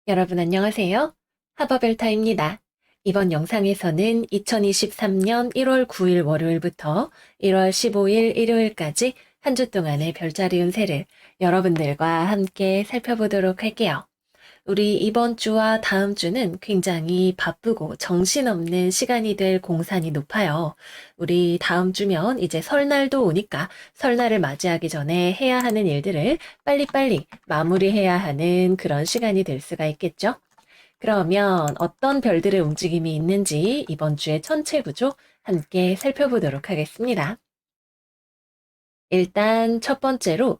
여러분 안녕하세요. 하버벨타입니다. 이번 영상에서는 2023년 1월 9일 월요일부터 1월 15일 일요일까지 한 주 동안의 별자리 운세를 여러분들과 함께 살펴보도록 할게요. 우리 이번 주와 다음 주는 굉장히 바쁘고 정신없는 시간이 될 공산이 높아요. 우리 다음 주면 이제 설날도 오니까 설날을 맞이하기 전에 해야 하는 일들을 빨리빨리 마무리해야 하는 그런 시간이 될 수가 있겠죠? 그러면 어떤 별들의 움직임이 있는지 이번 주의 천체 구조 함께 살펴보도록 하겠습니다. 일단 첫 번째로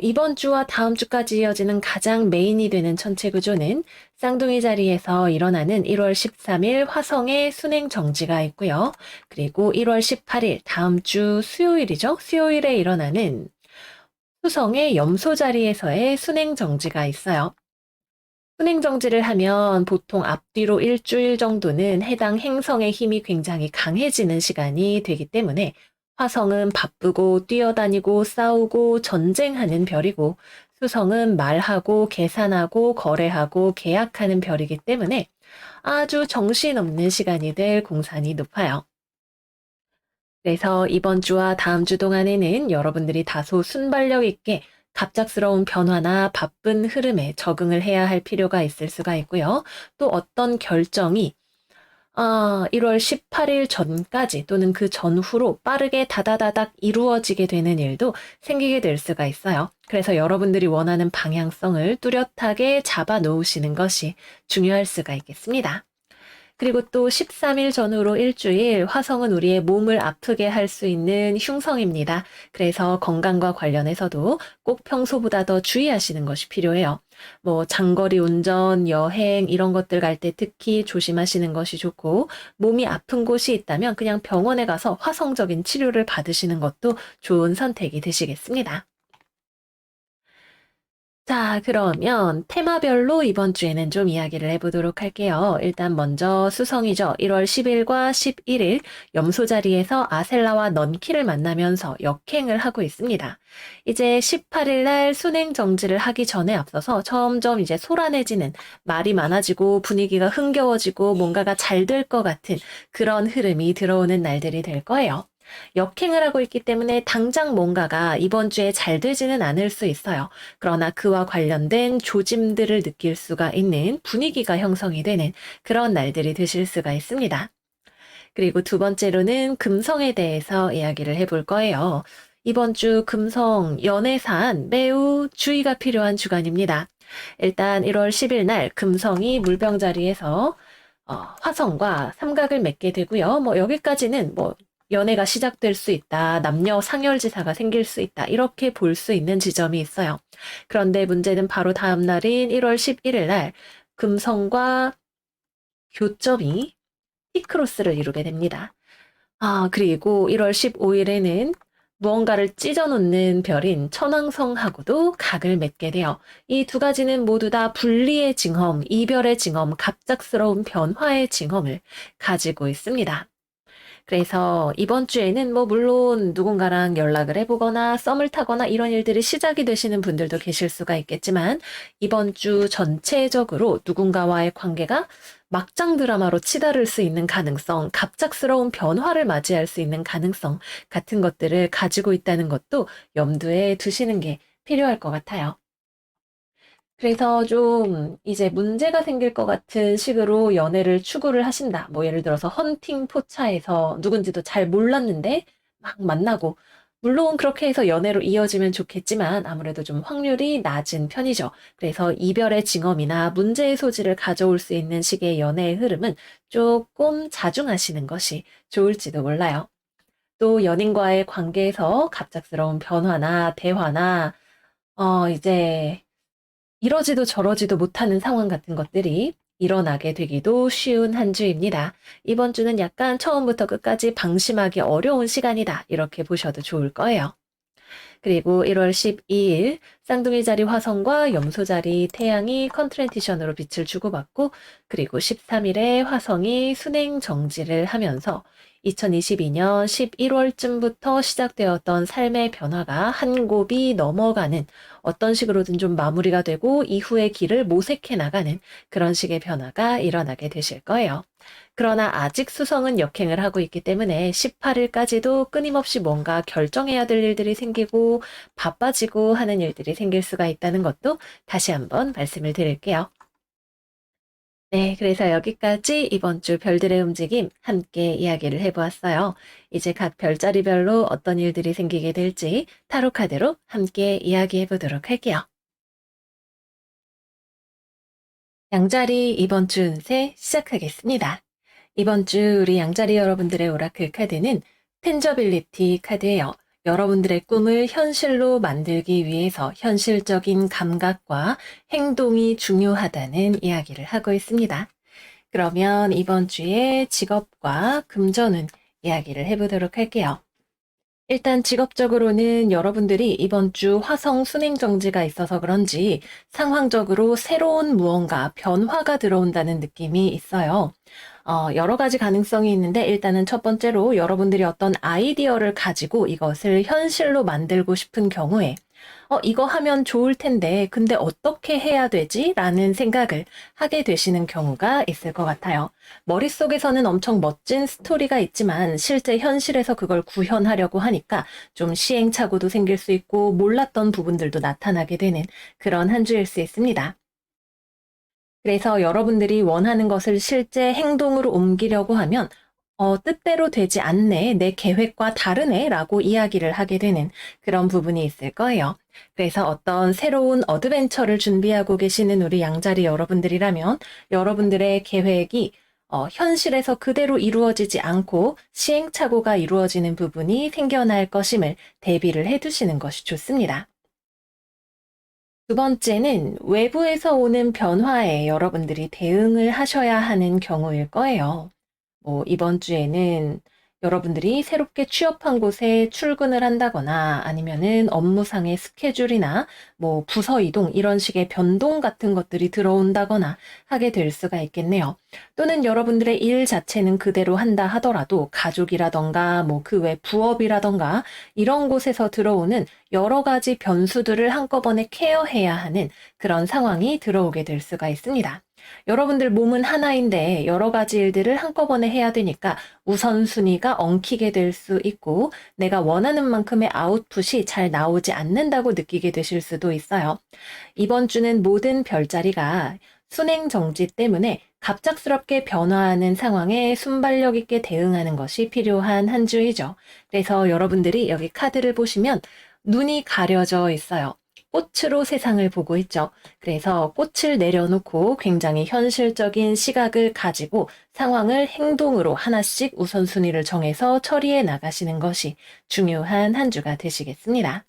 이번 주와 다음 주까지 이어지는 가장 메인이 되는 천체 구조는 쌍둥이 자리에서 일어나는 1월 13일 화성의 순행 정지가 있고요. 그리고 1월 18일 다음 주 수요일이죠. 수요일에 일어나는 수성의 염소 자리에서의 순행 정지가 있어요. 순행 정지를 하면 보통 앞뒤로 일주일 정도는 해당 행성의 힘이 굉장히 강해지는 시간이 되기 때문에 화성은 바쁘고 뛰어다니고 싸우고 전쟁하는 별이고 수성은 말하고 계산하고 거래하고 계약하는 별이기 때문에 아주 정신없는 시간이 될 공산이 높아요. 그래서 이번 주와 다음 주 동안에는 여러분들이 다소 순발력 있게 갑작스러운 변화나 바쁜 흐름에 적응을 해야 할 필요가 있을 수가 있고요. 또 어떤 결정이 1월 18일 전까지 또는 그 전후로 빠르게 다다다닥 이루어지게 되는 일도 생기게 될 수가 있어요. 그래서 여러분들이 원하는 방향성을 뚜렷하게 잡아 놓으시는 것이 중요할 수가 있겠습니다. 그리고 또 13일 전후로 일주일 화성은 우리의 몸을 아프게 할 수 있는 흉성입니다. 그래서 건강과 관련해서도 꼭 평소보다 더 주의하시는 것이 필요해요. 뭐 장거리 운전, 여행 이런 것들 갈 때 특히 조심하시는 것이 좋고 몸이 아픈 곳이 있다면 그냥 병원에 가서 화성적인 치료를 받으시는 것도 좋은 선택이 되시겠습니다. 자, 그러면 테마별로 이번 주에는 좀 이야기를 해보도록 할게요. 일단 먼저 수성이죠. 1월 10일과 11일 염소 자리에서 아셀라와 넌키를 만나면서 역행을 하고 있습니다. 이제 18일 날 순행 정지를 하기 전에 앞서서 점점 이제 소란해지는 말이 많아지고 분위기가 흥겨워지고 뭔가가 잘 될 것 같은 그런 흐름이 들어오는 날들이 될 거예요. 역행을 하고 있기 때문에 당장 뭔가가 이번 주에 잘 되지는 않을 수 있어요. 그러나 그와 관련된 조짐들을 느낄 수가 있는 분위기가 형성이 되는 그런 날들이 되실 수가 있습니다. 그리고 두 번째로는 금성에 대해서 이야기를 해볼 거예요. 이번 주 금성 연애사안 매우 주의가 필요한 주간입니다. 일단 1월 10일 날 금성이 물병 자리에서 화성과 삼각을 맺게 되고요. 뭐 여기까지는 뭐 연애가 시작될 수 있다, 남녀 상열지사가 생길 수 있다, 이렇게 볼 수 있는 지점이 있어요. 그런데 문제는 바로 다음 날인 1월 11일 날 금성과 교점이 T크로스를 이루게 됩니다. 그리고 1월 15일에는 무언가를 찢어놓는 별인 천왕성하고도 각을 맺게 돼요. 이 두 가지는 모두 다 분리의 징험, 이별의 징험, 갑작스러운 변화의 징험을 가지고 있습니다. 그래서 이번 주에는 뭐 물론 누군가랑 연락을 해보거나 썸을 타거나 이런 일들이 시작이 되시는 분들도 계실 수가 있겠지만 이번 주 전체적으로 누군가와의 관계가 막장 드라마로 치달을 수 있는 가능성, 갑작스러운 변화를 맞이할 수 있는 가능성 같은 것들을 가지고 있다는 것도 염두에 두시는 게 필요할 것 같아요. 그래서 좀 이제 문제가 생길 것 같은 식으로 연애를 추구를 하신다. 뭐 예를 들어서 헌팅 포차에서 누군지도 잘 몰랐는데 막 만나고 물론 그렇게 해서 연애로 이어지면 좋겠지만 아무래도 좀 확률이 낮은 편이죠. 그래서 이별의 징험이나 문제의 소지를 가져올 수 있는 식의 연애의 흐름은 조금 자중하시는 것이 좋을지도 몰라요. 또 연인과의 관계에서 갑작스러운 변화나 대화나 이제 이러지도 저러지도 못하는 상황 같은 것들이 일어나게 되기도 쉬운 한 주입니다. 이번 주는 약간 처음부터 끝까지 방심하기 어려운 시간이다. 이렇게 보셔도 좋을 거예요. 그리고 1월 12일 쌍둥이 자리 화성과 염소 자리 태양이 컨트렌티션으로 빛을 주고받고 그리고 13일에 화성이 순행 정지를 하면서 2022년 11월쯤부터 시작되었던 삶의 변화가 한 곱이 넘어가는 어떤 식으로든 좀 마무리가 되고 이후의 길을 모색해 나가는 그런 식의 변화가 일어나게 되실 거예요. 그러나 아직 수성은 역행을 하고 있기 때문에 18일까지도 끊임없이 뭔가 결정해야 될 일들이 생기고 바빠지고 하는 일들이 생길 수가 있다는 것도 다시 한번 말씀을 드릴게요. 네, 그래서 여기까지 이번 주 별들의 움직임 함께 이야기를 해보았어요. 이제 각 별자리별로 어떤 일들이 생기게 될지 타로 카드로 함께 이야기해 보도록 할게요. 양자리 이번 주 운세 시작하겠습니다. 이번 주 우리 양자리 여러분들의 오라클 카드는 텐저빌리티 카드예요. 여러분들의 꿈을 현실로 만들기 위해서 현실적인 감각과 행동이 중요하다는 이야기를 하고 있습니다. 그러면 이번 주에 직업과 금전운 이야기를 해보도록 할게요. 일단 직업적으로는 여러분들이 이번 주 화성 순행 정지가 있어서 그런지 상황적으로 새로운 무언가 변화가 들어온다는 느낌이 있어요. 여러 가지 가능성이 있는데 일단은 첫 번째로 여러분들이 어떤 아이디어를 가지고 이것을 현실로 만들고 싶은 경우에 이거 하면 좋을 텐데 근데 어떻게 해야 되지? 라는 생각을 하게 되시는 경우가 있을 것 같아요. 머릿속에서는 엄청 멋진 스토리가 있지만 실제 현실에서 그걸 구현하려고 하니까 좀 시행착오도 생길 수 있고 몰랐던 부분들도 나타나게 되는 그런 한 주일 수 있습니다. 그래서 여러분들이 원하는 것을 실제 행동으로 옮기려고 하면 뜻대로 되지 않네, 내 계획과 다르네 라고 이야기를 하게 되는 그런 부분이 있을 거예요. 그래서 어떤 새로운 어드벤처를 준비하고 계시는 우리 양자리 여러분들이라면 여러분들의 계획이 현실에서 그대로 이루어지지 않고 시행착오가 이루어지는 부분이 생겨날 것임을 대비를 해두시는 것이 좋습니다. 두 번째는 외부에서 오는 변화에 여러분들이 대응을 하셔야 하는 경우일 거예요. 이번 주에는 여러분들이 새롭게 취업한 곳에 출근을 한다거나 아니면은 업무상의 스케줄이나 부서 이동 이런 식의 변동 같은 것들이 들어온다거나 하게 될 수가 있겠네요. 또는 여러분들의 일 자체는 그대로 한다 하더라도 가족이라던가 그 외 부업이라던가 이런 곳에서 들어오는 여러 가지 변수들을 한꺼번에 케어해야 하는 그런 상황이 들어오게 될 수가 있습니다. 여러분들 몸은 하나인데 여러 가지 일들을 한꺼번에 해야 되니까 우선순위가 엉키게 될 수 있고 내가 원하는 만큼의 아웃풋이 잘 나오지 않는다고 느끼게 되실 수도 있어요. 이번 주는 모든 별자리가 순행 정지 때문에 갑작스럽게 변화하는 상황에 순발력 있게 대응하는 것이 필요한 한 주이죠. 그래서 여러분들이 여기 카드를 보시면 눈이 가려져 있어요. 꽃으로 세상을 보고 있죠. 그래서 꽃을 내려놓고 굉장히 현실적인 시각을 가지고 상황을 행동으로 하나씩 우선순위를 정해서 처리해 나가시는 것이 중요한 한 주가 되시겠습니다.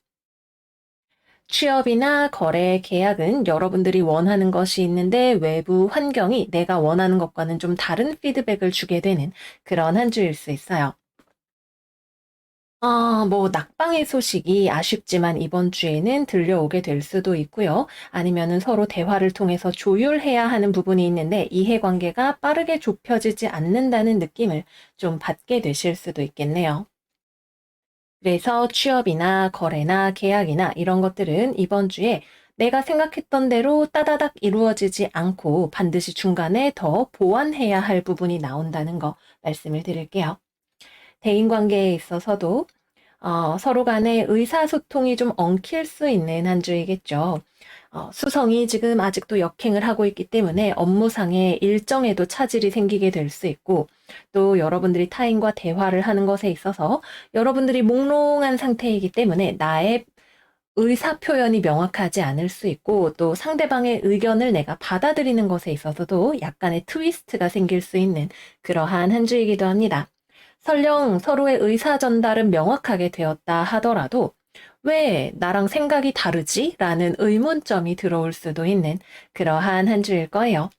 취업이나 거래, 계약은 여러분들이 원하는 것이 있는데 외부 환경이 내가 원하는 것과는 좀 다른 피드백을 주게 되는 그런 한 주일 수 있어요. 낙방의 소식이 아쉽지만 이번 주에는 들려오게 될 수도 있고요. 아니면은 서로 대화를 통해서 조율해야 하는 부분이 있는데 이해관계가 빠르게 좁혀지지 않는다는 느낌을 좀 받게 되실 수도 있겠네요. 그래서 취업이나 거래나 계약이나 이런 것들은 이번 주에 내가 생각했던 대로 따다닥 이루어지지 않고 반드시 중간에 더 보완해야 할 부분이 나온다는 거 말씀을 드릴게요. 대인관계에 있어서도 서로 간의 의사소통이 좀 엉킬 수 있는 한 주이겠죠. 수성이 지금 아직도 역행을 하고 있기 때문에 업무상의 일정에도 차질이 생기게 될 수 있고 또 여러분들이 타인과 대화를 하는 것에 있어서 여러분들이 몽롱한 상태이기 때문에 나의 의사 표현이 명확하지 않을 수 있고 또 상대방의 의견을 내가 받아들이는 것에 있어서도 약간의 트위스트가 생길 수 있는 그러한 한 주이기도 합니다. 설령 서로의 의사 전달은 명확하게 되었다 하더라도 왜 나랑 생각이 다르지? 라는 의문점이 들어올 수도 있는 그러한 한 주일 거예요.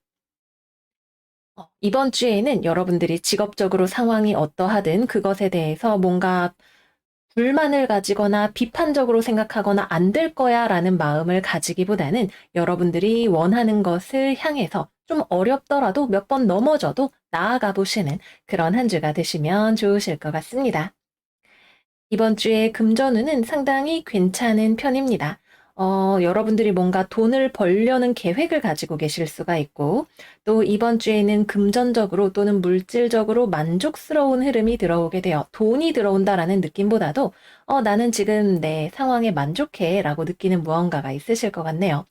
이번 주에는 여러분들이 직업적으로 상황이 어떠하든 그것에 대해서 뭔가 불만을 가지거나 비판적으로 생각하거나 안 될 거야 라는 마음을 가지기보다는 여러분들이 원하는 것을 향해서 좀 어렵더라도 몇 번 넘어져도 나아가 보시는 그런 한 주가 되시면 좋으실 것 같습니다. 이번 주에 금전운은 상당히 괜찮은 편입니다. 여러분들이 뭔가 돈을 벌려는 계획을 가지고 계실 수가 있고, 또 이번 주에는 금전적으로 또는 물질적으로 만족스러운 흐름이 들어오게 돼요. 돈이 들어온다라는 느낌보다도, 나는 지금 내 상황에 만족해 라고 느끼는 무언가가 있으실 것 같네요.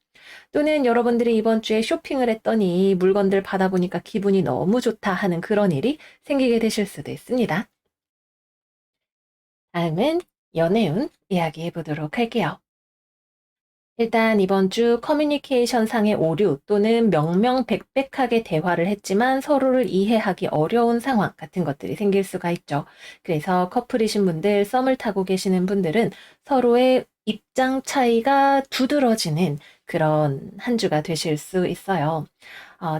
또는 여러분들이 이번 주에 쇼핑을 했더니 물건들 받아보니까 기분이 너무 좋다 하는 그런 일이 생기게 되실 수도 있습니다. 다음은 연애운 이야기해 보도록 할게요. 일단 이번 주 커뮤니케이션 상의 오류 또는 명명백백하게 대화를 했지만 서로를 이해하기 어려운 상황 같은 것들이 생길 수가 있죠. 그래서 커플이신 분들, 썸을 타고 계시는 분들은 서로의 입장 차이가 두드러지는 그런 한 주가 되실 수 있어요.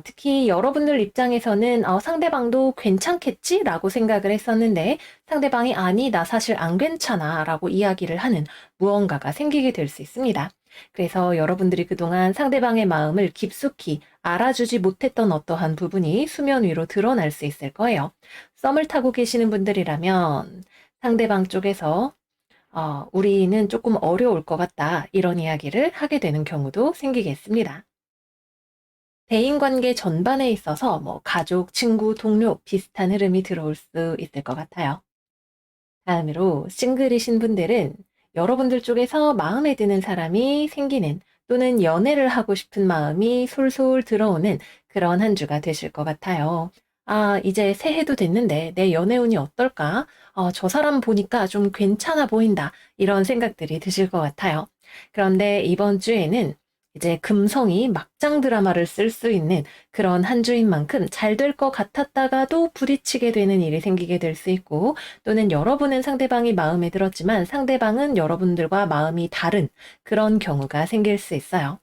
특히 여러분들 입장에서는 상대방도 괜찮겠지라고 생각을 했었는데 상대방이 아니, 나 사실 안 괜찮아라고 이야기를 하는 무언가가 생기게 될 수 있습니다. 그래서 여러분들이 그동안 상대방의 마음을 깊숙이 알아주지 못했던 어떠한 부분이 수면 위로 드러날 수 있을 거예요. 썸을 타고 계시는 분들이라면 상대방 쪽에서 우리는 조금 어려울 것 같다 이런 이야기를 하게 되는 경우도 생기겠습니다. 대인관계 전반에 있어서 뭐 가족, 친구, 동료 비슷한 흐름이 들어올 수 있을 것 같아요. 다음으로 싱글이신 분들은 여러분들 쪽에서 마음에 드는 사람이 생기는 또는 연애를 하고 싶은 마음이 솔솔 들어오는 그런 한 주가 되실 것 같아요. 이제 새해도 됐는데 내 연애운이 어떨까? 저 사람 보니까 좀 괜찮아 보인다. 이런 생각들이 드실 것 같아요. 그런데 이번 주에는 이제 금성이 막장 드라마를 쓸 수 있는 그런 한 주인 만큼 잘 될 것 같았다가도 부딪히게 되는 일이 생기게 될 수 있고, 또는 여러분은 상대방이 마음에 들었지만 상대방은 여러분들과 마음이 다른 그런 경우가 생길 수 있어요.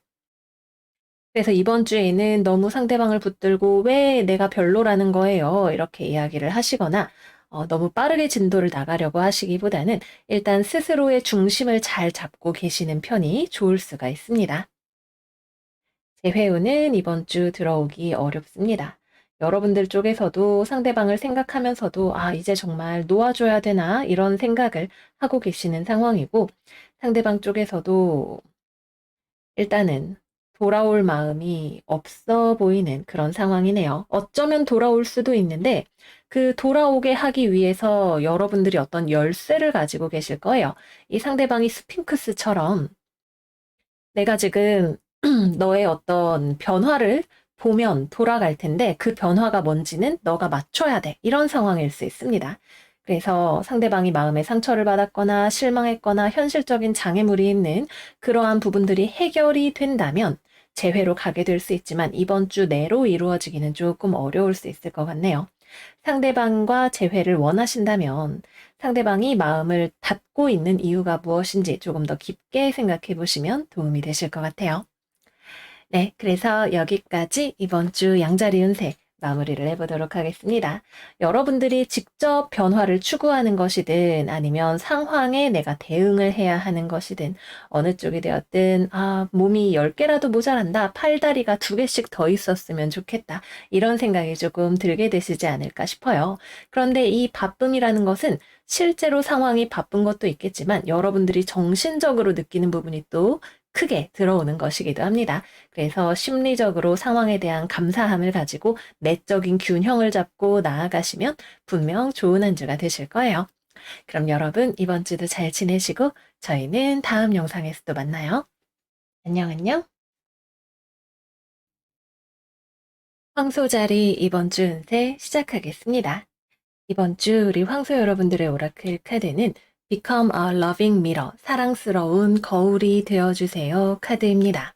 그래서 이번 주에는 너무 상대방을 붙들고 왜 내가 별로라는 거예요, 이렇게 이야기를 하시거나 너무 빠르게 진도를 나가려고 하시기보다는 일단 스스로의 중심을 잘 잡고 계시는 편이 좋을 수가 있습니다. 재회운은 이번 주 들어오기 어렵습니다. 여러분들 쪽에서도 상대방을 생각하면서도 이제 정말 놓아줘야 되나 이런 생각을 하고 계시는 상황이고, 상대방 쪽에서도 일단은 돌아올 마음이 없어 보이는 그런 상황이네요. 어쩌면 돌아올 수도 있는데 그 돌아오게 하기 위해서 여러분들이 어떤 열쇠를 가지고 계실 거예요. 이 상대방이 스핑크스처럼 내가 지금 너의 어떤 변화를 보면 돌아갈 텐데 그 변화가 뭔지는 너가 맞춰야 돼. 이런 상황일 수 있습니다. 그래서 상대방이 마음의 상처를 받았거나 실망했거나 현실적인 장애물이 있는 그러한 부분들이 해결이 된다면 재회로 가게 될 수 있지만 이번 주 내로 이루어지기는 조금 어려울 수 있을 것 같네요. 상대방과 재회를 원하신다면 상대방이 마음을 닫고 있는 이유가 무엇인지 조금 더 깊게 생각해 보시면 도움이 되실 것 같아요. 네, 그래서 여기까지 이번 주 양자리 운세 마무리를 해보도록 하겠습니다. 여러분들이 직접 변화를 추구하는 것이든 아니면 상황에 내가 대응을 해야 하는 것이든 어느 쪽이 되었든 몸이 10개라도 모자란다. 팔다리가 2개씩 더 있었으면 좋겠다. 이런 생각이 조금 들게 되시지 않을까 싶어요. 그런데 이 바쁨이라는 것은 실제로 상황이 바쁜 것도 있겠지만 여러분들이 정신적으로 느끼는 부분이 또 크게 들어오는 것이기도 합니다. 그래서 심리적으로 상황에 대한 감사함을 가지고 내적인 균형을 잡고 나아가시면 분명 좋은 한 주가 되실 거예요. 그럼 여러분 이번 주도 잘 지내시고 저희는 다음 영상에서 또 만나요. 안녕 안녕. 황소자리 이번 주 운세 시작하겠습니다. 이번 주 우리 황소 여러분들의 오라클 카드는 Become a Loving Mirror, 사랑스러운 거울이 되어주세요 카드입니다.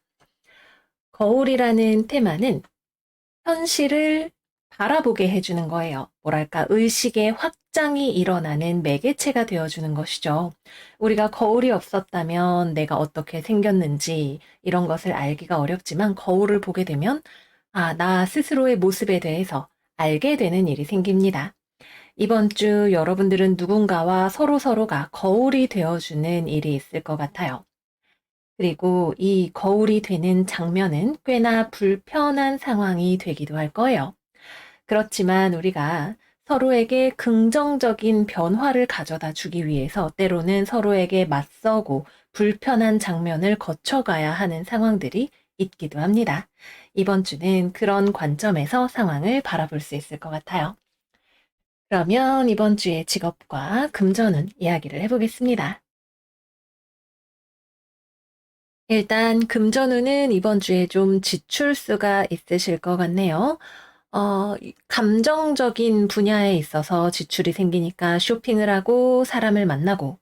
거울이라는 테마는 현실을 바라보게 해주는 거예요. 뭐랄까, 의식의 확장이 일어나는 매개체가 되어주는 것이죠. 우리가 거울이 없었다면 내가 어떻게 생겼는지 이런 것을 알기가 어렵지만 거울을 보게 되면 나 스스로의 모습에 대해서 알게 되는 일이 생깁니다. 이번 주 여러분들은 누군가와 서로가 거울이 되어주는 일이 있을 것 같아요. 그리고 이 거울이 되는 장면은 꽤나 불편한 상황이 되기도 할 거예요. 그렇지만 우리가 서로에게 긍정적인 변화를 가져다 주기 위해서 때로는 서로에게 맞서고 불편한 장면을 거쳐가야 하는 상황들이 있기도 합니다. 이번 주는 그런 관점에서 상황을 바라볼 수 있을 것 같아요. 그러면 이번 주의 직업과 금전운 이야기를 해보겠습니다. 일단 금전운은 이번 주에 좀 지출수가 있으실 것 같네요. 감정적인 분야에 있어서 지출이 생기니까 쇼핑을 하고 사람을 만나고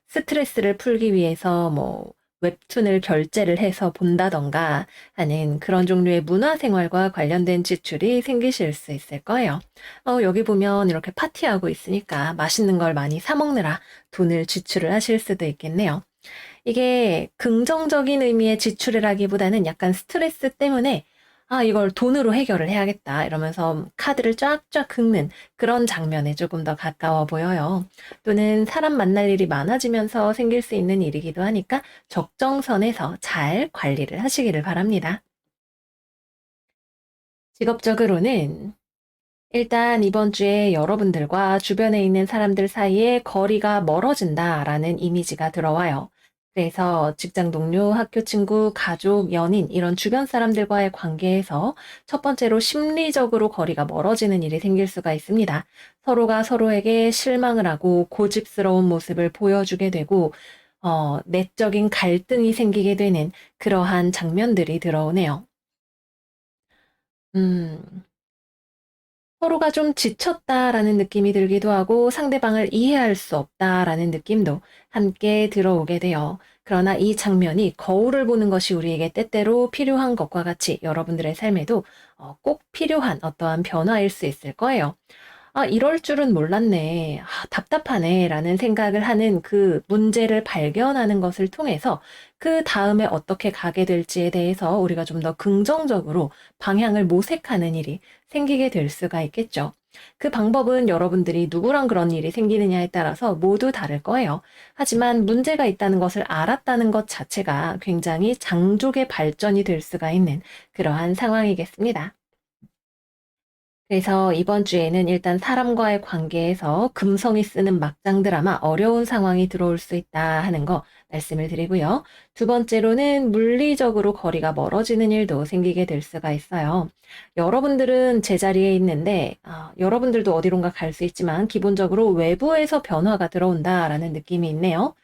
스트레스를 풀기 위해서 뭐 웹툰을 결제를 해서 본다던가 하는 그런 종류의 문화생활과 관련된 지출이 생기실 수 있을 거예요. 여기 보면 이렇게 파티하고 있으니까 맛있는 걸 많이 사 먹느라 돈을 지출을 하실 수도 있겠네요. 이게 긍정적인 의미의 지출이라기보다는 약간 스트레스 때문에 이걸 돈으로 해결을 해야겠다 이러면서 카드를 쫙쫙 긁는 그런 장면에 조금 더 가까워 보여요. 또는 사람 만날 일이 많아지면서 생길 수 있는 일이기도 하니까 적정선에서 잘 관리를 하시기를 바랍니다. 직업적으로는 일단 이번 주에 여러분들과 주변에 있는 사람들 사이에 거리가 멀어진다라는 이미지가 들어와요. 그래서 직장 동료, 학교 친구, 가족, 연인 이런 주변 사람들과의 관계에서 첫 번째로 심리적으로 거리가 멀어지는 일이 생길 수가 있습니다. 서로가 서로에게 실망을 하고 고집스러운 모습을 보여주게 되고 내적인 갈등이 생기게 되는 그러한 장면들이 들어오네요. 음. 서로가 좀 지쳤다라는 느낌이 들기도 하고 상대방을 이해할 수 없다라는 느낌도 함께 들어오게 돼요. 그러나 이 장면이 거울을 보는 것이 우리에게 때때로 필요한 것과 같이 여러분들의 삶에도 꼭 필요한 어떠한 변화일 수 있을 거예요. 이럴 줄은 몰랐네. 답답하네. 라는 생각을 하는 그 문제를 발견하는 것을 통해서 그 다음에 어떻게 가게 될지에 대해서 우리가 좀 더 긍정적으로 방향을 모색하는 일이 생기게 될 수가 있겠죠. 그 방법은 여러분들이 누구랑 그런 일이 생기느냐에 따라서 모두 다를 거예요. 하지만 문제가 있다는 것을 알았다는 것 자체가 굉장히 장족의 발전이 될 수가 있는 그러한 상황이겠습니다. 그래서 이번 주에는 일단 사람과의 관계에서 금성이 쓰는 막장 드라마 어려운 상황이 들어올 수 있다 하는 거 말씀을 드리고요. 두 번째로는 물리적으로 거리가 멀어지는 일도 생기게 될 수가 있어요. 여러분들은 제자리에 있는데 여러분들도 어디론가 갈 수 있지만 기본적으로 외부에서 변화가 들어온다라는 느낌이 있네요.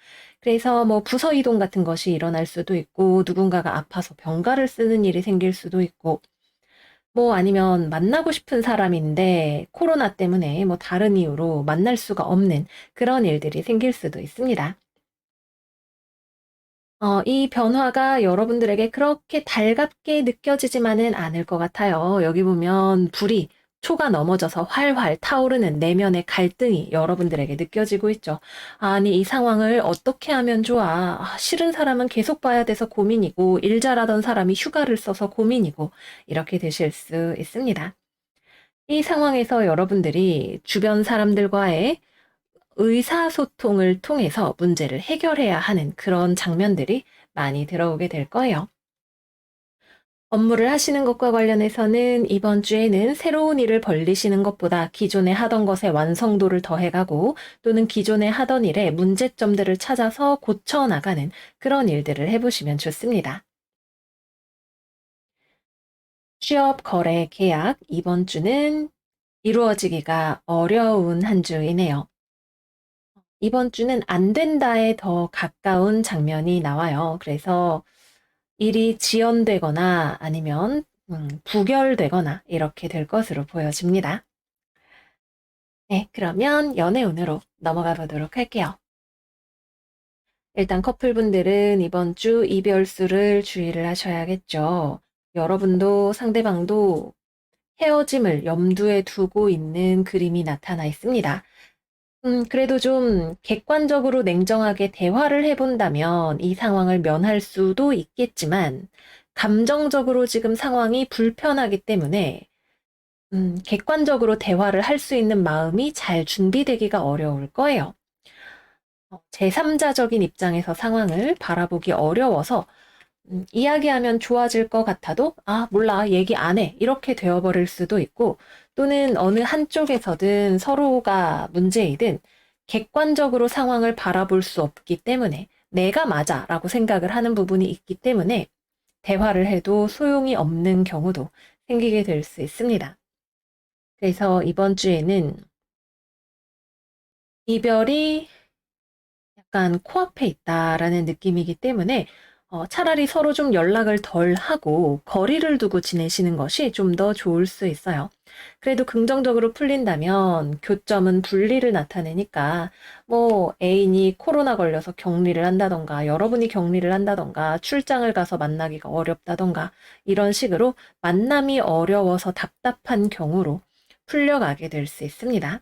그래서 뭐 부서 이동 같은 것이 일어날 수도 있고 누군가가 아파서 병가를 쓰는 일이 생길 수도 있고 뭐 아니면 만나고 싶은 사람인데 코로나 때문에 뭐 다른 이유로 만날 수가 없는 그런 일들이 생길 수도 있습니다. 이 변화가 여러분들에게 그렇게 달갑게 느껴지지만은 않을 것 같아요. 여기 보면 불이 초가 넘어져서 활활 타오르는 내면의 갈등이 여러분들에게 느껴지고 있죠. 아니, 이 상황을 어떻게 하면 좋아? 싫은 사람은 계속 봐야 돼서 고민이고, 일 잘하던 사람이 휴가를 써서 고민이고, 이렇게 되실 수 있습니다. 이 상황에서 여러분들이 주변 사람들과의 의사소통을 통해서 문제를 해결해야 하는 그런 장면들이 많이 들어오게 될 거예요. 업무를 하시는 것과 관련해서는 이번 주에는 새로운 일을 벌리시는 것보다 기존에 하던 것에 완성도를 더해가고 또는 기존에 하던 일에 문제점들을 찾아서 고쳐나가는 그런 일들을 해보시면 좋습니다. 취업, 거래, 계약, 이번 주는 이루어지기가 어려운 한 주이네요. 이번 주는 안 된다에 더 가까운 장면이 나와요. 그래서 일이 지연되거나 아니면 부결되거나 이렇게 될 것으로 보여집니다. 네, 그러면 연애운으로 넘어가 보도록 할게요. 일단 커플분들은 이번 주 이별수를 주의를 하셔야겠죠. 여러분도 상대방도 헤어짐을 염두에 두고 있는 그림이 나타나 있습니다. 그래도 좀 객관적으로 냉정하게 대화를 해본다면 이 상황을 면할 수도 있겠지만, 감정적으로 지금 상황이 불편하기 때문에, 객관적으로 대화를 할 수 있는 마음이 잘 준비되기가 어려울 거예요. 제3자적인 입장에서 상황을 바라보기 어려워서 이야기하면 좋아질 것 같아도, 아, 몰라, 얘기 안 해. 이렇게 되어버릴 수도 있고, 또는 어느 한쪽에서든 서로가 문제이든 객관적으로 상황을 바라볼 수 없기 때문에 내가 맞아 라고 생각을 하는 부분이 있기 때문에 대화를 해도 소용이 없는 경우도 생기게 될 수 있습니다. 그래서 이번 주에는 이별이 약간 코앞에 있다라는 느낌이기 때문에 차라리 서로 좀 연락을 덜 하고 거리를 두고 지내시는 것이 좀 더 좋을 수 있어요. 그래도 긍정적으로 풀린다면 교점은 분리를 나타내니까 뭐 애인이 코로나 걸려서 격리를 한다던가 여러분이 격리를 한다던가 출장을 가서 만나기가 어렵다던가 이런 식으로 만남이 어려워서 답답한 경우로 풀려가게 될 수 있습니다.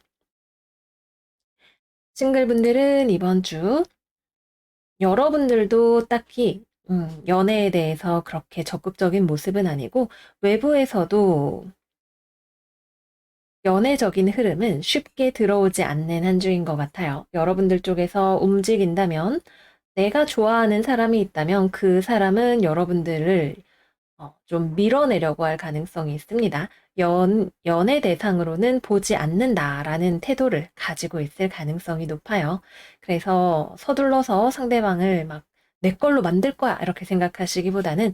싱글분들은 이번 주 여러분들도 딱히 연애에 대해서 그렇게 적극적인 모습은 아니고 외부에서도 연애적인 흐름은 쉽게 들어오지 않는 한 주인 것 같아요. 여러분들 쪽에서 움직인다면 내가 좋아하는 사람이 있다면 그 사람은 여러분들을 좀 밀어내려고 할 가능성이 있습니다. 연애 대상으로는 보지 않는다라는 태도를 가지고 있을 가능성이 높아요. 그래서 서둘러서 상대방을 막 내 걸로 만들 거야 이렇게 생각하시기보다는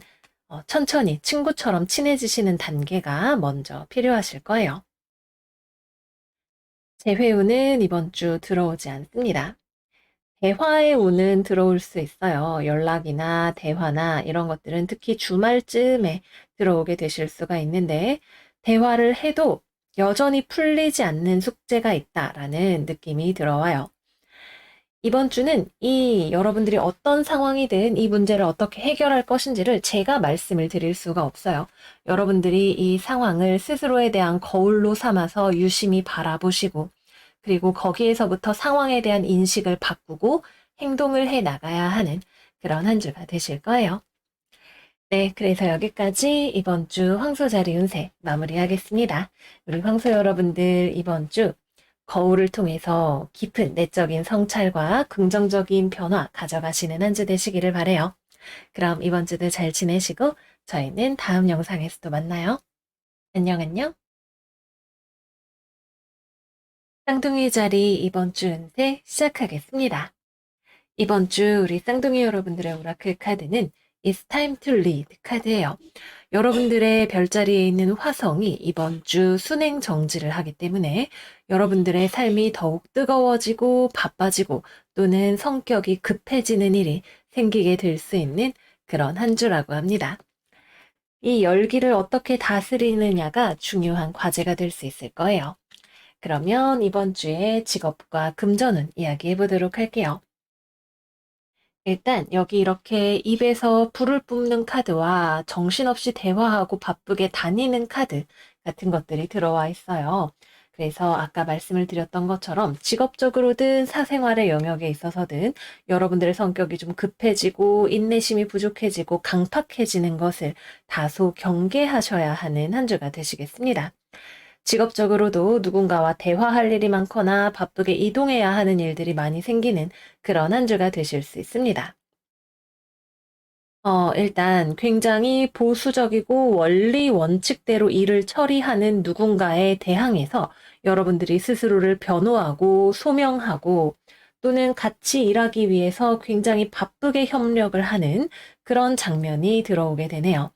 천천히 친구처럼 친해지시는 단계가 먼저 필요하실 거예요. 재회운은 이번 주 들어오지 않습니다. 대화의 운은 들어올 수 있어요. 연락이나 대화나 이런 것들은 특히 주말쯤에 들어오게 되실 수가 있는데, 대화를 해도 여전히 풀리지 않는 숙제가 있다라는 느낌이 들어와요. 이번 주는 이 여러분들이 어떤 상황이든 이 문제를 어떻게 해결할 것인지를 제가 말씀을 드릴 수가 없어요. 여러분들이 이 상황을 스스로에 대한 거울로 삼아서 유심히 바라보시고, 그리고 거기에서부터 상황에 대한 인식을 바꾸고 행동을 해 나가야 하는 그런 한 주가 되실 거예요. 네, 그래서 여기까지 이번 주 황소자리 운세 마무리하겠습니다. 우리 황소 여러분들 이번 주 거울을 통해서 깊은 내적인 성찰과 긍정적인 변화 가져가시는 한 주 되시기를 바래요. 그럼 이번 주도 잘 지내시고 저희는 다음 영상에서 또 만나요. 안녕 안녕. 쌍둥이 자리 이번 주 운세 시작하겠습니다. 이번 주 우리 쌍둥이 여러분들의 오라클 카드는 It's time to lead 카드예요. 여러분들의 별자리에 있는 화성이 이번 주 순행 정지를 하기 때문에 여러분들의 삶이 더욱 뜨거워지고 바빠지고 또는 성격이 급해지는 일이 생기게 될 수 있는 그런 한 주라고 합니다. 이 열기를 어떻게 다스리느냐가 중요한 과제가 될 수 있을 거예요. 그러면 이번 주에 직업과 금전운 이야기해 보도록 할게요. 일단 여기 이렇게 입에서 불을 뿜는 카드와 정신없이 대화하고 바쁘게 다니는 카드 같은 것들이 들어와 있어요. 그래서 아까 말씀을 드렸던 것처럼 직업적으로든 사생활의 영역에 있어서든 여러분들의 성격이 좀 급해지고 인내심이 부족해지고 강팍해지는 것을 다소 경계하셔야 하는 한 주가 되시겠습니다. 직업적으로도 누군가와 대화할 일이 많거나 바쁘게 이동해야 하는 일들이 많이 생기는 그런 한 주가 되실 수 있습니다. 일단 굉장히 보수적이고 원리 원칙대로 일을 처리하는 누군가에 대항해서 여러분들이 스스로를 변호하고 소명하고 또는 같이 일하기 위해서 굉장히 바쁘게 협력을 하는 그런 장면이 들어오게 되네요.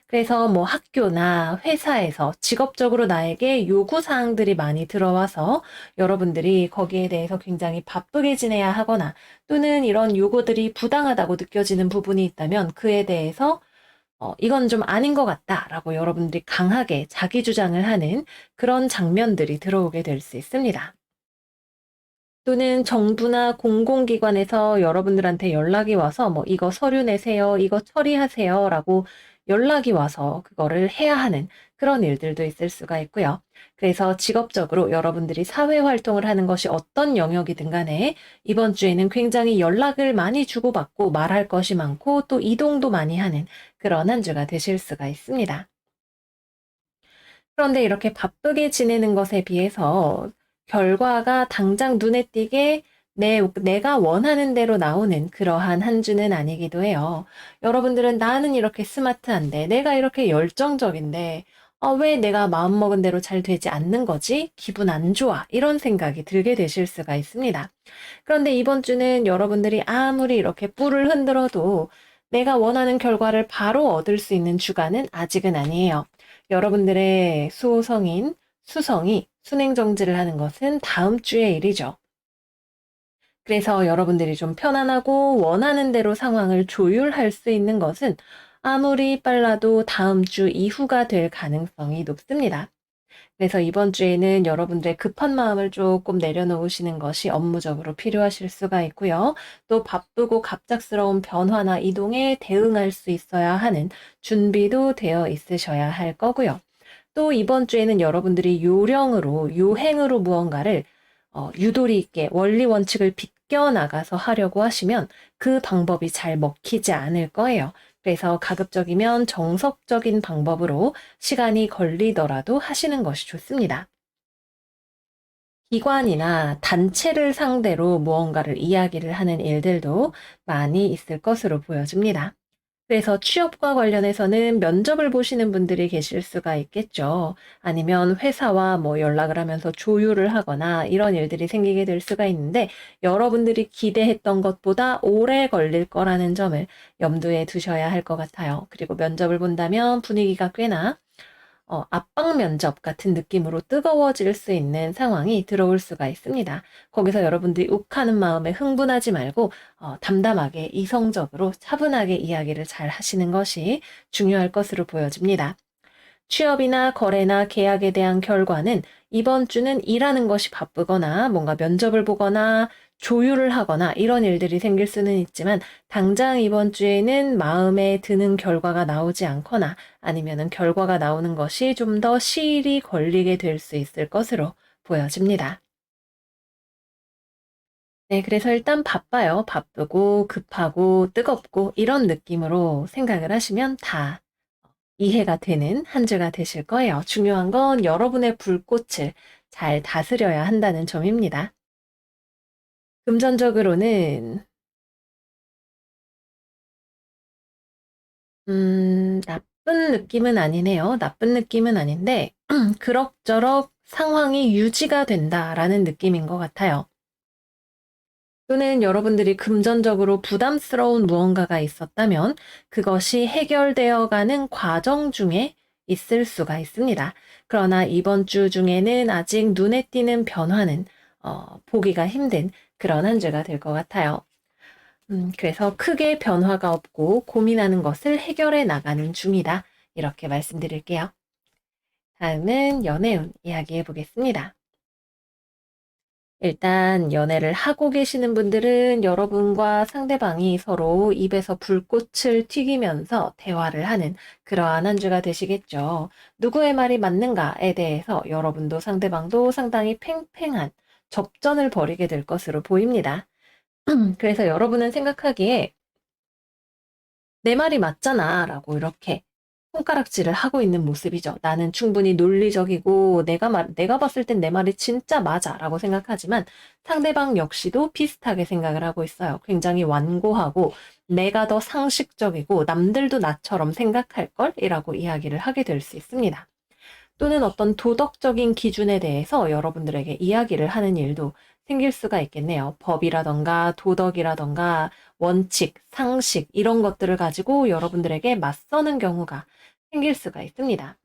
그래서 뭐 학교나 회사에서 직업적으로 나에게 요구사항들이 많이 들어와서 여러분들이 거기에 대해서 굉장히 바쁘게 지내야 하거나 또는 이런 요구들이 부당하다고 느껴지는 부분이 있다면 그에 대해서 이건 좀 아닌 것 같다라고 여러분들이 강하게 자기 주장을 하는 그런 장면들이 들어오게 될 수 있습니다. 또는 정부나 공공기관에서 여러분들한테 연락이 와서 뭐 이거 서류 내세요, 이거 처리하세요 라고 연락이 와서 그거를 해야 하는 그런 일들도 있을 수가 있고요. 그래서 직업적으로 여러분들이 사회활동을 하는 것이 어떤 영역이든 간에 이번 주에는 굉장히 연락을 많이 주고받고 말할 것이 많고 또 이동도 많이 하는 그런 한 주가 되실 수가 있습니다. 그런데 이렇게 바쁘게 지내는 것에 비해서 결과가 당장 눈에 띄게 내가 원하는 대로 나오는 그러한 한 주는 아니기도 해요. 여러분들은 나는 이렇게 스마트한데, 내가 이렇게 열정적인데, 왜 내가 마음먹은 대로 잘 되지 않는 거지? 기분 안 좋아. 이런 생각이 들게 되실 수가 있습니다. 그런데 이번 주는 여러분들이 아무리 이렇게 뿔을 흔들어도 내가 원하는 결과를 바로 얻을 수 있는 주간은 아직은 아니에요. 여러분들의 수호성인 수성이 순행정지를 하는 것은 다음 주의 일이죠. 그래서 여러분들이 좀 편안하고 원하는 대로 상황을 조율할 수 있는 것은 아무리 빨라도 다음 주 이후가 될 가능성이 높습니다. 그래서 이번 주에는 여러분들의 급한 마음을 조금 내려놓으시는 것이 업무적으로 필요하실 수가 있고요. 또 바쁘고 갑작스러운 변화나 이동에 대응할 수 있어야 하는 준비도 되어 있으셔야 할 거고요. 또 이번 주에는 여러분들이 요령으로, 요행으로 무언가를 유도리 있게 원리 원칙을 비껴 나가서 하려고 하시면 그 방법이 잘 먹히지 않을 거예요. 그래서 가급적이면 정석적인 방법으로 시간이 걸리더라도 하시는 것이 좋습니다. 기관이나 단체를 상대로 무언가를 이야기를 하는 일들도 많이 있을 것으로 보여집니다. 그래서 취업과 관련해서는 면접을 보시는 분들이 계실 수가 있겠죠. 아니면 회사와 뭐 연락을 하면서 조율을 하거나 이런 일들이 생기게 될 수가 있는데 여러분들이 기대했던 것보다 오래 걸릴 거라는 점을 염두에 두셔야 할 것 같아요. 그리고 면접을 본다면 분위기가 꽤나 압박 면접 같은 느낌으로 뜨거워질 수 있는 상황이 들어올 수가 있습니다. 거기서 여러분들이 욱하는 마음에 흥분하지 말고 담담하게 이성적으로 차분하게 이야기를 잘 하시는 것이 중요할 것으로 보여집니다. 취업이나 거래나 계약에 대한 결과는 이번 주는 일하는 것이 바쁘거나 뭔가 면접을 보거나 조율을 하거나 이런 일들이 생길 수는 있지만 당장 이번 주에는 마음에 드는 결과가 나오지 않거나 아니면은 결과가 나오는 것이 좀 더 시일이 걸리게 될 수 있을 것으로 보여집니다. 네, 그래서 일단 바빠요. 바쁘고 급하고 뜨겁고 이런 느낌으로 생각을 하시면 다 이해가 되는 한 주가 되실 거예요. 중요한 건 여러분의 불꽃을 잘 다스려야 한다는 점입니다. 금전적으로는 나쁜 느낌은 아니네요. 나쁜 느낌은 아닌데 그럭저럭 상황이 유지가 된다라는 느낌인 것 같아요. 또는 여러분들이 금전적으로 부담스러운 무언가가 있었다면 그것이 해결되어 가는 과정 중에 있을 수가 있습니다. 그러나 이번 주 중에는 아직 눈에 띄는 변화는 보기가 힘든 그런 한 주가 될 것 같아요. 그래서 크게 변화가 없고 고민하는 것을 해결해 나가는 중이다. 이렇게 말씀드릴게요. 다음은 연애운 이야기해 보겠습니다. 일단 연애를 하고 계시는 분들은 여러분과 상대방이 서로 입에서 불꽃을 튀기면서 대화를 하는 그러한 한 주가 되시겠죠. 누구의 말이 맞는가에 대해서 여러분도 상대방도 상당히 팽팽한 접전을 벌이게 될 것으로 보입니다. 그래서 여러분은 생각하기에 내 말이 맞잖아 라고 이렇게 손가락질을 하고 있는 모습이죠. 나는 충분히 논리적이고 내가 봤을 땐 내 말이 진짜 맞아 라고 생각하지만 상대방 역시도 비슷하게 생각을 하고 있어요. 굉장히 완고하고 내가 더 상식적이고 남들도 나처럼 생각할 걸? 이라고 이야기를 하게 될 수 있습니다. 또는 어떤 도덕적인 기준에 대해서 여러분들에게 이야기를 하는 일도 생길 수가 있겠네요. 법이라던가 도덕이라던가 원칙, 상식 이런 것들을 가지고 여러분들에게 맞서는 경우가 생길 수가 있습니다.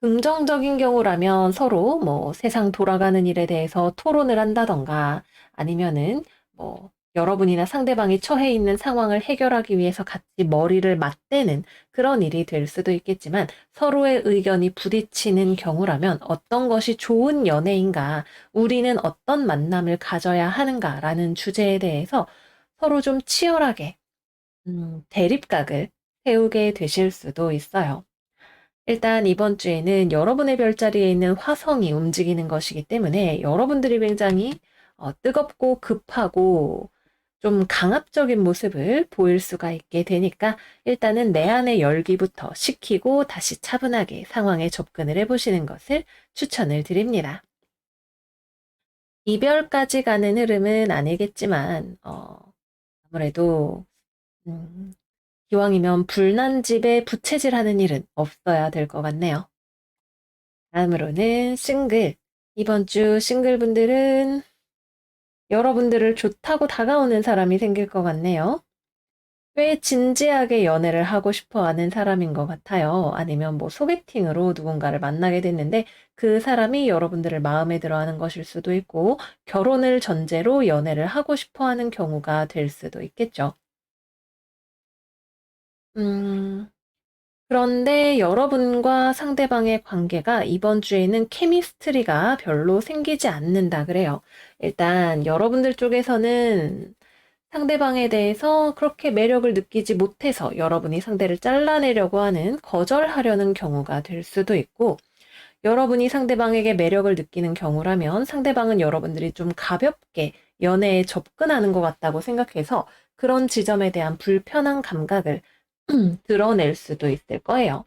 긍정적인 경우라면 서로 뭐 세상 돌아가는 일에 대해서 토론을 한다던가 아니면은 뭐 여러분이나 상대방이 처해 있는 상황을 해결하기 위해서 같이 머리를 맞대는 그런 일이 될 수도 있겠지만 서로의 의견이 부딪히는 경우라면 어떤 것이 좋은 연애인가, 우리는 어떤 만남을 가져야 하는가라는 주제에 대해서 서로 좀 치열하게 대립각을 세우게 되실 수도 있어요. 일단 이번 주에는 여러분의 별자리에 있는 화성이 움직이는 것이기 때문에 여러분들이 굉장히 뜨겁고 급하고 좀 강압적인 모습을 보일 수가 있게 되니까 일단은 내 안의 열기부터 식히고 다시 차분하게 상황에 접근을 해보시는 것을 추천을 드립니다. 이별까지 가는 흐름은 아니겠지만, 아무래도, 음, 기왕이면 불난 집에 부채질하는 일은 없어야 될 것 같네요. 다음으로는 싱글. 이번 주 싱글분들은 여러분들을 좋다고 다가오는 사람이 생길 것 같네요. 꽤 진지하게 연애를 하고 싶어 하는 사람인 것 같아요. 아니면 뭐 소개팅으로 누군가를 만나게 됐는데 그 사람이 여러분들을 마음에 들어 하는 것일 수도 있고 결혼을 전제로 연애를 하고 싶어 하는 경우가 될 수도 있겠죠. 음, 그런데 여러분과 상대방의 관계가 이번 주에는 케미스트리가 별로 생기지 않는다 그래요. 일단 여러분들 쪽에서는 상대방에 대해서 그렇게 매력을 느끼지 못해서 여러분이 상대를 잘라내려고 하는, 거절하려는 경우가 될 수도 있고, 여러분이 상대방에게 매력을 느끼는 경우라면 상대방은 여러분들이 좀 가볍게 연애에 접근하는 것 같다고 생각해서 그런 지점에 대한 불편한 감각을 드러낼 수도 있을 거예요.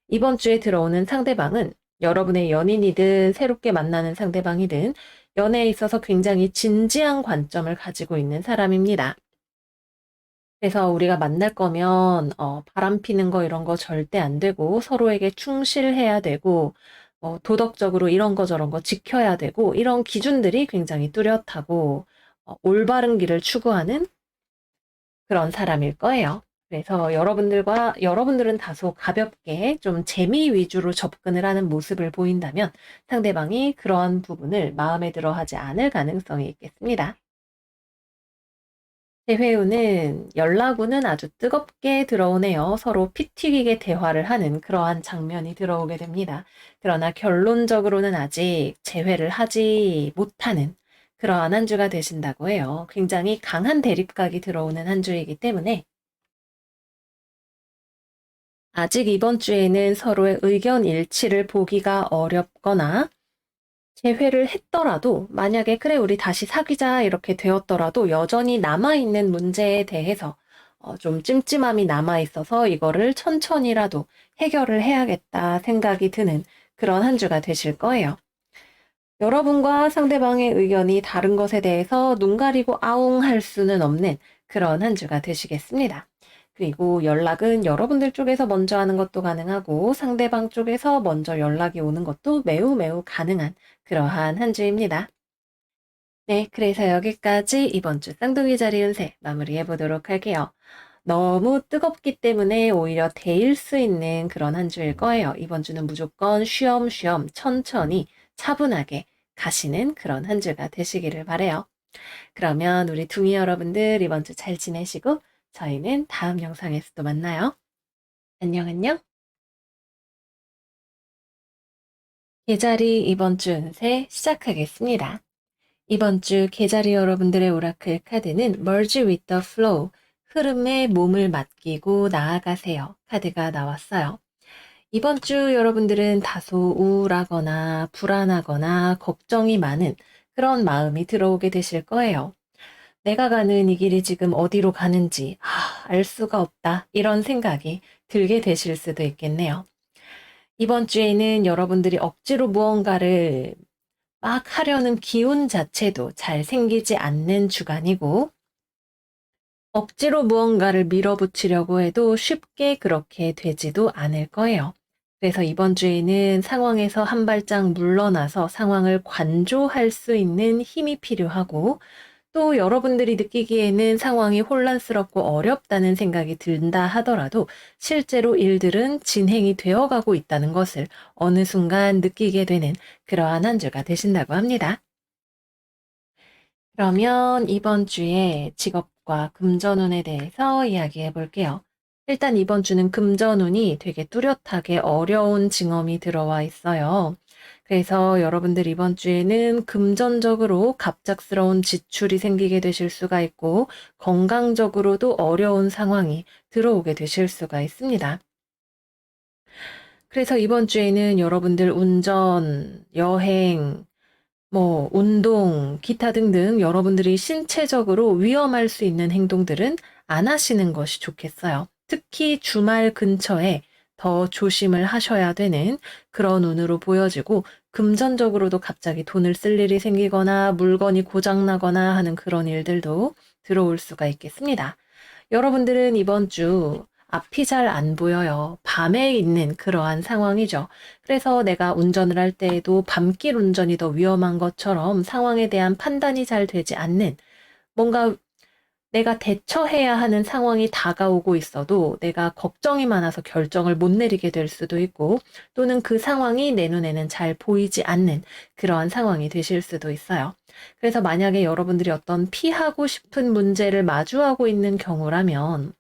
이번 주에 들어오는 상대방은 여러분의 연인이든 새롭게 만나는 상대방이든 연애에 있어서 굉장히 진지한 관점을 가지고 있는 사람입니다. 그래서 우리가 만날 거면 바람 피는 거 이런 거 절대 안 되고 서로에게 충실해야 되고 도덕적으로 이런 거 저런 거 지켜야 되고 이런 기준들이 굉장히 뚜렷하고 올바른 길을 추구하는 그런 사람일 거예요. 그래서 여러분들은 다소 가볍게 좀 재미 위주로 접근을 하는 모습을 보인다면 상대방이 그러한 부분을 마음에 들어 하지 않을 가능성이 있겠습니다. 재회우는 연락우는 아주 뜨겁게 들어오네요. 서로 피 튀기게 대화를 하는 그러한 장면이 들어오게 됩니다. 그러나 결론적으로는 아직 재회를 하지 못하는 그러한 한 주가 되신다고 해요. 굉장히 강한 대립각이 들어오는 한 주이기 때문에 아직 이번 주에는 서로의 의견 일치를 보기가 어렵거나 재회를 했더라도 만약에 그래 우리 다시 사귀자 이렇게 되었더라도 여전히 남아있는 문제에 대해서 좀 찜찜함이 남아있어서 이거를 천천히라도 해결을 해야겠다 생각이 드는 그런 한 주가 되실 거예요. 여러분과 상대방의 의견이 다른 것에 대해서 눈 가리고 아웅 할 수는 없는 그런 한 주가 되시겠습니다. 그리고 연락은 여러분들 쪽에서 먼저 하는 것도 가능하고 상대방 쪽에서 먼저 연락이 오는 것도 매우 매우 가능한 그러한 한 주입니다. 네, 그래서 여기까지 이번 주 쌍둥이 자리 운세 마무리해 보도록 할게요. 너무 뜨겁기 때문에 오히려 데일 수 있는 그런 한 주일 거예요. 이번 주는 무조건 쉬엄쉬엄 천천히 차분하게 가시는 그런 한 주가 되시기를 바래요. 그러면 우리 둥이 여러분들 이번 주 잘 지내시고 저희는 다음 영상에서 또 만나요. 안녕 안녕. 계자리 이번 주 운세 시작하겠습니다. 이번 주 계자리 여러분들의 오라클 카드는 Merge with the Flow, 흐름에 몸을 맡기고 나아가세요 카드가 나왔어요. 이번 주 여러분들은 다소 우울하거나 불안하거나 걱정이 많은 그런 마음이 들어오게 되실 거예요. 내가 가는 이 길이 지금 어디로 가는지 알 수가 없다 이런 생각이 들게 되실 수도 있겠네요. 이번 주에는 여러분들이 억지로 무언가를 막 하려는 기운 자체도 잘 생기지 않는 주간이고 억지로 무언가를 밀어붙이려고 해도 쉽게 그렇게 되지도 않을 거예요. 그래서 이번 주에는 상황에서 한 발짝 물러나서 상황을 관조할 수 있는 힘이 필요하고 또 여러분들이 느끼기에는 상황이 혼란스럽고 어렵다는 생각이 든다 하더라도 실제로 일들은 진행이 되어가고 있다는 것을 어느 순간 느끼게 되는 그러한 한 주가 되신다고 합니다. 그러면 이번 주에 직업과 금전운에 대해서 이야기해 볼게요. 일단 이번 주는 금전운이 되게 뚜렷하게 어려운 징험이 들어와 있어요. 그래서 여러분들 이번 주에는 금전적으로 갑작스러운 지출이 생기게 되실 수가 있고 건강적으로도 어려운 상황이 들어오게 되실 수가 있습니다. 그래서 이번 주에는 여러분들 운전, 여행, 운동, 기타 등등 여러분들이 신체적으로 위험할 수 있는 행동들은 안 하시는 것이 좋겠어요. 특히 주말 근처에 더 조심을 하셔야 되는 그런 운으로 보여지고 금전적으로도 갑자기 돈을 쓸 일이 생기거나 물건이 고장나거나 하는 그런 일들도 들어올 수가 있겠습니다. 여러분들은 이번 주 앞이 잘 안 보여요. 밤에 있는 그러한 상황이죠. 그래서 내가 운전을 할 때에도 밤길 운전이 더 위험한 것처럼 상황에 대한 판단이 잘 되지 않는, 뭔가 내가 대처해야 하는 상황이 다가오고 있어도 내가 걱정이 많아서 결정을 못 내리게 될 수도 있고, 또는 그 상황이 내 눈에는 잘 보이지 않는 그러한 상황이 되실 수도 있어요. 그래서 만약에 여러분들이 어떤 피하고 싶은 문제를 마주하고 있는 경우라면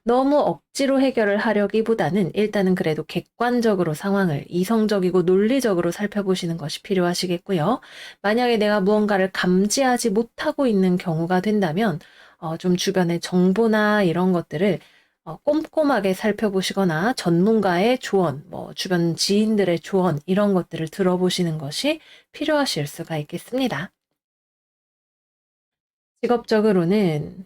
너무 억지로 해결을 하려기보다는 일단은 그래도 객관적으로 상황을 이성적이고 논리적으로 살펴보시는 것이 필요하시겠고요. 만약에 내가 무언가를 감지하지 못하고 있는 경우가 된다면 좀 주변의 정보나 이런 것들을 꼼꼼하게 살펴보시거나 전문가의 조언, 뭐 주변 지인들의 조언 이런 것들을 들어보시는 것이 필요하실 수가 있겠습니다. 직업적으로는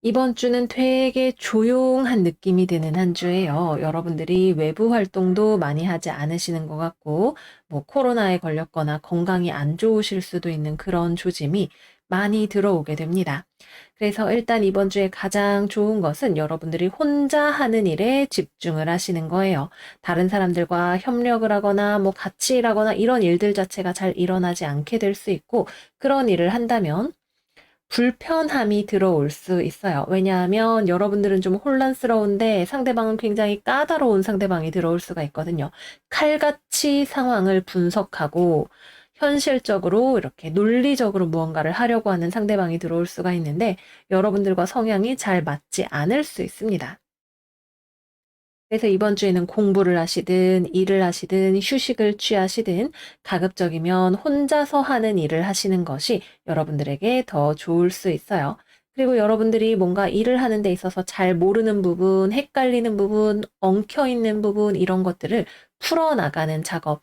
이번 주는 되게 조용한 느낌이 드는 한 주예요. 여러분들이 외부 활동도 많이 하지 않으시는 것 같고, 뭐 코로나에 걸렸거나 건강이 안 좋으실 수도 있는 그런 조짐이 많이 들어오게 됩니다. 그래서 일단 이번 주에 가장 좋은 것은 여러분들이 혼자 하는 일에 집중을 하시는 거예요. 다른 사람들과 협력을 하거나 뭐 같이 일하거나 이런 일들 자체가 잘 일어나지 않게 될 수 있고, 그런 일을 한다면 불편함이 들어올 수 있어요. 왜냐하면 여러분들은 좀 혼란스러운데 상대방은 굉장히 까다로운 상대방이 들어올 수가 있거든요. 칼같이 상황을 분석하고 현실적으로 이렇게 논리적으로 무언가를 하려고 하는 상대방이 들어올 수가 있는데 여러분들과 성향이 잘 맞지 않을 수 있습니다. 그래서 이번 주에는 공부를 하시든 일을 하시든 휴식을 취하시든 가급적이면 혼자서 하는 일을 하시는 것이 여러분들에게 더 좋을 수 있어요. 그리고 여러분들이 뭔가 일을 하는 데 있어서 잘 모르는 부분, 헷갈리는 부분, 엉켜 있는 부분 이런 것들을 풀어나가는 작업,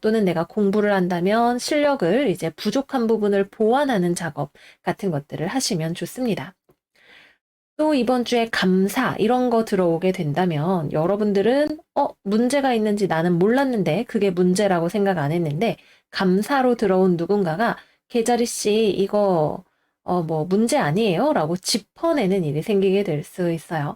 또는 내가 공부를 한다면 실력을 이제 부족한 부분을 보완하는 작업 같은 것들을 하시면 좋습니다. 또 이번 주에 감사 이런 거 들어오게 된다면 여러분들은 문제가 있는지 나는 몰랐는데 그게 문제라고 생각 안 했는데 감사로 들어온 누군가가 계자리 씨 이거 뭐 문제 아니에요? 라고 짚어내는 일이 생기게 될 수 있어요.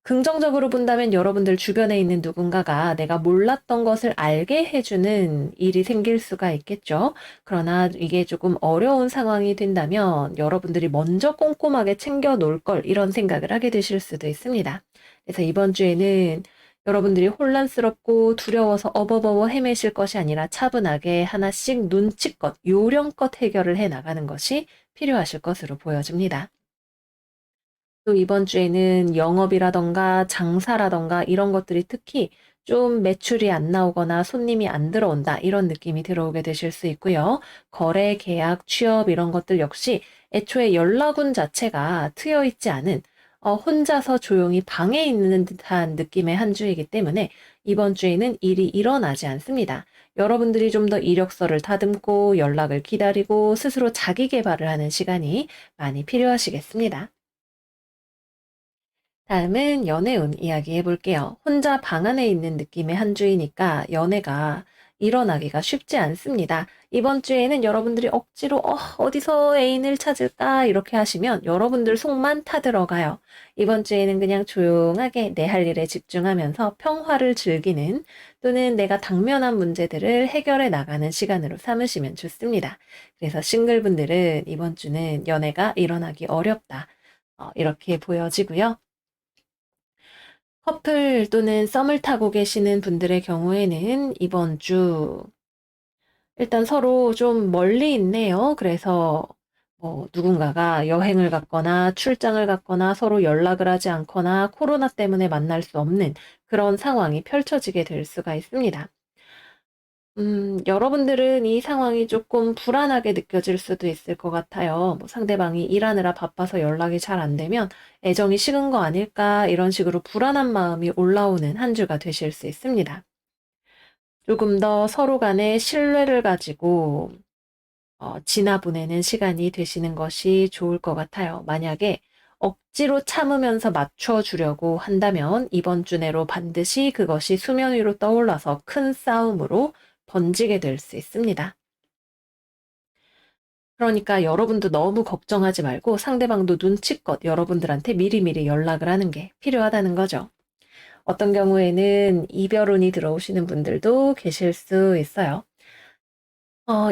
긍정적으로 본다면 여러분들 주변에 있는 누군가가 내가 몰랐던 것을 알게 해주는 일이 생길 수가 있겠죠. 그러나 이게 조금 어려운 상황이 된다면 여러분들이 먼저 꼼꼼하게 챙겨 놓을 걸 이런 생각을 하게 되실 수도 있습니다. 그래서 이번 주에는 여러분들이 혼란스럽고 두려워서 어버버버 헤매실 것이 아니라 차분하게 하나씩 눈치껏 요령껏 해결을 해 나가는 것이 필요하실 것으로 보여집니다. 또 이번 주에는 영업이라던가 장사라던가 이런 것들이 특히 좀 매출이 안 나오거나 손님이 안 들어온다 이런 느낌이 들어오게 되실 수 있고요. 거래, 계약, 취업 이런 것들 역시 애초에 연락운 자체가 트여 있지 않은 혼자서 조용히 방에 있는 듯한 느낌의 한 주이기 때문에 이번 주에는 일이 일어나지 않습니다. 여러분들이 좀 더 이력서를 다듬고 연락을 기다리고 스스로 자기 개발을 하는 시간이 많이 필요하시겠습니다. 다음은 연애운 이야기 해볼게요. 혼자 방 안에 있는 느낌의 한 주이니까 연애가 일어나기가 쉽지 않습니다. 이번 주에는 여러분들이 억지로 어디서 애인을 찾을까 이렇게 하시면 여러분들 속만 타들어가요. 이번 주에는 그냥 조용하게 내 할 일에 집중하면서 평화를 즐기는, 또는 내가 당면한 문제들을 해결해 나가는 시간으로 삼으시면 좋습니다. 그래서 싱글분들은 이번 주는 연애가 일어나기 어렵다. 이렇게 보여지고요. 커플 또는 썸을 타고 계시는 분들의 경우에는 이번 주 일단 서로 좀 멀리 있네요. 그래서 뭐 누군가가 여행을 갔거나 출장을 갔거나 서로 연락을 하지 않거나 코로나 때문에 만날 수 없는 그런 상황이 펼쳐지게 될 수가 있습니다. 여러분들은 이 상황이 조금 불안하게 느껴질 수도 있을 것 같아요. 뭐 상대방이 일하느라 바빠서 연락이 잘 안 되면 애정이 식은 거 아닐까 이런 식으로 불안한 마음이 올라오는 한 주가 되실 수 있습니다. 조금 더 서로 간에 신뢰를 가지고 지나 보내는 시간이 되시는 것이 좋을 것 같아요. 만약에 억지로 참으면서 맞춰주려고 한다면 이번 주 내로 반드시 그것이 수면 위로 떠올라서 큰 싸움으로 번지게 될 수 있습니다. 그러니까 여러분도 너무 걱정하지 말고 상대방도 눈치껏 여러분들한테 미리미리 연락을 하는 게 필요하다는 거죠. 어떤 경우에는 이별운이 들어오시는 분들도 계실 수 있어요.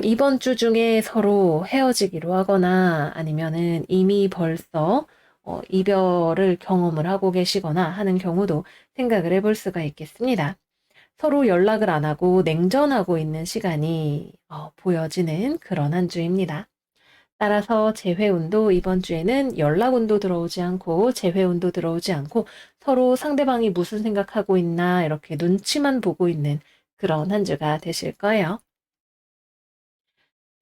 이번 주 중에 서로 헤어지기로 하거나 아니면은 이미 벌써 이별을 경험을 하고 계시거나 하는 경우도 생각을 해볼 수가 있겠습니다. 서로 연락을 안 하고 냉전하고 있는 시간이 보여지는 그런 한 주입니다. 따라서 재회운도 이번 주에는 연락운도 들어오지 않고 재회운도 들어오지 않고 서로 상대방이 무슨 생각하고 있나 이렇게 눈치만 보고 있는 그런 한 주가 되실 거예요.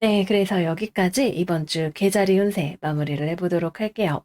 네, 그래서 여기까지 이번 주 계자리 운세 마무리를 해보도록 할게요.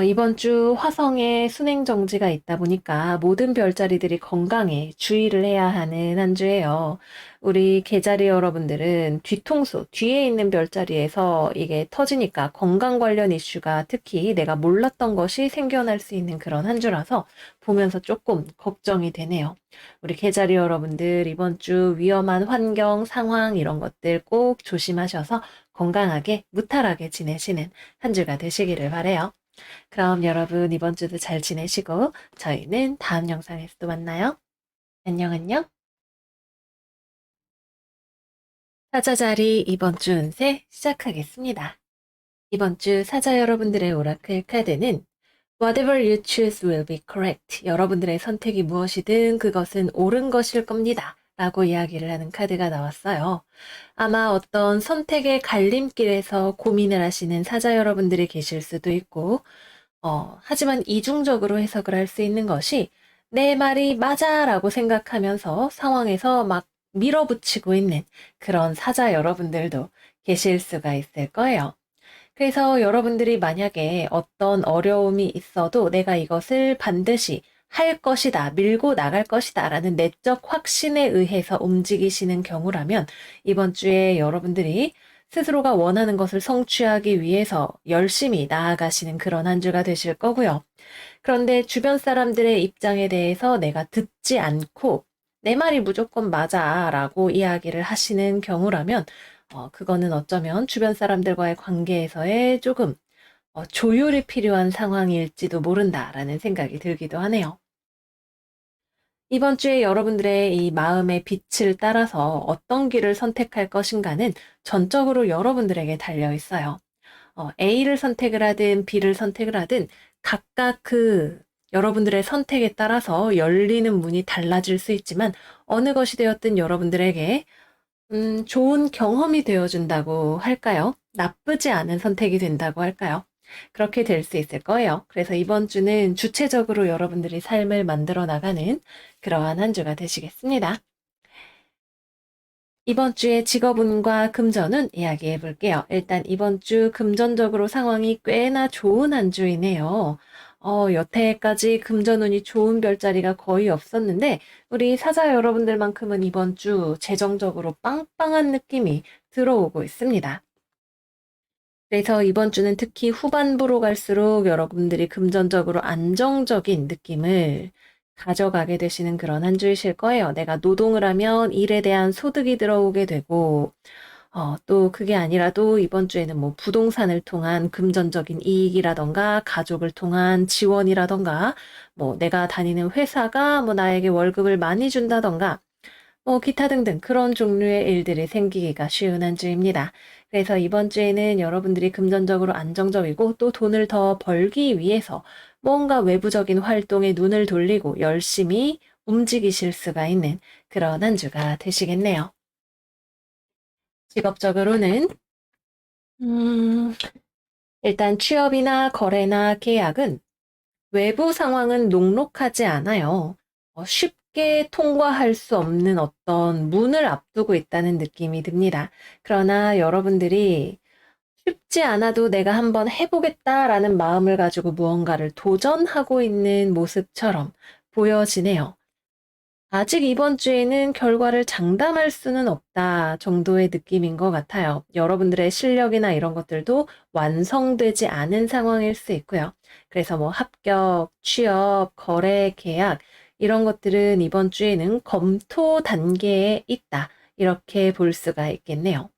이번 주 화성에 순행 정지가 있다 보니까 모든 별자리들이 건강에 주의를 해야 하는 한 주예요. 우리 계자리 여러분들은 뒤통수, 뒤에 있는 별자리에서 이게 터지니까 건강 관련 이슈가 특히 내가 몰랐던 것이 생겨날 수 있는 그런 한 주라서 보면서 조금 걱정이 되네요. 우리 계자리 여러분들 이번 주 위험한 환경, 상황 이런 것들 꼭 조심하셔서 건강하게 무탈하게 지내시는 한 주가 되시기를 바라요. 그럼 여러분 이번 주도 잘 지내시고 저희는 다음 영상에서 또 만나요. 안녕 안녕. 사자자리 이번 주 운세 시작하겠습니다. 이번 주 사자 여러분들의 오라클 카드는 Whatever you choose will be correct. 여러분들의 선택이 무엇이든 그것은 옳은 것일 겁니다. 라고 이야기를 하는 카드가 나왔어요. 아마 어떤 선택의 갈림길에서 고민을 하시는 사자 여러분들이 계실 수도 있고, 하지만 이중적으로 해석을 할 수 있는 것이 내 말이 맞아 라고 생각하면서 상황에서 막 밀어붙이고 있는 그런 사자 여러분들도 계실 수가 있을 거예요. 그래서 여러분들이 만약에 어떤 어려움이 있어도 내가 이것을 반드시 할 것이다, 밀고 나갈 것이다 라는 내적 확신에 의해서 움직이시는 경우라면 이번 주에 여러분들이 스스로가 원하는 것을 성취하기 위해서 열심히 나아가시는 그런 한 주가 되실 거고요. 그런데 주변 사람들의 입장에 대해서 내가 듣지 않고 내 말이 무조건 맞아 라고 이야기를 하시는 경우라면 그거는 어쩌면 주변 사람들과의 관계에서의 조금 조율이 필요한 상황일지도 모른다라는 생각이 들기도 하네요. 이번 주에 여러분들의 이 마음의 빛을 따라서 어떤 길을 선택할 것인가는 전적으로 여러분들에게 달려 있어요. A를 선택을 하든 B를 선택을 하든 각각 그 여러분들의 선택에 따라서 열리는 문이 달라질 수 있지만 어느 것이 되었든 여러분들에게 좋은 경험이 되어준다고 할까요? 나쁘지 않은 선택이 된다고 할까요? 그렇게 될 수 있을 거예요. 그래서 이번 주는 주체적으로 여러분들이 삶을 만들어 나가는 그러한 한 주가 되시겠습니다. 이번 주에 직업운과 금전운 이야기해 볼게요. 일단 이번 주 금전적으로 상황이 꽤나 좋은 한 주이네요. 여태까지 금전운이 좋은 별자리가 거의 없었는데 우리 사자 여러분들만큼은 이번 주 재정적으로 빵빵한 느낌이 들어오고 있습니다. 그래서 이번 주는 특히 후반부로 갈수록 여러분들이 금전적으로 안정적인 느낌을 가져가게 되시는 그런 한 주이실 거예요. 내가 노동을 하면 일에 대한 소득이 들어오게 되고, 또 그게 아니라도 이번 주에는 뭐 부동산을 통한 금전적인 이익이라던가, 가족을 통한 지원이라던가, 뭐 내가 다니는 회사가 뭐 나에게 월급을 많이 준다던가, 기타 등등 그런 종류의 일들이 생기기가 쉬운 한 주입니다. 그래서 이번 주에는 여러분들이 금전적으로 안정적이고 또 돈을 더 벌기 위해서 뭔가 외부적인 활동에 눈을 돌리고 열심히 움직이실 수가 있는 그런 한 주가 되시겠네요. 직업적으로는 음, 일단 취업이나 거래나 계약은 외부 상황은 녹록하지 않아요. 쉽게 통과할 수 없는 어떤 문을 앞두고 있다는 느낌이 듭니다. 그러나 여러분들이 쉽지 않아도 내가 한번 해보겠다라는 마음을 가지고 무언가를 도전하고 있는 모습처럼 보여지네요. 아직 이번 주에는 결과를 장담할 수는 없다 정도의 느낌인 것 같아요. 여러분들의 실력이나 이런 것들도 완성되지 않은 상황일 수 있고요. 그래서 뭐 합격, 취업, 거래, 계약 이런 것들은 이번 주에는 검토 단계에 있다. 이렇게 볼 수가 있겠네요.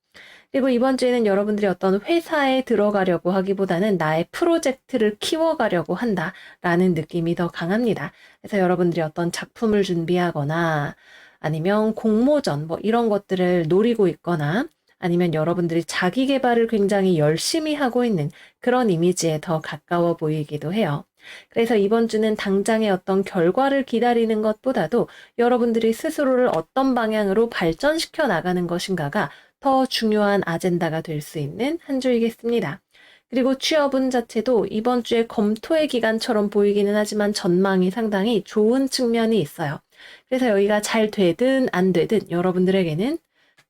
그리고 이번 주에는 여러분들이 어떤 회사에 들어가려고 하기보다는 나의 프로젝트를 키워가려고 한다라는 느낌이 더 강합니다. 그래서 여러분들이 어떤 작품을 준비하거나 아니면 공모전 뭐 이런 것들을 노리고 있거나 아니면 여러분들이 자기 개발을 굉장히 열심히 하고 있는 그런 이미지에 더 가까워 보이기도 해요. 그래서 이번 주는 당장의 어떤 결과를 기다리는 것보다도 여러분들이 스스로를 어떤 방향으로 발전시켜 나가는 것인가가 더 중요한 아젠다가 될 수 있는 한 주이겠습니다. 그리고 취업운 자체도 이번 주에 검토의 기간처럼 보이기는 하지만 전망이 상당히 좋은 측면이 있어요. 그래서 여기가 잘 되든 안 되든 여러분들에게는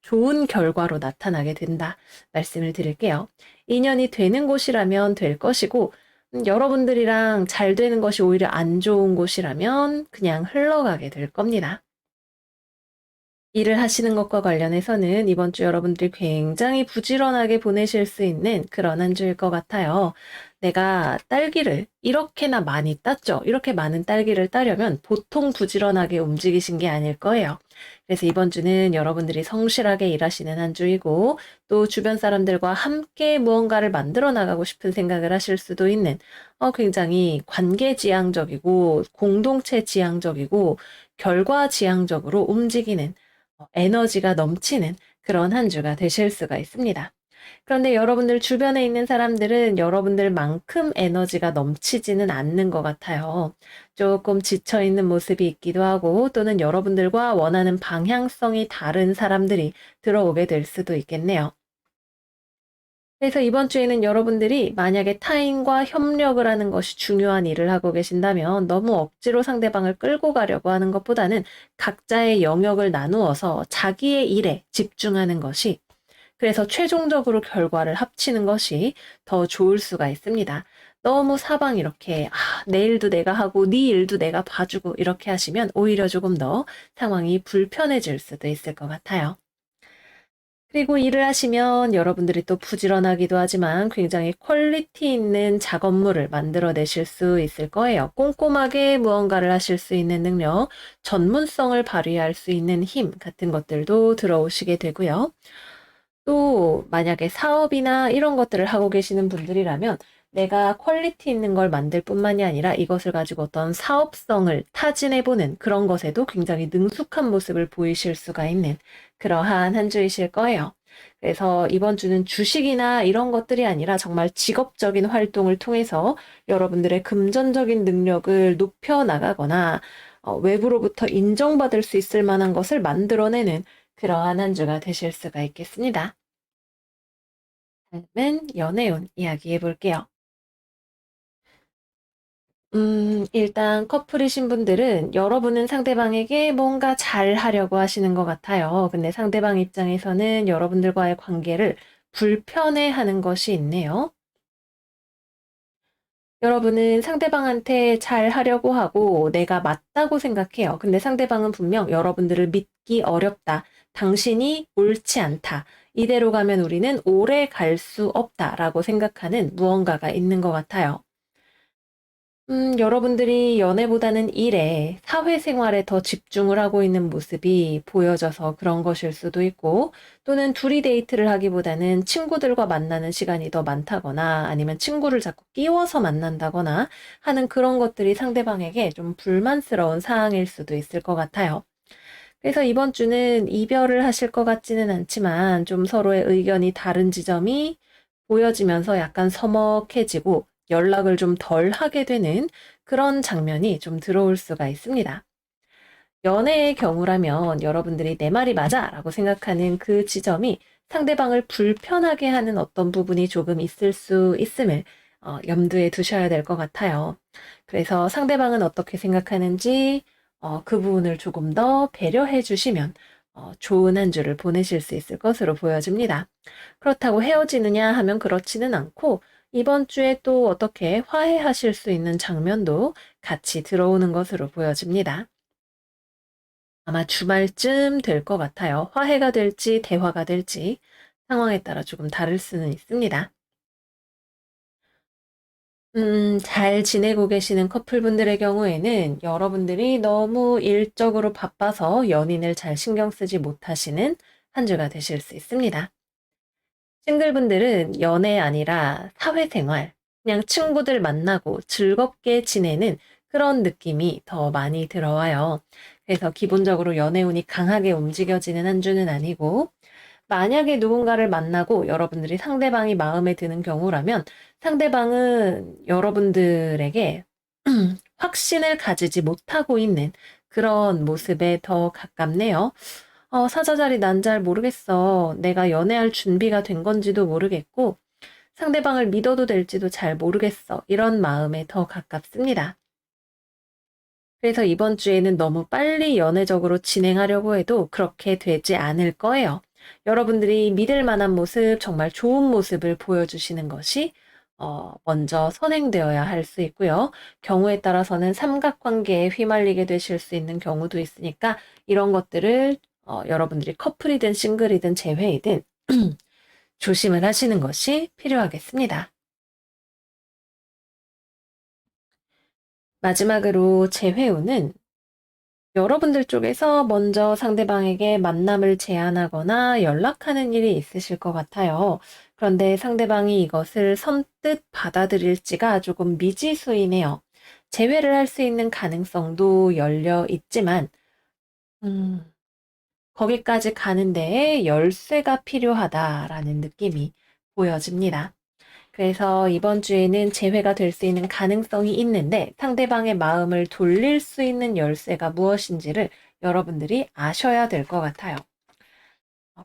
좋은 결과로 나타나게 된다 말씀을 드릴게요. 인연이 되는 곳이라면 될 것이고 여러분들이랑 잘 되는 것이 오히려 안 좋은 곳이라면 그냥 흘러가게 될 겁니다. 일을 하시는 것과 관련해서는 이번 주 여러분들이 굉장히 부지런하게 보내실 수 있는 그런 한 주일 것 같아요. 내가 딸기를 이렇게나 많이 땄죠. 이렇게 많은 딸기를 따려면 보통 부지런하게 움직이신 게 아닐 거예요. 그래서 이번 주는 여러분들이 성실하게 일하시는 한 주이고 또 주변 사람들과 함께 무언가를 만들어 나가고 싶은 생각을 하실 수도 있는 굉장히 관계 지향적이고 공동체 지향적이고 결과 지향적으로 움직이는 에너지가 넘치는 그런 한 주가 되실 수가 있습니다. 그런데 여러분들 주변에 있는 사람들은 여러분들만큼 에너지가 넘치지는 않는 것 같아요. 조금 지쳐있는 모습이 있기도 하고 또는 여러분들과 원하는 방향성이 다른 사람들이 들어오게 될 수도 있겠네요. 그래서 이번 주에는 여러분들이 만약에 타인과 협력을 하는 것이 중요한 일을 하고 계신다면 너무 억지로 상대방을 끌고 가려고 하는 것보다는 각자의 영역을 나누어서 자기의 일에 집중하는 것이 그래서 최종적으로 결과를 합치는 것이 더 좋을 수가 있습니다. 너무 사방 이렇게 내 일도 내가 하고 네 일도 내가 봐주고 이렇게 하시면 오히려 조금 더 상황이 불편해질 수도 있을 것 같아요. 그리고 일을 하시면 여러분들이 또 부지런하기도 하지만 굉장히 퀄리티 있는 작업물을 만들어내실 수 있을 거예요. 꼼꼼하게 무언가를 하실 수 있는 능력, 전문성을 발휘할 수 있는 힘 같은 것들도 들어오시게 되고요. 또 만약에 사업이나 이런 것들을 하고 계시는 분들이라면 내가 퀄리티 있는 걸 만들 뿐만이 아니라 이것을 가지고 어떤 사업성을 타진해보는 그런 것에도 굉장히 능숙한 모습을 보이실 수가 있는 그러한 한 주이실 거예요. 그래서 이번 주는 주식이나 이런 것들이 아니라 정말 직업적인 활동을 통해서 여러분들의 금전적인 능력을 높여 나가거나 외부로부터 인정받을 수 있을 만한 것을 만들어내는 그러한 한 주가 되실 수가 있겠습니다. 다음은 연애운 이야기해 볼게요. 일단 커플이신 분들은 여러분은 상대방에게 뭔가 잘 하려고 하시는 것 같아요. 근데 상대방 입장에서는 여러분들과의 관계를 불편해 하는 것이 있네요. 여러분은 상대방한테 잘 하려고 하고 내가 맞다고 생각해요. 근데 상대방은 분명 여러분들을 믿기 어렵다. 당신이 옳지 않다. 이대로 가면 우리는 오래 갈 수 없다라고 생각하는 무언가가 있는 것 같아요. 여러분들이 연애보다는 일에, 사회생활에 더 집중을 하고 있는 모습이 보여져서 그런 것일 수도 있고, 또는 둘이 데이트를 하기보다는 친구들과 만나는 시간이 더 많다거나, 아니면 친구를 자꾸 끼워서 만난다거나 하는 그런 것들이 상대방에게 좀 불만스러운 사항일 수도 있을 것 같아요. 그래서 이번 주는 이별을 하실 것 같지는 않지만, 좀 서로의 의견이 다른 지점이 보여지면서 약간 서먹해지고 연락을 좀 덜 하게 되는 그런 장면이 좀 들어올 수가 있습니다. 연애의 경우라면 여러분들이 내 말이 맞아 라고 생각하는 그 지점이 상대방을 불편하게 하는 어떤 부분이 조금 있을 수 있음을 염두에 두셔야 될 것 같아요. 그래서 상대방은 어떻게 생각하는지 그 부분을 조금 더 배려해 주시면 좋은 한 주를 보내실 수 있을 것으로 보여집니다. 그렇다고 헤어지느냐 하면 그렇지는 않고 이번 주에 또 어떻게 화해하실 수 있는 장면도 같이 들어오는 것으로 보여집니다. 아마 주말쯤 될 것 같아요. 화해가 될지 대화가 될지 상황에 따라 조금 다를 수는 있습니다. 잘 지내고 계시는 커플분들의 경우에는 여러분들이 너무 일적으로 바빠서 연인을 잘 신경 쓰지 못하시는 한 주가 되실 수 있습니다. 싱글분들은 연애 아니라 사회생활, 그냥 친구들 만나고 즐겁게 지내는 그런 느낌이 더 많이 들어와요. 그래서 기본적으로 연애운이 강하게 움직여지는 한 주는 아니고, 만약에 누군가를 만나고 여러분들이 상대방이 마음에 드는 경우라면 상대방은 여러분들에게 확신을 가지지 못하고 있는 그런 모습에 더 가깝네요. 사자자리 난 잘 모르겠어. 내가 연애할 준비가 된 건지도 모르겠고 상대방을 믿어도 될지도 잘 모르겠어. 이런 마음에 더 가깝습니다. 그래서 이번 주에는 너무 빨리 연애적으로 진행하려고 해도 그렇게 되지 않을 거예요. 여러분들이 믿을 만한 모습, 정말 좋은 모습을 보여주시는 것이 먼저 선행되어야 할 수 있고요. 경우에 따라서는 삼각관계에 휘말리게 되실 수 있는 경우도 있으니까 이런 것들을 여러분들이 커플이든 싱글이든 재회이든 조심을 하시는 것이 필요하겠습니다. 마지막으로 재회우는 여러분들 쪽에서 먼저 상대방에게 만남을 제안하거나 연락하는 일이 있으실 것 같아요. 그런데 상대방이 이것을 선뜻 받아들일지가 조금 미지수이네요. 재회를 할 수 있는 가능성도 열려 있지만, 음, 거기까지 가는 데에 열쇠가 필요하다라는 느낌이 보여집니다. 그래서 이번 주에는 재회가 될 수 있는 가능성이 있는데 상대방의 마음을 돌릴 수 있는 열쇠가 무엇인지를 여러분들이 아셔야 될 것 같아요.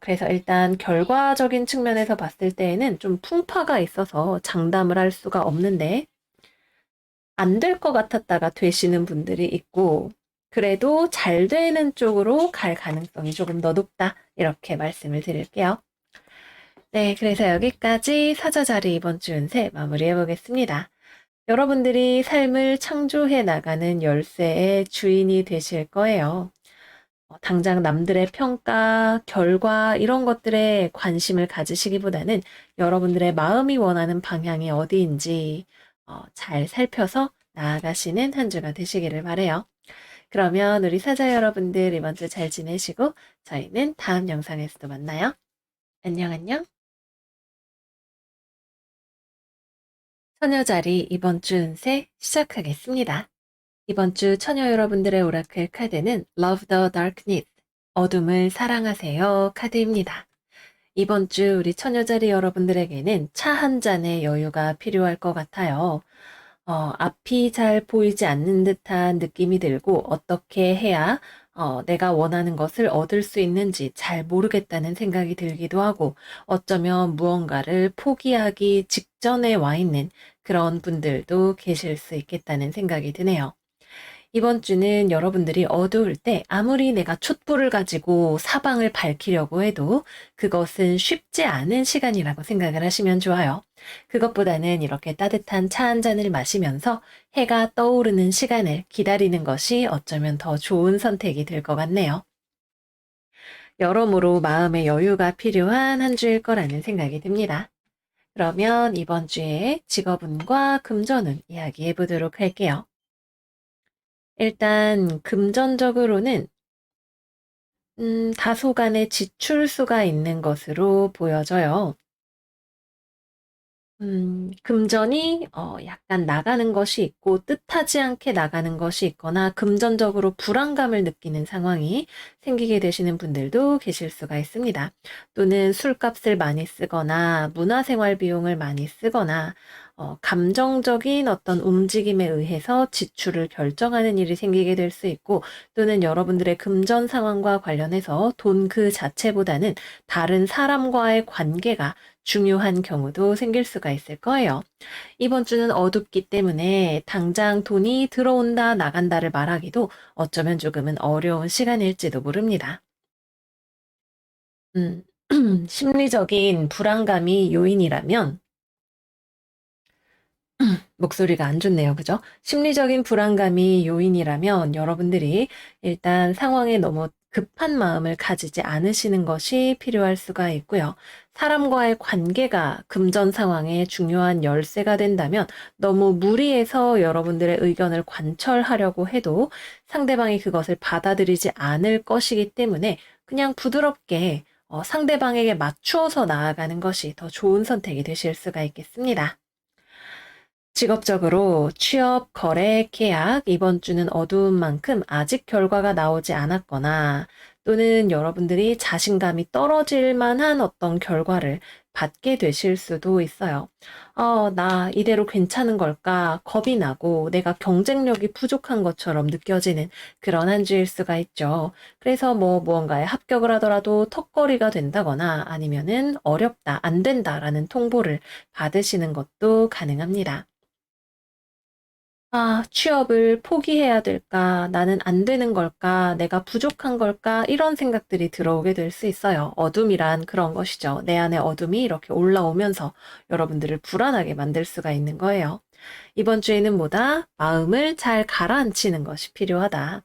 그래서 일단 결과적인 측면에서 봤을 때에는 좀 풍파가 있어서 장담을 할 수가 없는데 안 될 것 같았다가 되시는 분들이 있고 그래도 잘 되는 쪽으로 갈 가능성이 조금 더 높다. 이렇게 말씀을 드릴게요. 네, 그래서 여기까지 사자자리 이번 주 운세 마무리해 보겠습니다. 여러분들이 삶을 창조해 나가는 열쇠의 주인이 되실 거예요. 당장 남들의 평가, 결과 이런 것들에 관심을 가지시기보다는 여러분들의 마음이 원하는 방향이 어디인지 잘 살펴서 나아가시는 한 주가 되시기를 바래요. 그러면 우리 사자 여러분들 이번 주 잘 지내시고 저희는 다음 영상에서도 만나요. 안녕 안녕. 처녀자리 이번 주 운세 시작하겠습니다. 이번 주 처녀 여러분들의 오라클 카드는 Love the Darkness, 어둠을 사랑하세요 카드입니다. 이번 주 우리 처녀자리 여러분들에게는 차 한 잔의 여유가 필요할 것 같아요. 앞이 잘 보이지 않는 듯한 느낌이 들고 어떻게 해야 내가 원하는 것을 얻을 수 있는지 잘 모르겠다는 생각이 들기도 하고 어쩌면 무언가를 포기하기 직전에 와 있는 그런 분들도 계실 수 있겠다는 생각이 드네요. 이번 주는 여러분들이 어두울 때 아무리 내가 촛불을 가지고 사방을 밝히려고 해도 그것은 쉽지 않은 시간이라고 생각을 하시면 좋아요. 그것보다는 이렇게 따뜻한 차 한 잔을 마시면서 해가 떠오르는 시간을 기다리는 것이 어쩌면 더 좋은 선택이 될 것 같네요. 여러모로 마음의 여유가 필요한 한 주일 거라는 생각이 듭니다. 그러면 이번 주에 직업운과 금전운 이야기해 보도록 할게요. 일단 금전적으로는 다소간의 지출수가 있는 것으로 보여져요. 금전이 약간 나가는 것이 있고 뜻하지 않게 나가는 것이 있거나 금전적으로 불안감을 느끼는 상황이 생기게 되시는 분들도 계실 수가 있습니다. 또는 술값을 많이 쓰거나 문화생활 비용을 많이 쓰거나 감정적인 어떤 움직임에 의해서 지출을 결정하는 일이 생기게 될 수 있고 또는 여러분들의 금전 상황과 관련해서 돈 그 자체보다는 다른 사람과의 관계가 중요한 경우도 생길 수가 있을 거예요. 이번 주는 어둡기 때문에 당장 돈이 들어온다, 나간다를 말하기도 어쩌면 조금은 어려운 시간일지도 모릅니다. 음, 심리적인 불안감이 요인이라면 목소리가 안 좋네요. 그죠? 심리적인 불안감이 요인이라면 여러분들이 일단 상황에 너무 급한 마음을 가지지 않으시는 것이 필요할 수가 있고요. 사람과의 관계가 금전 상황에 중요한 열쇠가 된다면 너무 무리해서 여러분들의 의견을 관철하려고 해도 상대방이 그것을 받아들이지 않을 것이기 때문에 그냥 부드럽게 상대방에게 맞추어서 나아가는 것이 더 좋은 선택이 되실 수가 있겠습니다. 직업적으로 취업, 거래, 계약, 이번 주는 어두운 만큼 아직 결과가 나오지 않았거나 또는 여러분들이 자신감이 떨어질 만한 어떤 결과를 받게 되실 수도 있어요. 나 이대로 괜찮은 걸까? 겁이 나고 내가 경쟁력이 부족한 것처럼 느껴지는 그런 한 주일 수가 있죠. 그래서 뭐 무언가에 합격을 하더라도 턱걸이가 된다거나 아니면은 어렵다, 안 된다라는 통보를 받으시는 것도 가능합니다. 취업을 포기해야 될까? 나는 안 되는 걸까? 내가 부족한 걸까? 이런 생각들이 들어오게 될 수 있어요. 어둠이란 그런 것이죠. 내 안에 어둠이 이렇게 올라오면서 여러분들을 불안하게 만들 수가 있는 거예요. 이번 주에는 뭐다? 마음을 잘 가라앉히는 것이 필요하다.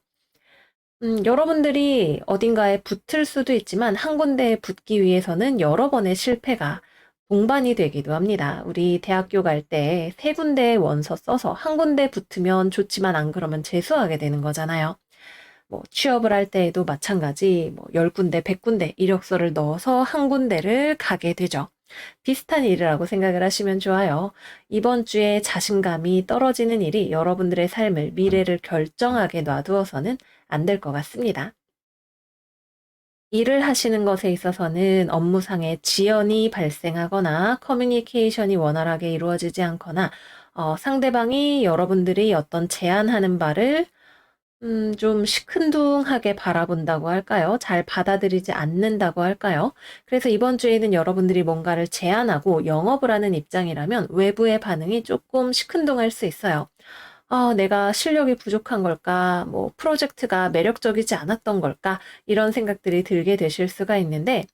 여러분들이 어딘가에 붙을 수도 있지만 한 군데에 붙기 위해서는 여러 번의 실패가 동반이 되기도 합니다. 우리 대학교 갈 때 세 군데의 원서 써서 한 군데 붙으면 좋지만 안 그러면 재수하게 되는 거잖아요. 뭐 취업을 할 때에도 마찬가지 뭐 10군데, 100군데 이력서를 넣어서 한 군데를 가게 되죠. 비슷한 일이라고 생각을 하시면 좋아요. 이번 주에 자신감이 떨어지는 일이 여러분들의 삶을, 미래를 결정하게 놔두어서는 안 될 것 같습니다. 일을 하시는 것에 있어서는 업무상의 지연이 발생하거나 커뮤니케이션이 원활하게 이루어지지 않거나 상대방이 여러분들이 어떤 제안하는 바를 좀 시큰둥하게 바라본다고 할까요? 잘 받아들이지 않는다고 할까요? 그래서 이번 주에는 여러분들이 뭔가를 제안하고 영업을 하는 입장이라면 외부의 반응이 조금 시큰둥할 수 있어요. 내가 실력이 부족한 걸까? 뭐, 프로젝트가 매력적이지 않았던 걸까? 이런 생각들이 들게 되실 수가 있는데,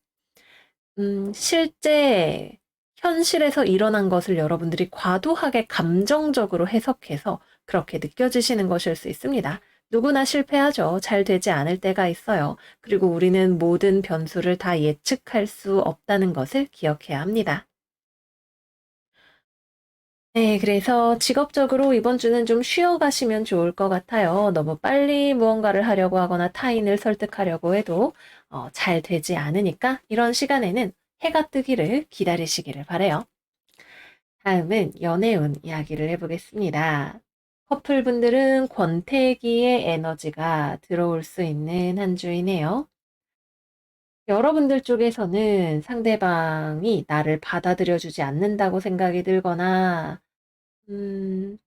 실제 현실에서 일어난 것을 여러분들이 과도하게 감정적으로 해석해서 그렇게 느껴지시는 것일 수 있습니다. 누구나 실패하죠. 잘 되지 않을 때가 있어요. 그리고 우리는 모든 변수를 다 예측할 수 없다는 것을 기억해야 합니다. 네, 그래서 직업적으로 이번 주는 좀 쉬어가시면 좋을 것 같아요. 너무 빨리 무언가를 하려고 하거나 타인을 설득하려고 해도 잘 되지 않으니까 이런 시간에는 해가 뜨기를 기다리시기를 바래요. 다음은 연애운 이야기를 해보겠습니다. 커플분들은 권태기의 에너지가 들어올 수 있는 한 주이네요. 여러분들 쪽에서는 상대방이 나를 받아들여주지 않는다고 생각이 들거나, 음,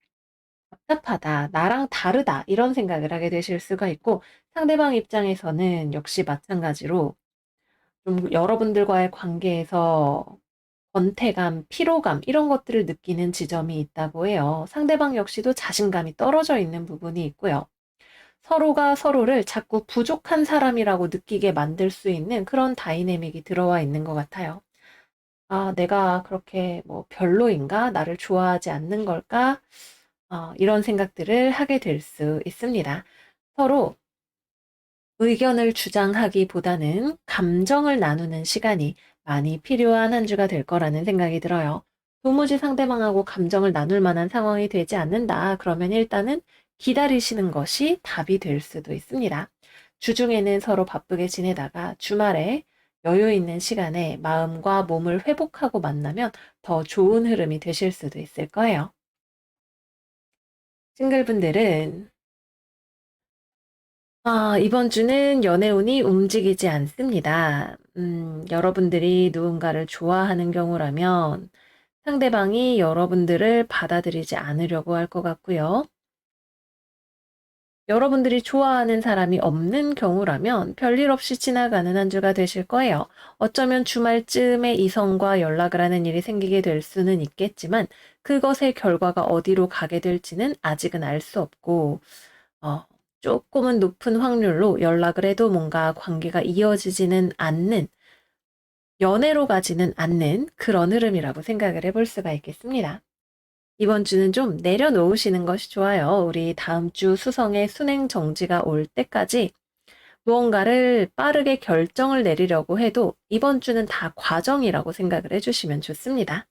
답답하다, 나랑 다르다, 이런 생각을 하게 되실 수가 있고, 상대방 입장에서는 역시 마찬가지로 좀 여러분들과의 관계에서 권태감, 피로감, 이런 것들을 느끼는 지점이 있다고 해요. 상대방 역시도 자신감이 떨어져 있는 부분이 있고요. 서로가 서로를 자꾸 부족한 사람이라고 느끼게 만들 수 있는 그런 다이내믹이 들어와 있는 것 같아요. 내가 그렇게 뭐 별로인가? 나를 좋아하지 않는 걸까? 이런 생각들을 하게 될 수 있습니다. 서로 의견을 주장하기보다는 감정을 나누는 시간이 많이 필요한 한 주가 될 거라는 생각이 들어요. 도무지 상대방하고 감정을 나눌 만한 상황이 되지 않는다. 그러면 일단은 기다리시는 것이 답이 될 수도 있습니다. 주중에는 서로 바쁘게 지내다가 주말에 여유 있는 시간에 마음과 몸을 회복하고 만나면 더 좋은 흐름이 되실 수도 있을 거예요. 싱글분들은 이번 주는 연애운이 움직이지 않습니다. 여러분들이 누군가를 좋아하는 경우라면 상대방이 여러분들을 받아들이지 않으려고 할 것 같고요. 여러분들이 좋아하는 사람이 없는 경우라면 별일 없이 지나가는 한 주가 되실 거예요. 어쩌면 주말쯤에 이성과 연락을 하는 일이 생기게 될 수는 있겠지만 그것의 결과가 어디로 가게 될지는 아직은 알 수 없고 어, 조금은 높은 확률로 연락을 해도 뭔가 관계가 이어지지는 않는, 연애로 가지는 않는 그런 흐름이라고 생각을 해볼 수가 있겠습니다. 이번 주는 좀 내려놓으시는 것이 좋아요. 우리 다음 주 수성의 순행 정지가 올 때까지 무언가를 빠르게 결정을 내리려고 해도 이번 주는 다 과정이라고 생각을 해주시면 좋습니다.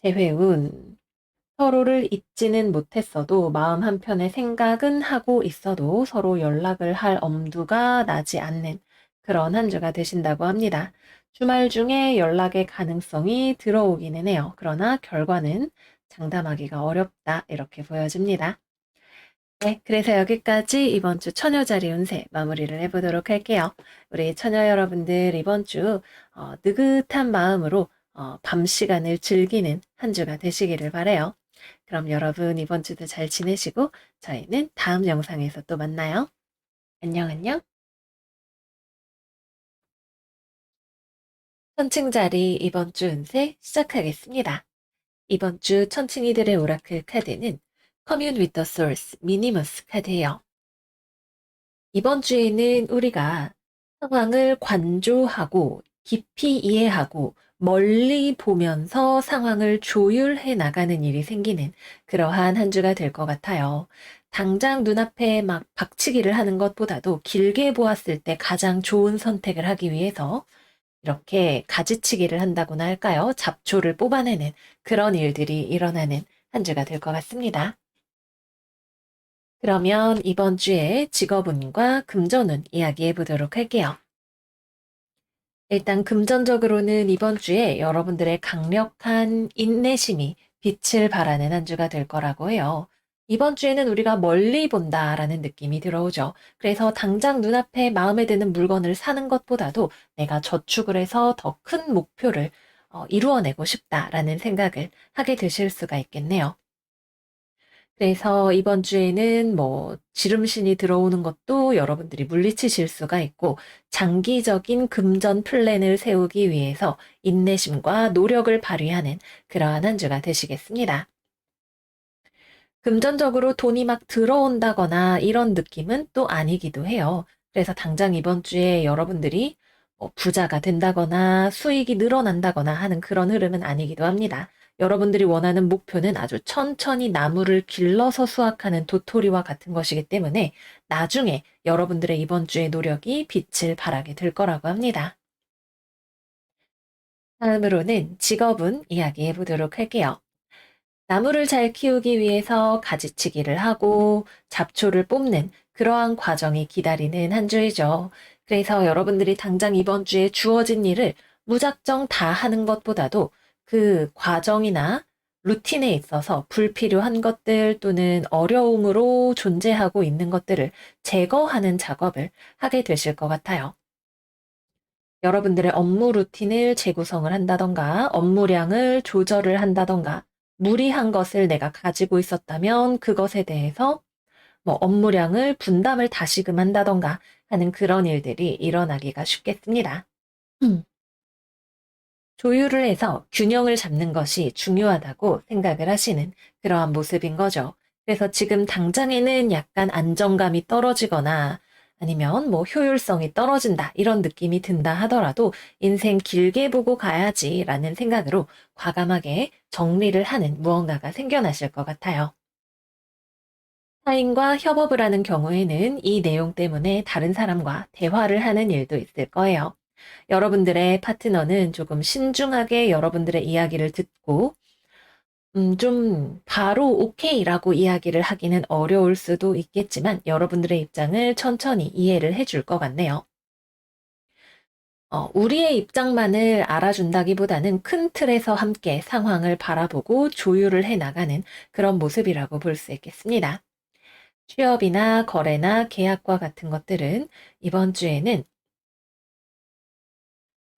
재회운. 서로를 잊지는 못했어도 마음 한편에 생각은 하고 있어도 서로 연락을 할 엄두가 나지 않는 그런 한 주가 되신다고 합니다. 주말 중에 연락의 가능성이 들어오기는 해요. 그러나 결과는 장담하기가 어렵다 이렇게 보여집니다. 네, 그래서 여기까지 이번 주 처녀자리 운세 마무리를 해보도록 할게요. 우리 처녀 여러분들 이번 주 느긋한 마음으로 밤 시간을 즐기는 한 주가 되시기를 바라요. 그럼 여러분 이번 주도 잘 지내시고 저희는 다음 영상에서 또 만나요. 안녕 안녕. 천칭자리 이번 주 운세 시작하겠습니다. 이번 주 천칭이들의 오라클 카드는 Commune with the Source 미니머스 카드예요. 이번 주에는 우리가 상황을 관조하고 깊이 이해하고 멀리 보면서 상황을 조율해 나가는 일이 생기는 그러한 한 주가 될 것 같아요. 당장 눈앞에 막 박치기를 하는 것보다도 길게 보았을 때 가장 좋은 선택을 하기 위해서 이렇게 가지치기를 한다고나 할까요? 잡초를 뽑아내는 그런 일들이 일어나는 한 주가 될 것 같습니다. 그러면 이번 주에 직업운과 금전운 이야기해 보도록 할게요. 일단 금전적으로는 이번 주에 여러분들의 강력한 인내심이 빛을 발하는 한 주가 될 거라고 해요. 이번 주에는 우리가 멀리 본다라는 느낌이 들어오죠. 그래서 당장 눈앞에 마음에 드는 물건을 사는 것보다도 내가 저축을 해서 더 큰 목표를 이루어내고 싶다라는 생각을 하게 되실 수가 있겠네요. 그래서 이번 주에는 뭐 지름신이 들어오는 것도 여러분들이 물리치실 수가 있고 장기적인 금전 플랜을 세우기 위해서 인내심과 노력을 발휘하는 그러한 한 주가 되시겠습니다. 금전적으로 돈이 막 들어온다거나 이런 느낌은 또 아니기도 해요. 그래서 당장 이번 주에 여러분들이 부자가 된다거나 수익이 늘어난다거나 하는 그런 흐름은 아니기도 합니다. 여러분들이 원하는 목표는 아주 천천히 나무를 길러서 수확하는 도토리와 같은 것이기 때문에 나중에 여러분들의 이번 주의 노력이 빛을 발하게 될 거라고 합니다. 다음으로는 직업운 이야기해 보도록 할게요. 나무를 잘 키우기 위해서 가지치기를 하고 잡초를 뽑는 그러한 과정이 기다리는 한 주이죠. 그래서 여러분들이 당장 이번 주에 주어진 일을 무작정 다 하는 것보다도 그 과정이나 루틴에 있어서 불필요한 것들 또는 어려움으로 존재하고 있는 것들을 제거하는 작업을 하게 되실 것 같아요. 여러분들의 업무 루틴을 재구성을 한다던가 업무량을 조절을 한다던가 무리한 것을 내가 가지고 있었다면 그것에 대해서 뭐 업무량을 분담을 다시금 한다던가 하는 그런 일들이 일어나기가 쉽겠습니다. 조율을 해서 균형을 잡는 것이 중요하다고 생각을 하시는 그러한 모습인 거죠. 그래서 지금 당장에는 약간 안정감이 떨어지거나 아니면 뭐 효율성이 떨어진다 이런 느낌이 든다 하더라도 인생 길게 보고 가야지라는 생각으로 과감하게 정리를 하는 무언가가 생겨나실 것 같아요. 타인과 협업을 하는 경우에는 이 내용 때문에 다른 사람과 대화를 하는 일도 있을 거예요. 여러분들의 파트너는 조금 신중하게 여러분들의 이야기를 듣고 좀 바로 오케이라고 이야기를 하기는 어려울 수도 있겠지만 여러분들의 입장을 천천히 이해를 해줄 것 같네요. 우리의 입장만을 알아준다기보다는 큰 틀에서 함께 상황을 바라보고 조율을 해 나가는 그런 모습이라고 볼 수 있겠습니다. 취업이나 거래나 계약과 같은 것들은 이번 주에는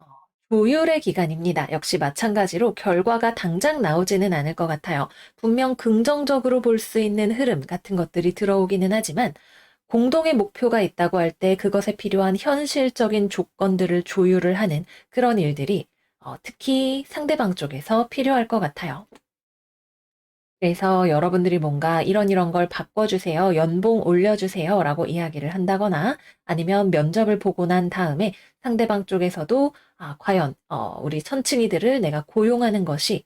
어, 조율의 기간입니다. 역시 마찬가지로 결과가 당장 나오지는 않을 것 같아요. 분명 긍정적으로 볼 수 있는 흐름 같은 것들이 들어오기는 하지만 공동의 목표가 있다고 할 때 그것에 필요한 현실적인 조건들을 조율을 하는 그런 일들이 특히 상대방 쪽에서 필요할 것 같아요. 그래서 여러분들이 뭔가 이런 걸 바꿔주세요, 연봉 올려주세요 라고 이야기를 한다거나 아니면 면접을 보고 난 다음에 상대방 쪽에서도 과연 우리 천층이들을 내가 고용하는 것이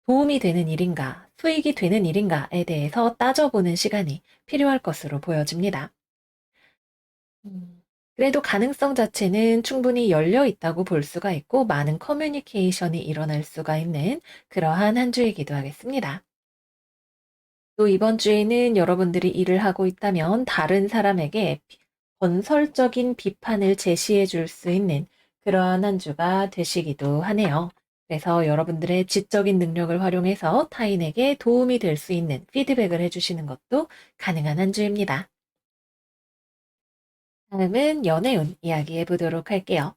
도움이 되는 일인가, 수익이 되는 일인가에 대해서 따져보는 시간이 필요할 것으로 보여집니다. 그래도 가능성 자체는 충분히 열려 있다고 볼 수가 있고 많은 커뮤니케이션이 일어날 수가 있는 그러한 한 주이기도 하겠습니다. 또 이번 주에는 여러분들이 일을 하고 있다면 다른 사람에게 건설적인 비판을 제시해 줄 수 있는 그러한 한 주가 되시기도 하네요. 그래서 여러분들의 지적인 능력을 활용해서 타인에게 도움이 될 수 있는 피드백을 해주시는 것도 가능한 한 주입니다. 다음은 연애운 이야기해 보도록 할게요.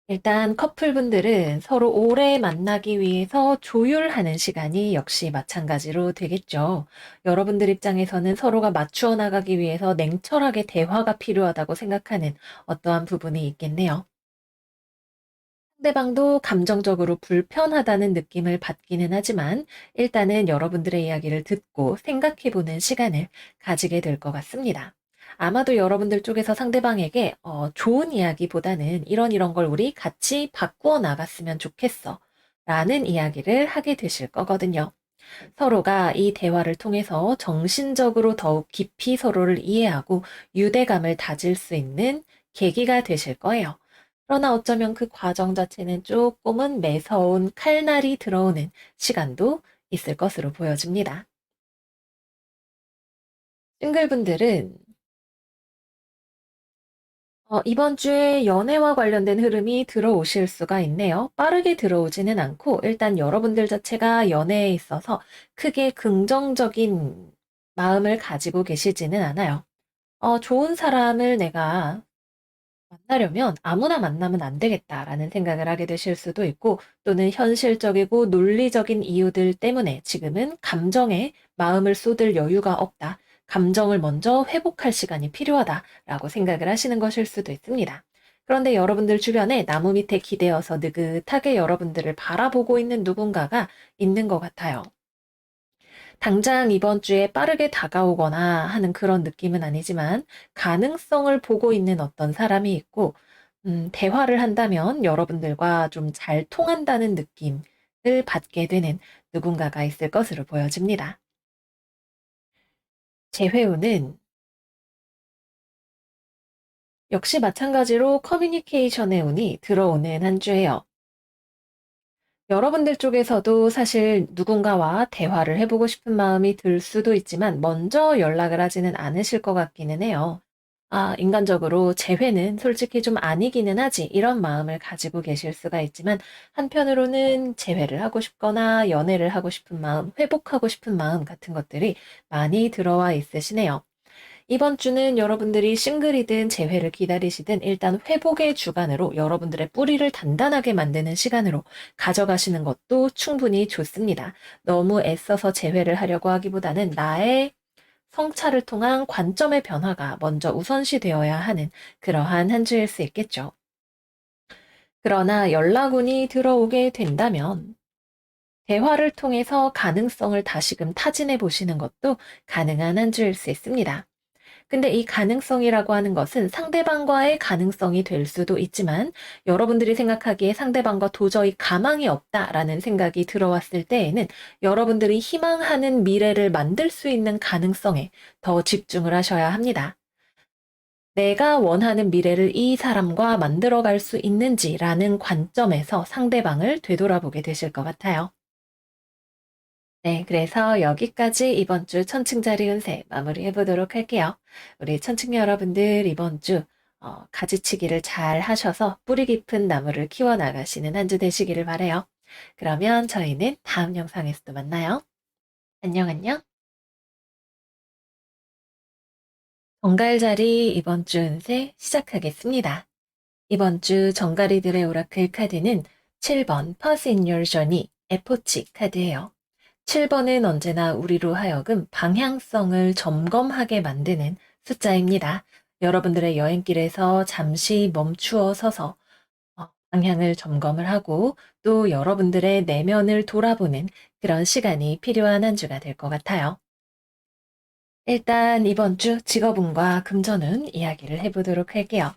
일단 커플분들은 서로 오래 만나기 위해서 조율하는 시간이 역시 마찬가지로 되겠죠. 여러분들 입장에서는 서로가 맞추어 나가기 위해서 냉철하게 대화가 필요하다고 생각하는 어떠한 부분이 있겠네요. 상대방도 감정적으로 불편하다는 느낌을 받기는 하지만 일단은 여러분들의 이야기를 듣고 생각해 보는 시간을 가지게 될 것 같습니다. 아마도 여러분들 쪽에서 상대방에게 좋은 이야기보다는 이런 걸 우리 같이 바꾸어 나갔으면 좋겠어. 라는 이야기를 하게 되실 거거든요. 서로가 이 대화를 통해서 정신적으로 더욱 깊이 서로를 이해하고 유대감을 다질 수 있는 계기가 되실 거예요. 그러나 어쩌면 그 과정 자체는 조금은 매서운 칼날이 들어오는 시간도 있을 것으로 보여집니다. 싱글분들은 이번 주에 연애와 관련된 흐름이 들어오실 수가 있네요. 빠르게 들어오지는 않고 일단 여러분들 자체가 연애에 있어서 크게 긍정적인 마음을 가지고 계시지는 않아요. 좋은 사람을 내가 만나려면 아무나 만나면 안 되겠다라는 생각을 하게 되실 수도 있고 또는 현실적이고 논리적인 이유들 때문에 지금은 감정에 마음을 쏟을 여유가 없다. 감정을 먼저 회복할 시간이 필요하다라고 생각을 하시는 것일 수도 있습니다. 그런데 여러분들 주변에 나무 밑에 기대어서 느긋하게 여러분들을 바라보고 있는 누군가가 있는 것 같아요. 당장 이번 주에 빠르게 다가오거나 하는 그런 느낌은 아니지만 가능성을 보고 있는 어떤 사람이 있고, 대화를 한다면 여러분들과 좀 잘 통한다는 느낌을 받게 되는 누군가가 있을 것으로 보여집니다. 재회운은 역시 마찬가지로 커뮤니케이션의 운이 들어오는 한 주예요. 여러분들 쪽에서도 사실 누군가와 대화를 해보고 싶은 마음이 들 수도 있지만 먼저 연락을 하지는 않으실 것 같기는 해요. 아, 인간적으로 재회는 솔직히 좀 아니기는 하지. 이런 마음을 가지고 계실 수가 있지만 한편으로는 재회를 하고 싶거나 연애를 하고 싶은 마음, 회복하고 싶은 마음 같은 것들이 많이 들어와 있으시네요. 이번 주는 여러분들이 싱글이든 재회를 기다리시든 일단 회복의 주간으로 여러분들의 뿌리를 단단하게 만드는 시간으로 가져가시는 것도 충분히 좋습니다. 너무 애써서 재회를 하려고 하기보다는 나의 성찰을 통한 관점의 변화가 먼저 우선시 되어야 하는 그러한 한 주일 수 있겠죠. 그러나 연락운이 들어오게 된다면 대화를 통해서 가능성을 다시금 타진해 보시는 것도 가능한 한 주일 수 있습니다. 근데 이 가능성이라고 하는 것은 상대방과의 가능성이 될 수도 있지만 여러분들이 생각하기에 상대방과 도저히 가망이 없다라는 생각이 들어왔을 때에는 여러분들이 희망하는 미래를 만들 수 있는 가능성에 더 집중을 하셔야 합니다. 내가 원하는 미래를 이 사람과 만들어갈 수 있는지라는 관점에서 상대방을 되돌아보게 되실 것 같아요. 네, 그래서 여기까지 이번 주 천칭자리 운세 마무리해 보도록 할게요. 우리 천칭 여러분들 이번 주 가지치기를 잘 하셔서 뿌리 깊은 나무를 키워나가시는 한 주 되시기를 바래요. 그러면 저희는 다음 영상에서 또 만나요. 안녕, 안녕. 정갈자리 이번 주 운세 시작하겠습니다. 이번 주 정갈이들의 오라클 카드는 7번 Pause in Your Journey 에포치 카드예요. 7번은 언제나 우리로 하여금 방향성을 점검하게 만드는 숫자입니다. 여러분들의 여행길에서 잠시 멈추어 서서 방향을 점검을 하고 또 여러분들의 내면을 돌아보는 그런 시간이 필요한 한 주가 될 것 같아요. 일단 이번 주 직업운과 금전운 이야기를 해보도록 할게요.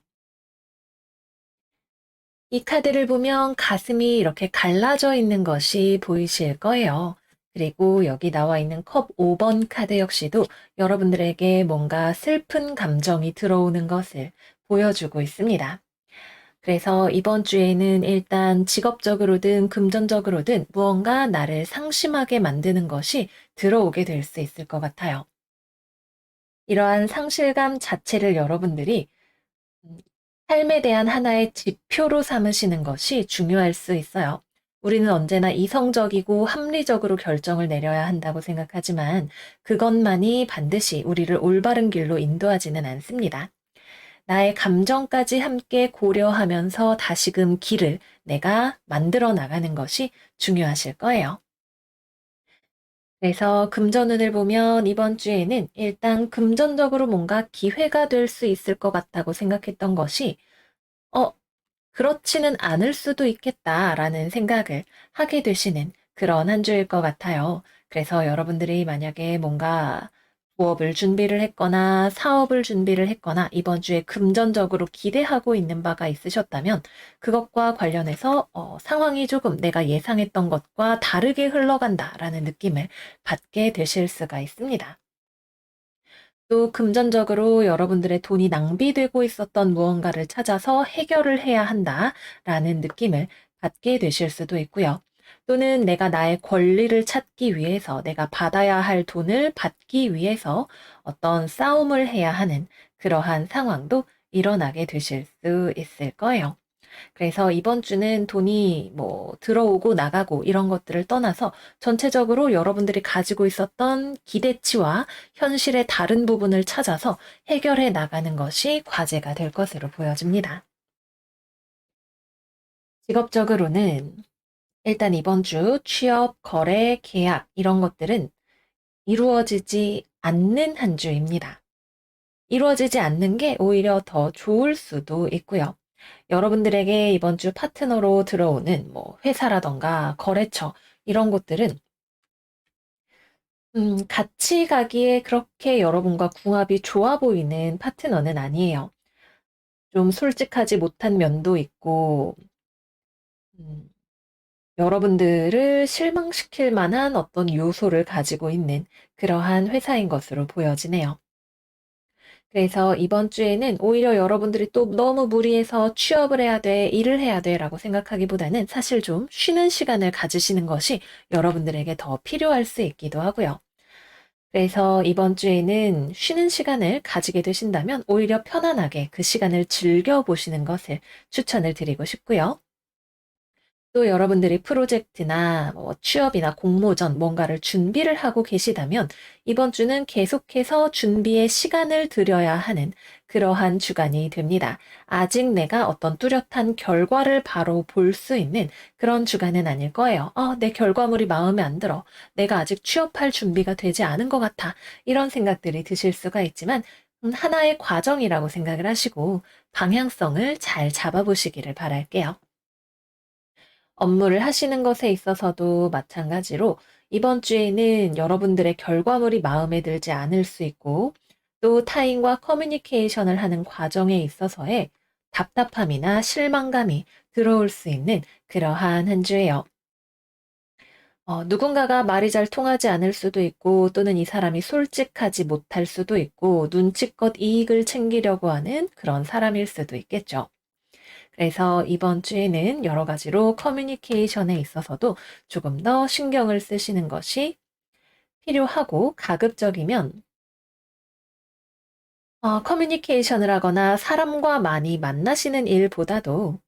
이 카드를 보면 가슴이 이렇게 갈라져 있는 것이 보이실 거예요. 그리고 여기 나와 있는 컵 5번 카드 역시도 여러분들에게 뭔가 슬픈 감정이 들어오는 것을 보여주고 있습니다. 그래서 이번 주에는 일단 직업적으로든 금전적으로든 무언가 나를 상심하게 만드는 것이 들어오게 될 수 있을 것 같아요. 이러한 상실감 자체를 여러분들이 음, 삶에 대한 하나의 지표로 삼으시는 것이 중요할 수 있어요. 우리는 언제나 이성적이고 합리적으로 결정을 내려야 한다고 생각하지만 그것만이 반드시 우리를 올바른 길로 인도하지는 않습니다. 나의 감정까지 함께 고려하면서 다시금 길을 내가 만들어 나가는 것이 중요하실 거예요. 그래서 금전운을 보면 이번 주에는 일단 금전적으로 뭔가 기회가 될 수 있을 것 같다고 생각했던 것이 어, 그렇지는 않을 수도 있겠다라는 생각을 하게 되시는 그런 한 주일 것 같아요. 그래서 여러분들이 만약에 뭔가 부업을 준비를 했거나 사업을 준비를 했거나 이번 주에 금전적으로 기대하고 있는 바가 있으셨다면 그것과 관련해서 상황이 조금 내가 예상했던 것과 다르게 흘러간다라는 느낌을 받게 되실 수가 있습니다. 또 금전적으로 여러분들의 돈이 낭비되고 있었던 무언가를 찾아서 해결을 해야 한다라는 느낌을 받게 되실 수도 있고요. 또는 내가 나의 권리를 찾기 위해서 내가 받아야 할 돈을 받기 위해서 어떤 싸움을 해야 하는 그러한 상황도 일어나게 되실 수 있을 거예요. 그래서 이번 주는 돈이 뭐 들어오고 나가고 이런 것들을 떠나서 전체적으로 여러분들이 가지고 있었던 기대치와 현실의 다른 부분을 찾아서 해결해 나가는 것이 과제가 될 것으로 보여집니다. 직업적으로는 일단 이번 주 취업, 거래, 계약 이런 것들은 이루어지지 않는 한 주입니다. 이루어지지 않는 게 오히려 더 좋을 수도 있고요. 여러분들에게 이번 주 파트너로 들어오는 뭐 회사라던가 거래처 이런 곳들은 같이 가기에 그렇게 여러분과 궁합이 좋아 보이는 파트너는 아니에요. 좀 솔직하지 못한 면도 있고 음, 여러분들을 실망시킬 만한 어떤 요소를 가지고 있는 그러한 회사인 것으로 보여지네요. 그래서 이번 주에는 오히려 여러분들이 또 너무 무리해서 취업을 해야 돼, 일을 해야 돼 라고 생각하기보다는 사실 좀 쉬는 시간을 가지시는 것이 여러분들에게 더 필요할 수 있기도 하고요. 그래서 이번 주에는 쉬는 시간을 가지게 되신다면 오히려 편안하게 그 시간을 즐겨보시는 것을 추천을 드리고 싶고요. 또 여러분들이 프로젝트나 뭐 취업이나 공모전 뭔가를 준비를 하고 계시다면 이번 주는 계속해서 준비에 시간을 들여야 하는 그러한 주간이 됩니다. 아직 내가 어떤 뚜렷한 결과를 바로 볼 수 있는 그런 주간은 아닐 거예요. 내 결과물이 마음에 안 들어. 내가 아직 취업할 준비가 되지 않은 것 같아. 이런 생각들이 드실 수가 있지만 하나의 과정이라고 생각을 하시고 방향성을 잘 잡아보시기를 바랄게요. 업무를 하시는 것에 있어서도 마찬가지로 이번 주에는 여러분들의 결과물이 마음에 들지 않을 수 있고 또 타인과 커뮤니케이션을 하는 과정에 있어서의 답답함이나 실망감이 들어올 수 있는 그러한 한 주예요. 누군가가 말이 잘 통하지 않을 수도 있고 또는 이 사람이 솔직하지 못할 수도 있고 눈치껏 이익을 챙기려고 하는 그런 사람일 수도 있겠죠. 그래서 이번 주에는 여러 가지로 커뮤니케이션에 있어서도 조금 더 신경을 쓰시는 것이 필요하고 가급적이면 커뮤니케이션을 하거나 사람과 많이 만나시는 일보다도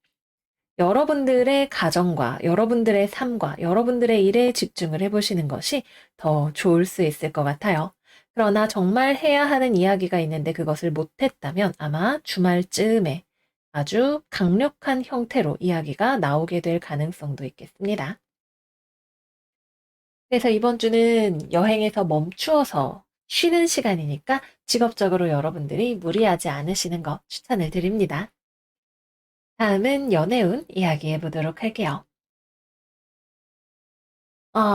여러분들의 가정과 여러분들의 삶과 여러분들의 일에 집중을 해보시는 것이 더 좋을 수 있을 것 같아요. 그러나 정말 해야 하는 이야기가 있는데 그것을 못했다면 아마 주말쯤에 아주 강력한 형태로 이야기가 나오게 될 가능성도 있겠습니다. 그래서 이번 주는 여행에서 멈추어서 쉬는 시간이니까 직업적으로 여러분들이 무리하지 않으시는 거 추천을 드립니다. 다음은 연애운 이야기해 보도록 할게요.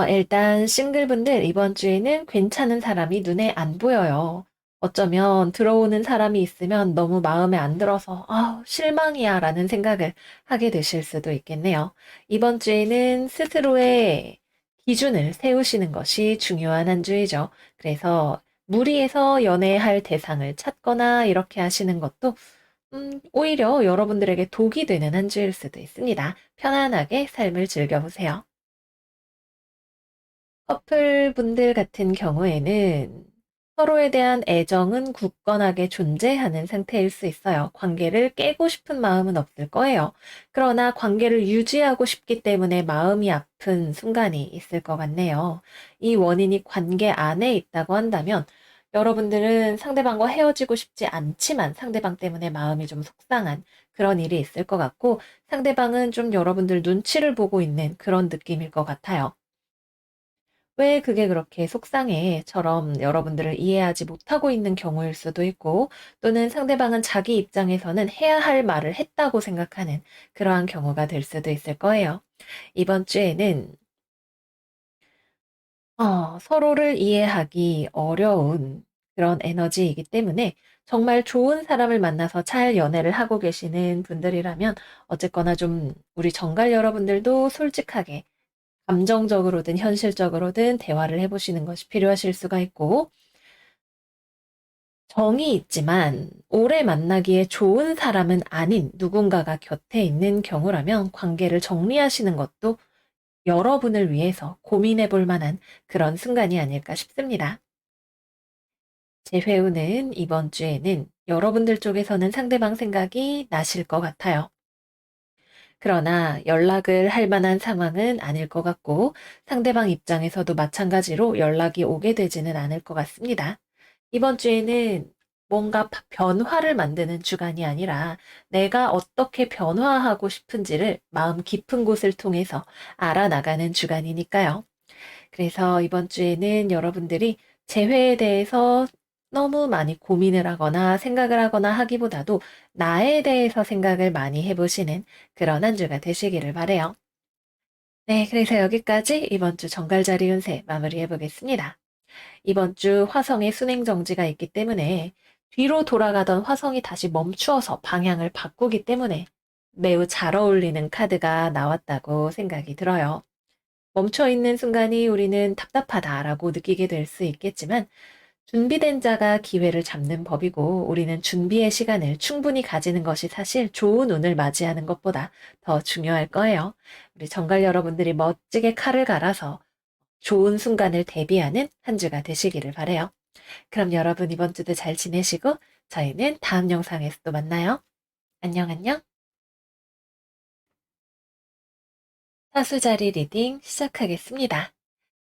일단 싱글분들 이번 주에는 괜찮은 사람이 눈에 안 보여요. 어쩌면 들어오는 사람이 있으면 너무 마음에 안 들어서 아, 실망이야 라는 생각을 하게 되실 수도 있겠네요. 이번 주에는 스스로의 기준을 세우시는 것이 중요한 한 주이죠. 그래서 무리해서 연애할 대상을 찾거나 이렇게 하시는 것도 오히려 여러분들에게 독이 되는 한 주일 수도 있습니다. 편안하게 삶을 즐겨보세요. 커플분들 같은 경우에는 서로에 대한 애정은 굳건하게 존재하는 상태일 수 있어요. 관계를 깨고 싶은 마음은 없을 거예요. 그러나 관계를 유지하고 싶기 때문에 마음이 아픈 순간이 있을 것 같네요. 이 원인이 관계 안에 있다고 한다면 여러분들은 상대방과 헤어지고 싶지 않지만 상대방 때문에 마음이 좀 속상한 그런 일이 있을 것 같고 상대방은 좀 여러분들 눈치를 보고 있는 그런 느낌일 것 같아요. 왜 그게 그렇게 속상해?처럼 여러분들을 이해하지 못하고 있는 경우일 수도 있고, 또는 상대방은 자기 입장에서는 해야 할 말을 했다고 생각하는 그러한 경우가 될 수도 있을 거예요. 이번 주에는 서로를 이해하기 어려운 그런 에너지이기 때문에 정말 좋은 사람을 만나서 잘 연애를 하고 계시는 분들이라면 어쨌거나 좀 우리 정갈 여러분들도 솔직하게 감정적으로든 현실적으로든 대화를 해보시는 것이 필요하실 수가 있고, 정이 있지만 오래 만나기에 좋은 사람은 아닌 누군가가 곁에 있는 경우라면 관계를 정리하시는 것도 여러분을 위해서 고민해 볼 만한 그런 순간이 아닐까 싶습니다. 제 회우는 이번 주에는 여러분들 쪽에서는 상대방 생각이 나실 것 같아요. 그러나 연락을 할 만한 상황은 아닐 것 같고 상대방 입장에서도 마찬가지로 연락이 오게 되지는 않을 것 같습니다. 이번 주에는 뭔가 변화를 만드는 주간이 아니라 내가 어떻게 변화하고 싶은지를 마음 깊은 곳을 통해서 알아나가는 주간이니까요. 그래서 이번 주에는 여러분들이 재회에 대해서 너무 많이 고민을 하거나 생각을 하거나 하기보다도 나에 대해서 생각을 많이 해보시는 그런 한 주가 되시기를 바래요. 네, 그래서 여기까지 이번 주 정갈자리 운세 마무리해 보겠습니다. 이번 주 화성의 순행 정지가 있기 때문에 뒤로 돌아가던 화성이 다시 멈추어서 방향을 바꾸기 때문에 매우 잘 어울리는 카드가 나왔다고 생각이 들어요. 멈춰 있는 순간이 우리는 답답하다라고 느끼게 될 수 있겠지만 준비된 자가 기회를 잡는 법이고 우리는 준비의 시간을 충분히 가지는 것이 사실 좋은 운을 맞이하는 것보다 더 중요할 거예요. 우리 정갈 여러분들이 멋지게 칼을 갈아서 좋은 순간을 대비하는 한 주가 되시기를 바래요. 그럼 여러분 이번 주도 잘 지내시고 저희는 다음 영상에서 또 만나요. 안녕 안녕. 사수자리 리딩 시작하겠습니다.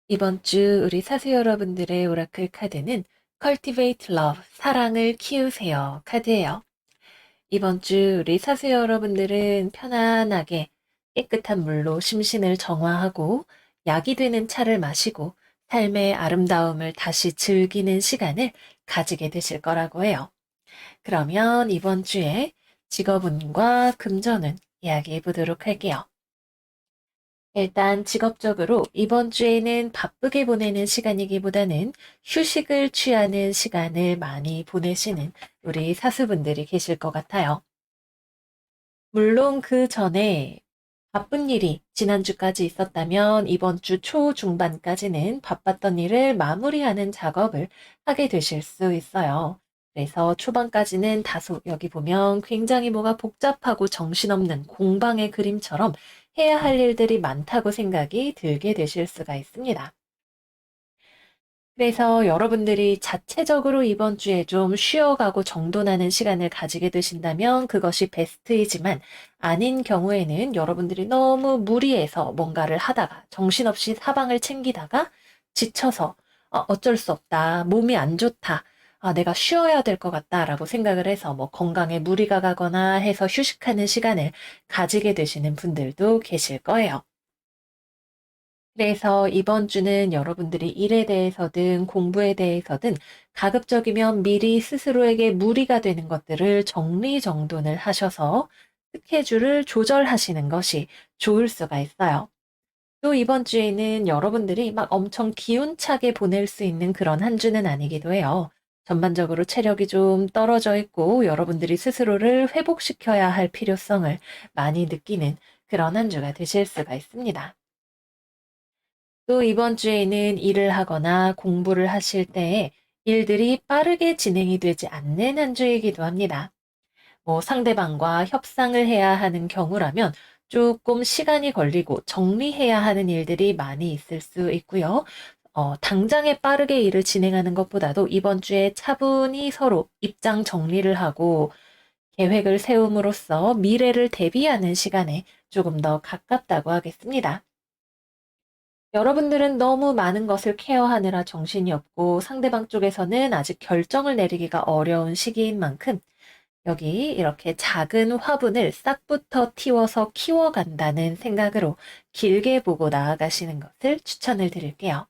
이번 주 우리 사수 여러분들의 오라클 카드는 Cultivate Love, 사랑을 키우세요 카드예요. 이번 주 우리 사수 여러분들은 편안하게 깨끗한 물로 심신을 정화하고 약이 되는 차를 마시고 삶의 아름다움을 다시 즐기는 시간을 가지게 되실 거라고 해요. 그러면 이번 주에 직업운과 금전운 이야기해 보도록 할게요. 일단 직업적으로 이번 주에는 바쁘게 보내는 시간이기보다는 휴식을 취하는 시간을 많이 보내시는 우리 사수분들이 계실 것 같아요. 물론 그 전에 바쁜 일이 지난주까지 있었다면 이번 주 초중반까지는 바빴던 일을 마무리하는 작업을 하게 되실 수 있어요. 그래서 초반까지는 다소 여기 보면 굉장히 뭐가 복잡하고 정신없는 공방의 그림처럼 해야 할 일들이 많다고 생각이 들게 되실 수가 있습니다. 그래서 여러분들이 자체적으로 이번 주에 좀 쉬어가고 정돈하는 시간을 가지게 되신다면 그것이 베스트이지만 아닌 경우에는 여러분들이 너무 무리해서 뭔가를 하다가 정신없이 사방을 챙기다가 지쳐서 어쩔 수 없다. 몸이 안 좋다. 내가 쉬어야 될 것 같다라고 생각을 해서 뭐 건강에 무리가 가거나 해서 휴식하는 시간을 가지게 되시는 분들도 계실 거예요. 그래서 이번 주는 여러분들이 일에 대해서든 공부에 대해서든 가급적이면 미리 스스로에게 무리가 되는 것들을 정리정돈을 하셔서 스케줄을 조절하시는 것이 좋을 수가 있어요. 또 이번 주에는 여러분들이 막 엄청 기운차게 보낼 수 있는 그런 한 주는 아니기도 해요. 전반적으로 체력이 좀 떨어져 있고 여러분들이 스스로를 회복시켜야 할 필요성을 많이 느끼는 그런 한 주가 되실 수가 있습니다. 또 이번 주에는 일을 하거나 공부를 하실 때에 일들이 빠르게 진행이 되지 않는 한 주이기도 합니다. 뭐 상대방과 협상을 해야 하는 경우라면 조금 시간이 걸리고 정리해야 하는 일들이 많이 있을 수 있고요. 당장에 빠르게 일을 진행하는 것보다도 이번 주에 차분히 서로 입장 정리를 하고 계획을 세움으로써 미래를 대비하는 시간에 조금 더 가깝다고 하겠습니다. 여러분들은 너무 많은 것을 케어하느라 정신이 없고 상대방 쪽에서는 아직 결정을 내리기가 어려운 시기인 만큼 여기 이렇게 작은 화분을 싹부터 틔워서 키워간다는 생각으로 길게 보고 나아가시는 것을 추천을 드릴게요.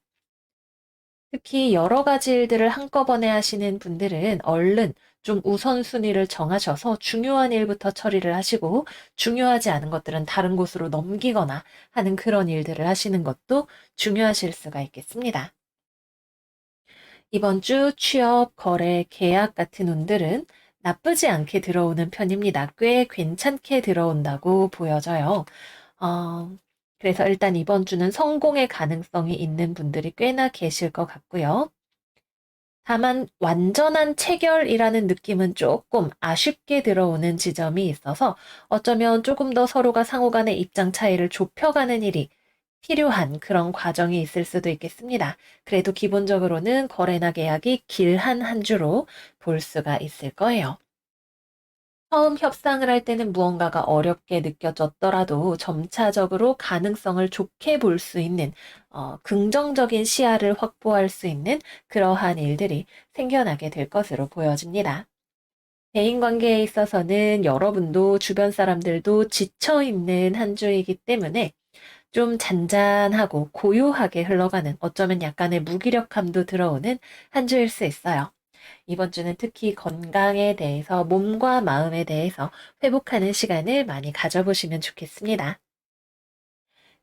특히 여러 가지 일들을 한꺼번에 하시는 분들은 얼른 좀 우선순위를 정하셔서 중요한 일부터 처리를 하시고 중요하지 않은 것들은 다른 곳으로 넘기거나 하는 그런 일들을 하시는 것도 중요하실 수가 있겠습니다. 이번 주 취업, 거래, 계약 같은 운들은 나쁘지 않게 들어오는 편입니다. 꽤 괜찮게 들어온다고 보여져요. 어, 그래서 일단 이번 주는 성공의 가능성이 있는 분들이 꽤나 계실 것 같고요. 다만 완전한 체결이라는 느낌은 조금 아쉽게 들어오는 지점이 있어서 어쩌면 조금 더 서로가 상호 간의 입장 차이를 좁혀가는 일이 필요한 그런 과정이 있을 수도 있겠습니다. 그래도 기본적으로는 거래나 계약이 길한 한 주로 볼 수가 있을 거예요. 처음 협상을 할 때는 무언가가 어렵게 느껴졌더라도 점차적으로 가능성을 좋게 볼 수 있는 긍정적인 시야를 확보할 수 있는 그러한 일들이 생겨나게 될 것으로 보여집니다. 대인 관계에 있어서는 여러분도 주변 사람들도 지쳐 있는 한 주이기 때문에 좀 잔잔하고 고요하게 흘러가는 어쩌면 약간의 무기력함도 들어오는 한 주일 수 있어요. 이번 주는 특히 건강에 대해서 몸과 마음에 대해서 회복하는 시간을 많이 가져보시면 좋겠습니다.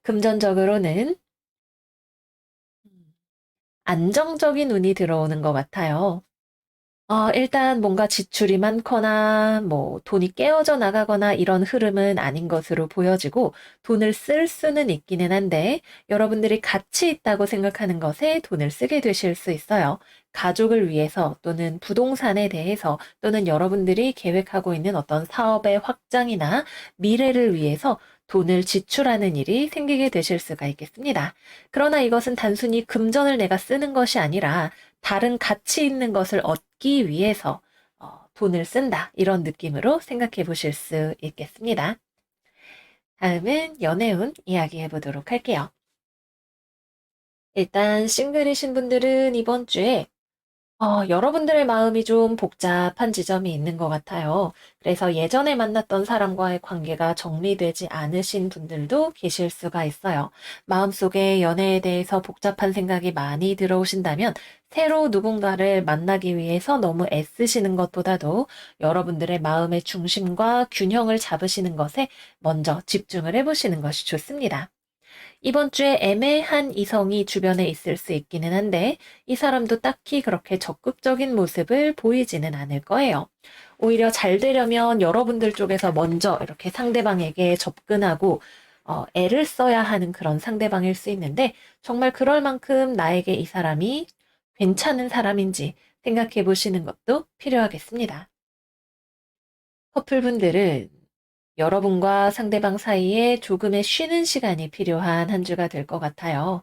금전적으로는 안정적인 운이 들어오는 것 같아요. 일단 뭔가 지출이 많거나 뭐 돈이 깨어져 나가거나 이런 흐름은 아닌 것으로 보여지고 돈을 쓸 수는 있기는 한데 여러분들이 가치 있다고 생각하는 것에 돈을 쓰게 되실 수 있어요. 가족을 위해서 또는 부동산에 대해서 또는 여러분들이 계획하고 있는 어떤 사업의 확장이나 미래를 위해서 돈을 지출하는 일이 생기게 되실 수가 있겠습니다. 그러나 이것은 단순히 금전을 내가 쓰는 것이 아니라 다른 가치 있는 것을 얻기 위해서 돈을 쓴다. 이런 느낌으로 생각해 보실 수 있겠습니다. 다음은 연애운 이야기해 보도록 할게요. 일단 싱글이신 분들은 이번 주에 여러분들의 마음이 좀 복잡한 지점이 있는 것 같아요. 그래서 예전에 만났던 사람과의 관계가 정리되지 않으신 분들도 계실 수가 있어요. 마음속에 연애에 대해서 복잡한 생각이 많이 들어오신다면 새로 누군가를 만나기 위해서 너무 애쓰시는 것보다도 여러분들의 마음의 중심과 균형을 잡으시는 것에 먼저 집중을 해보시는 것이 좋습니다. 이번 주에 애매한 이성이 주변에 있을 수 있기는 한데 이 사람도 딱히 그렇게 적극적인 모습을 보이지는 않을 거예요. 오히려 잘 되려면 여러분들 쪽에서 먼저 이렇게 상대방에게 접근하고 애를 써야 하는 그런 상대방일 수 있는데 정말 그럴 만큼 나에게 이 사람이 괜찮은 사람인지 생각해 보시는 것도 필요하겠습니다. 커플분들은 여러분과 상대방 사이에 조금의 쉬는 시간이 필요한 한 주가 될 것 같아요.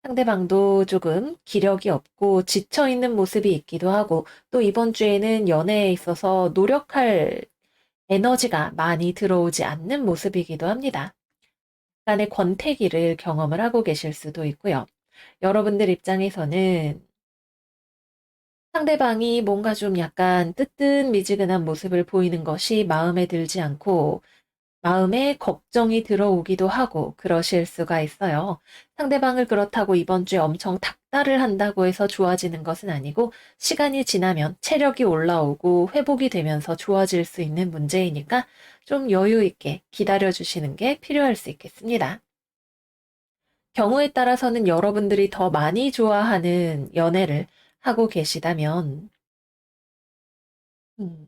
상대방도 조금 기력이 없고 지쳐 있는 모습이 있기도 하고 또 이번 주에는 연애에 있어서 노력할 에너지가 많이 들어오지 않는 모습이기도 합니다. 약간의 권태기를 경험을 하고 계실 수도 있고요. 여러분들 입장에서는 상대방이 뭔가 좀 약간 뜨뜻미지근한 모습을 보이는 것이 마음에 들지 않고 마음에 걱정이 들어오기도 하고 그러실 수가 있어요. 상대방을 그렇다고 이번 주에 엄청 닥달을 한다고 해서 좋아지는 것은 아니고 시간이 지나면 체력이 올라오고 회복이 되면서 좋아질 수 있는 문제이니까 좀 여유 있게 기다려 주시는 게 필요할 수 있겠습니다. 경우에 따라서는 여러분들이 더 많이 좋아하는 연애를 하고 계시다면 음,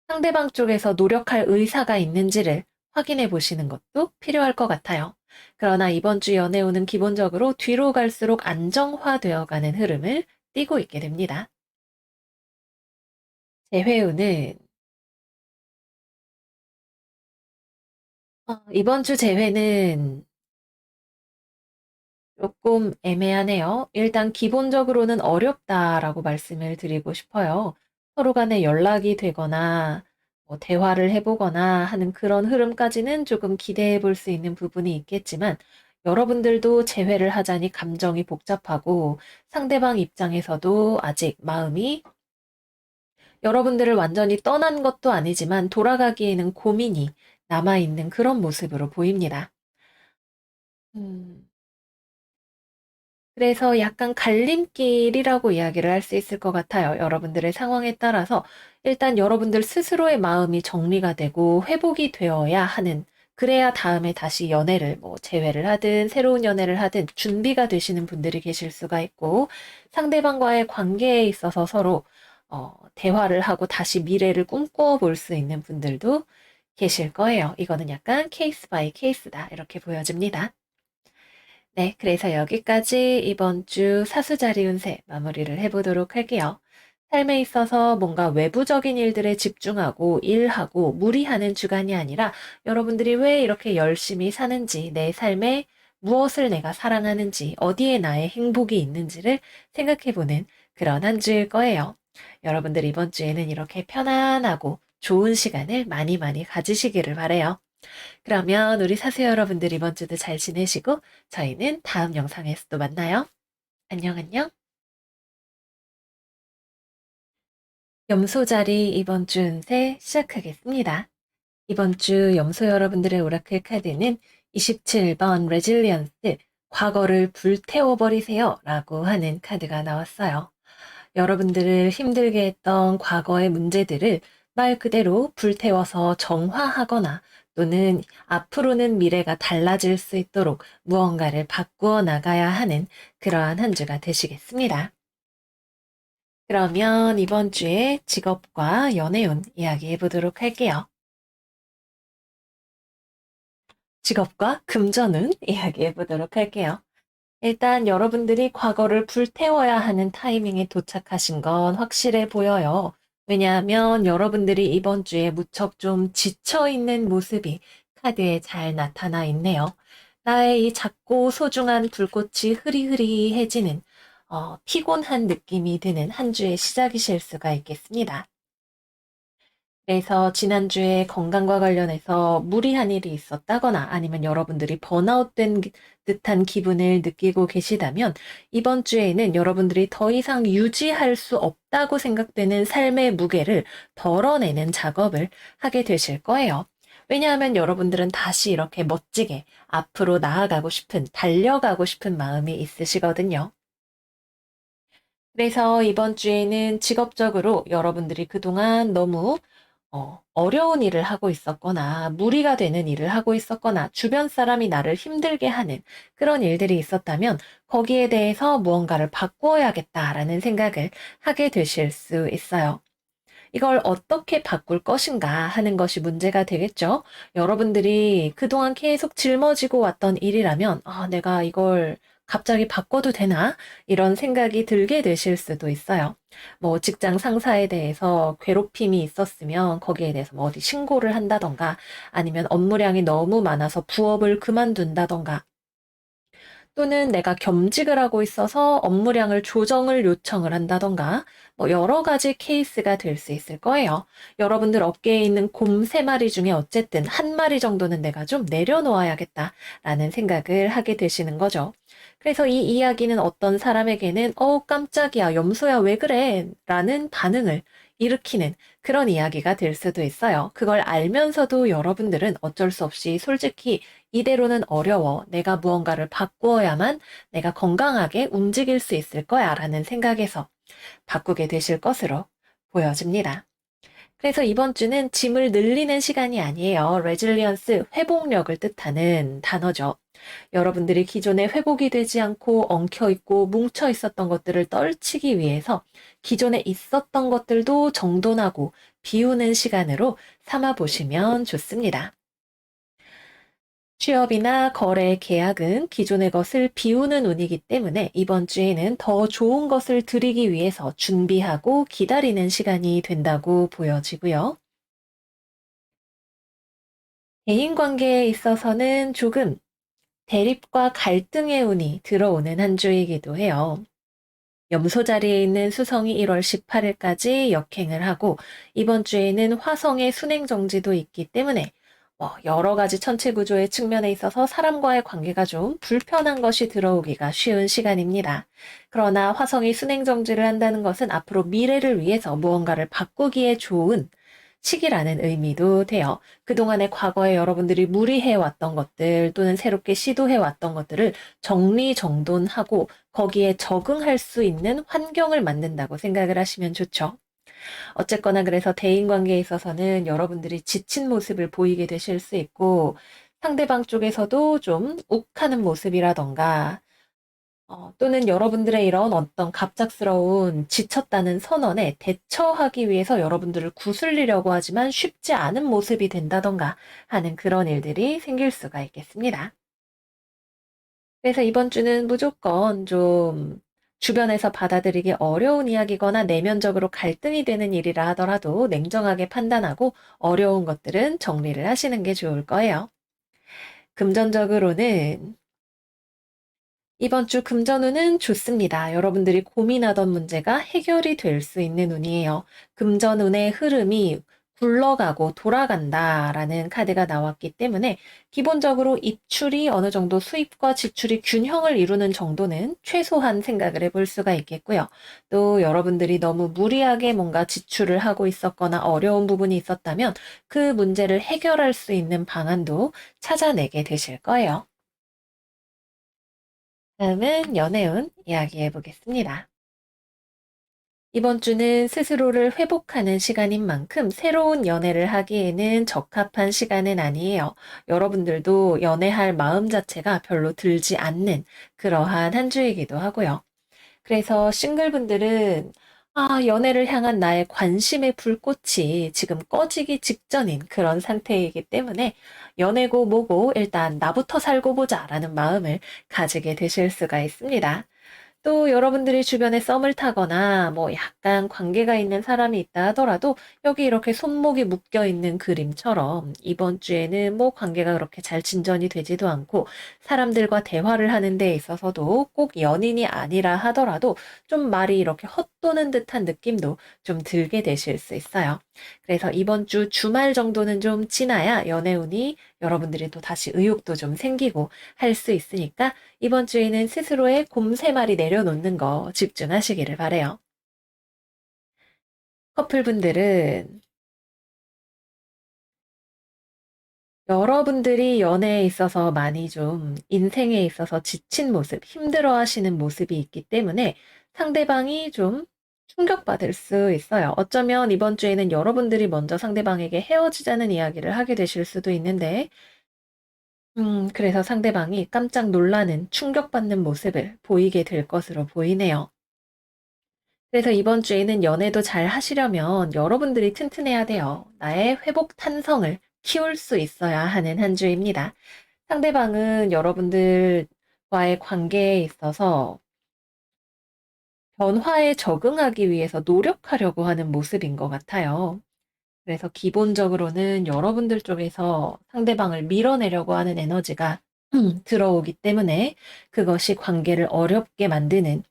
상대방 쪽에서 노력할 의사가 있는지를 확인해 보시는 것도 필요할 것 같아요. 그러나 이번 주 연애운은 기본적으로 뒤로 갈수록 안정화되어 가는 흐름을 띠고 있게 됩니다. 재회운은 이번 주 재회는 조금 애매하네요. 일단 기본적으로는 어렵다라고 말씀을 드리고 싶어요. 서로 간에 연락이 되거나 뭐 대화를 해보거나 하는 그런 흐름까지는 조금 기대해 볼 수 있는 부분이 있겠지만 여러분들도 재회를 하자니 감정이 복잡하고 상대방 입장에서도 아직 마음이 여러분들을 완전히 떠난 것도 아니지만 돌아가기에는 고민이 남아있는 그런 모습으로 보입니다. 음. 그래서 약간 갈림길이라고 이야기를 할 수 있을 것 같아요. 여러분들의 상황에 따라서 일단 여러분들 스스로의 마음이 정리가 되고 회복이 되어야 하는, 그래야 다음에 다시 연애를 뭐 재회를 하든 새로운 연애를 하든 준비가 되시는 분들이 계실 수가 있고, 상대방과의 관계에 있어서 서로 대화를 하고 다시 미래를 꿈꿔 볼 수 있는 분들도 계실 거예요. 이거는 약간 케이스 바이 케이스다, 이렇게 보여집니다. 네, 그래서 여기까지 이번 주 사수자리 운세 마무리를 해보도록 할게요. 삶에 있어서 뭔가 외부적인 일들에 집중하고 일하고 무리하는 주간이 아니라 여러분들이 왜 이렇게 열심히 사는지, 내 삶에 무엇을 내가 사랑하는지, 어디에 나의 행복이 있는지를 생각해보는 그런 한 주일 거예요. 여러분들 이번 주에는 이렇게 편안하고 좋은 시간을 많이 많이 가지시기를 바래요. 그러면 우리 사수 여러분들 이번 주도 잘 지내시고 저희는 다음 영상에서 또 만나요. 안녕, 안녕. 염소자리 이번 주 운세 시작하겠습니다. 이번 주 염소 여러분들의 오라클 카드는 27번 레질리언스, 과거를 불태워버리세요 라고 하는 카드가 나왔어요. 여러분들을 힘들게 했던 과거의 문제들을 말 그대로 불태워서 정화하거나 또는 앞으로는 미래가 달라질 수 있도록 무언가를 바꾸어 나가야 하는 그러한 한 주가 되시겠습니다. 그러면 이번 주에 직업과 연애운 이야기해 보도록 할게요. 직업과 금전운 이야기해 보도록 할게요. 일단 여러분들이 과거를 불태워야 하는 타이밍에 도착하신 건 확실해 보여요. 왜냐하면 여러분들이 이번 주에 무척 좀 지쳐 있는 모습이 카드에 잘 나타나 있네요. 나의 이 작고 소중한 불꽃이 흐리흐리해지는 피곤한 느낌이 드는 한 주의 시작이실 수가 있겠습니다. 그래서 지난주에 건강과 관련해서 무리한 일이 있었다거나 아니면 여러분들이 번아웃된 듯한 기분을 느끼고 계시다면 이번 주에는 여러분들이 더 이상 유지할 수 없다고 생각되는 삶의 무게를 덜어내는 작업을 하게 되실 거예요. 왜냐하면 여러분들은 다시 이렇게 멋지게 앞으로 나아가고 싶은, 달려가고 싶은 마음이 있으시거든요. 그래서 이번 주에는 직업적으로 여러분들이 그동안 너무 어려운 일을 하고 있었거나 무리가 되는 일을 하고 있었거나 주변 사람이 나를 힘들게 하는 그런 일들이 있었다면 거기에 대해서 무언가를 바꾸어야겠다라는 생각을 하게 되실 수 있어요. 이걸 어떻게 바꿀 것인가 하는 것이 문제가 되겠죠. 여러분들이 그동안 계속 짊어지고 왔던 일이라면, 내가 이걸 갑자기 바꿔도 되나? 이런 생각이 들게 되실 수도 있어요. 뭐 직장 상사에 대해서 괴롭힘이 있었으면 거기에 대해서 뭐 어디 신고를 한다던가 아니면 업무량이 너무 많아서 부업을 그만둔다던가 또는 내가 겸직을 하고 있어서 업무량을 조정을 요청을 한다던가 뭐 여러 가지 케이스가 될 수 있을 거예요. 여러분들 어깨에 있는 곰 3마리 중에 어쨌든 한 마리 정도는 내가 좀 내려놓아야겠다라는 생각을 하게 되시는 거죠. 그래서 이 이야기는 어떤 사람에게는 깜짝이야, 염소야, 왜 그래? 라는 반응을 일으키는 그런 이야기가 될 수도 있어요. 그걸 알면서도 여러분들은 어쩔 수 없이 솔직히 이대로는 어려워. 내가 무언가를 바꾸어야만 내가 건강하게 움직일 수 있을 거야 라는 생각에서 바꾸게 되실 것으로 보여집니다. 그래서 이번 주는 짐을 늘리는 시간이 아니에요. 레질리언스, 회복력을 뜻하는 단어죠. 여러분들이 기존에 회복이 되지 않고 엉켜있고 뭉쳐있었던 것들을 떨치기 위해서 기존에 있었던 것들도 정돈하고 비우는 시간으로 삼아 보시면 좋습니다. 취업이나 거래 계약은 기존의 것을 비우는 운이기 때문에 이번 주에는 더 좋은 것을 드리기 위해서 준비하고 기다리는 시간이 된다고 보여지고요. 대인 관계에 있어서는 조금 대립과 갈등의 운이 들어오는 한 주이기도 해요. 염소 자리에 있는 수성이 1월 18일까지 역행을 하고 이번 주에는 화성의 순행 정지도 있기 때문에 여러 가지 천체 구조의 측면에 있어서 사람과의 관계가 좀 불편한 것이 들어오기가 쉬운 시간입니다. 그러나 화성이 순행 정지를 한다는 것은 앞으로 미래를 위해서 무언가를 바꾸기에 좋은 시기라는 의미도 돼요. 그동안의 과거에 여러분들이 무리해왔던 것들 또는 새롭게 시도해왔던 것들을 정리정돈하고 거기에 적응할 수 있는 환경을 만든다고 생각을 하시면 좋죠. 어쨌거나 그래서 대인관계에 있어서는 여러분들이 지친 모습을 보이게 되실 수 있고 상대방 쪽에서도 좀 욱하는 모습이라던가 또는 여러분들의 이런 어떤 갑작스러운 지쳤다는 선언에 대처하기 위해서 여러분들을 구슬리려고 하지만 쉽지 않은 모습이 된다던가 하는 그런 일들이 생길 수가 있겠습니다. 그래서 이번 주는 무조건 좀 주변에서 받아들이기 어려운 이야기거나 내면적으로 갈등이 되는 일이라 하더라도 냉정하게 판단하고 어려운 것들은 정리를 하시는 게 좋을 거예요. 금전적으로는 이번 주 금전운은 좋습니다. 여러분들이 고민하던 문제가 해결이 될 수 있는 운이에요. 금전운의 흐름이 굴러가고 돌아간다라는 카드가 나왔기 때문에 기본적으로 입출이 어느 정도 수입과 지출이 균형을 이루는 정도는 최소한 생각을 해볼 수가 있겠고요. 또 여러분들이 너무 무리하게 뭔가 지출을 하고 있었거나 어려운 부분이 있었다면 그 문제를 해결할 수 있는 방안도 찾아내게 되실 거예요. 다음은 연애운 이야기해 보겠습니다. 이번 주는 스스로를 회복하는 시간인 만큼 새로운 연애를 하기에는 적합한 시간은 아니에요. 여러분들도 연애할 마음 자체가 별로 들지 않는 그러한 한 주이기도 하고요. 그래서 싱글분들은 연애를 향한 나의 관심의 불꽃이 지금 꺼지기 직전인 그런 상태이기 때문에 연애고 뭐고 일단 나부터 살고 보자라는 마음을 가지게 되실 수가 있습니다. 또 여러분들이 주변에 썸을 타거나 뭐 약간 관계가 있는 사람이 있다 하더라도 여기 이렇게 손목이 묶여 있는 그림처럼 이번 주에는 뭐 관계가 그렇게 잘 진전이 되지도 않고 사람들과 대화를 하는 데 있어서도 꼭 연인이 아니라 하더라도 좀 말이 이렇게 헛도는 듯한 느낌도 좀 들게 되실 수 있어요. 그래서 이번 주 주말 정도는 좀 지나야 연애운이 여러분들이 또 다시 의욕도 좀 생기고 할 수 있으니까 이번 주에는 스스로의 곰새말이 내려놓는 거 집중하시기를 바래요. 커플분들은 여러분들이 연애에 있어서 많이 좀 인생에 있어서 지친 모습, 힘들어 하시는 모습이 있기 때문에 상대방이 좀 충격받을 수 있어요. 어쩌면 이번 주에는 여러분들이 먼저 상대방에게 헤어지자는 이야기를 하게 되실 수도 있는데, 그래서 상대방이 깜짝 놀라는 충격받는 모습을 보이게 될 것으로 보이네요. 그래서 이번 주에는 연애도 잘 하시려면 여러분들이 튼튼해야 돼요. 나의 회복 탄성을 키울 수 있어야 하는 한 주입니다. 상대방은 여러분들과의 관계에 있어서 변화에 적응하기 위해서 노력하려고 하는 모습인 것 같아요. 그래서 기본적으로는 여러분들 쪽에서 상대방을 밀어내려고 하는 에너지가 들어오기 때문에 그것이 관계를 어렵게 만드는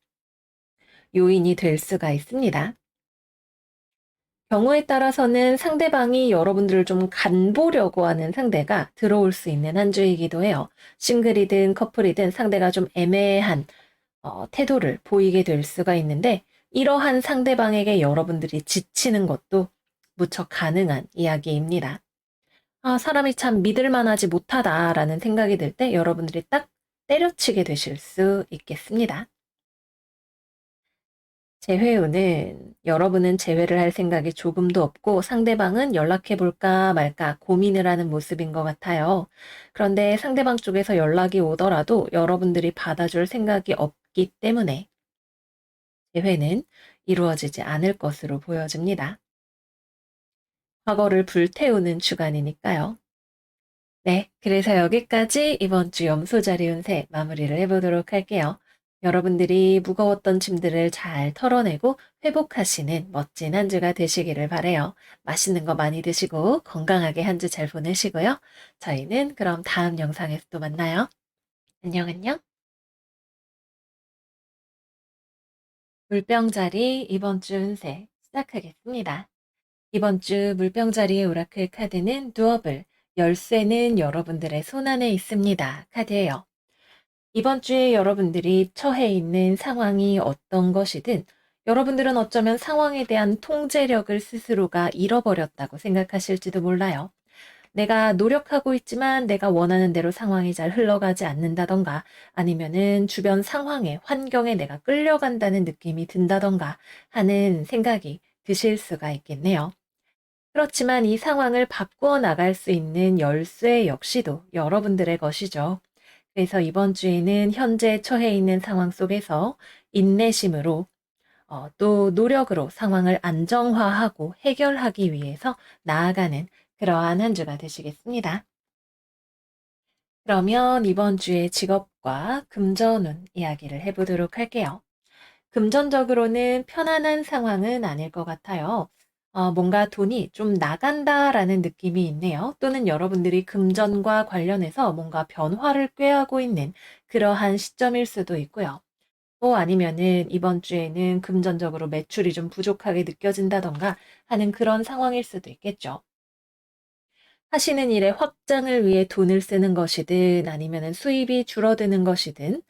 요인이 될 수가 있습니다. 경우에 따라서는 상대방이 여러분들을 좀 간보려고 하는 상대가 들어올 수 있는 한 주이기도 해요. 싱글이든 커플이든 상대가 좀 애매한 태도를 보이게 될 수가 있는데 이러한 상대방에게 여러분들이 지치는 것도 무척 가능한 이야기입니다. 사람이 참 믿을 만하지 못하다라는 생각이 들 때 여러분들이 딱 때려치게 되실 수 있겠습니다. 재회 후는 여러분은 재회를 할 생각이 조금도 없고 상대방은 연락해 볼까 말까 고민을 하는 모습인 것 같아요. 그런데 상대방 쪽에서 연락이 오더라도 여러분들이 받아줄 생각이 없기 때문에 재회는 이루어지지 않을 것으로 보여집니다. 과거를 불태우는 주간이니까요. 네, 그래서 여기까지 이번 주 염소자리 운세 마무리를 해보도록 할게요. 여러분들이 무거웠던 짐들을 잘 털어내고 회복하시는 멋진 한 주가 되시기를 바래요. 맛있는 거 많이 드시고 건강하게 한 주 잘 보내시고요. 저희는 그럼 다음 영상에서 또 만나요. 안녕, 안녕. 물병자리 이번 주 운세 시작하겠습니다. 이번 주 물병자리의 오라클 카드는 두어블, 열쇠는 여러분들의 손안에 있습니다. 카드예요. 이번 주에 여러분들이 처해 있는 상황이 어떤 것이든 여러분들은 어쩌면 상황에 대한 통제력을 스스로가 잃어버렸다고 생각하실지도 몰라요. 내가 노력하고 있지만 내가 원하는 대로 상황이 잘 흘러가지 않는다던가 아니면은 주변 상황에, 환경에 내가 끌려간다는 느낌이 든다던가 하는 생각이 드실 수가 있겠네요. 그렇지만 이 상황을 바꾸어 나갈 수 있는 열쇠 역시도 여러분들의 것이죠. 그래서 이번 주에는 현재 처해 있는 상황 속에서 인내심으로 또 노력으로 상황을 안정화하고 해결하기 위해서 나아가는 그러한 한 주가 되시겠습니다. 그러면 이번 주의 직업과 금전운 이야기를 해보도록 할게요. 금전적으로는 편안한 상황은 아닐 것 같아요. 뭔가 돈이 좀 나간다라는 느낌이 있네요. 또는 여러분들이 금전과 관련해서 뭔가 변화를 꾀하고 있는 그러한 시점일 수도 있고요. 또 아니면은 이번 주에는 금전적으로 매출이 좀 부족하게 느껴진다던가 하는 그런 상황일 수도 있겠죠. 하시는 일의 확장을 위해 돈을 쓰는 것이든 아니면은 수입이 줄어드는 것이든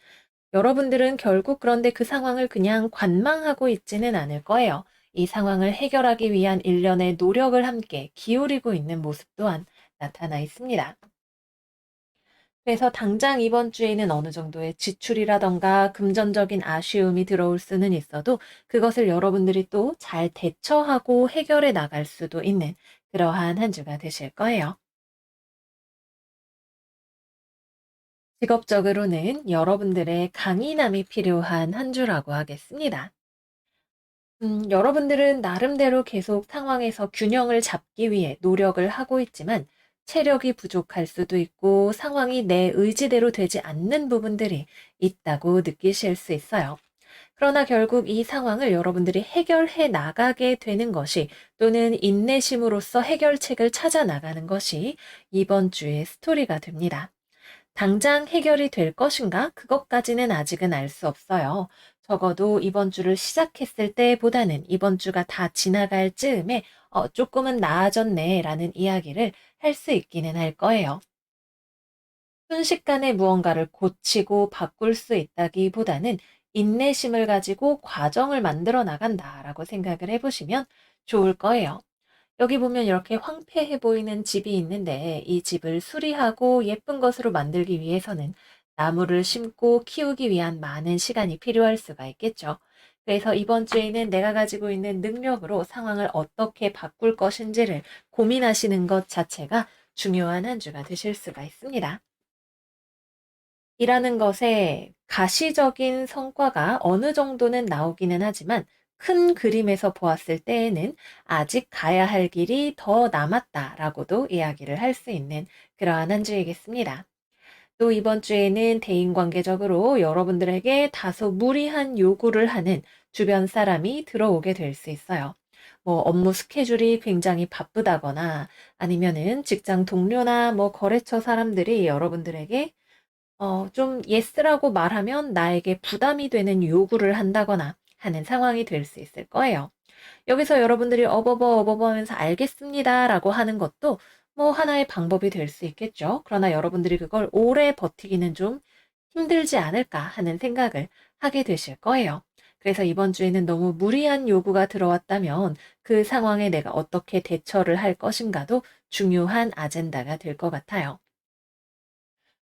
여러분들은 결국 그런데 그 상황을 그냥 관망하고 있지는 않을 거예요. 이 상황을 해결하기 위한 일련의 노력을 함께 기울이고 있는 모습 또한 나타나 있습니다. 그래서 당장 이번 주에는 어느 정도의 지출이라던가 금전적인 아쉬움이 들어올 수는 있어도 그것을 여러분들이 또 잘 대처하고 해결해 나갈 수도 있는 그러한 한 주가 되실 거예요. 직업적으로는 여러분들의 강인함이 필요한 한 주라고 하겠습니다. 여러분들은 나름대로 계속 상황에서 균형을 잡기 위해 노력을 하고 있지만 체력이 부족할 수도 있고 상황이 내 의지대로 되지 않는 부분들이 있다고 느끼실 수 있어요. 그러나 결국 이 상황을 여러분들이 해결해 나가게 되는 것이 또는 인내심으로써 해결책을 찾아 나가는 것이 이번 주의 스토리가 됩니다. 당장 해결이 될 것인가? 그것까지는 아직은 알 수 없어요. 적어도 이번 주를 시작했을 때보다는 이번 주가 다 지나갈 즈음에 조금은 나아졌네라는 이야기를 할 수 있기는 할 거예요. 순식간에 무언가를 고치고 바꿀 수 있다기보다는 인내심을 가지고 과정을 만들어 나간다라고 생각을 해보시면 좋을 거예요. 여기 보면 이렇게 황폐해 보이는 집이 있는데 이 집을 수리하고 예쁜 것으로 만들기 위해서는 나무를 심고 키우기 위한 많은 시간이 필요할 수가 있겠죠. 그래서 이번 주에는 내가 가지고 있는 능력으로 상황을 어떻게 바꿀 것인지를 고민하시는 것 자체가 중요한 한 주가 되실 수가 있습니다. 이라는 것에 가시적인 성과가 어느 정도는 나오기는 하지만 큰 그림에서 보았을 때에는 아직 가야 할 길이 더 남았다라고도 이야기를 할 수 있는 그러한 한 주이겠습니다. 또 이번 주에는 대인관계적으로 여러분들에게 다소 무리한 요구를 하는 주변 사람이 들어오게 될 수 있어요. 뭐 업무 스케줄이 굉장히 바쁘다거나 아니면은 직장 동료나 뭐 거래처 사람들이 여러분들에게 좀 예스라고 말하면 나에게 부담이 되는 요구를 한다거나 하는 상황이 될 수 있을 거예요. 여기서 여러분들이 어버버 하면서 알겠습니다라고 하는 것도 뭐 하나의 방법이 될 수 있겠죠. 그러나 여러분들이 그걸 오래 버티기는 좀 힘들지 않을까 하는 생각을 하게 되실 거예요. 그래서 이번 주에는 너무 무리한 요구가 들어왔다면 그 상황에 내가 어떻게 대처를 할 것인가도 중요한 아젠다가 될 것 같아요.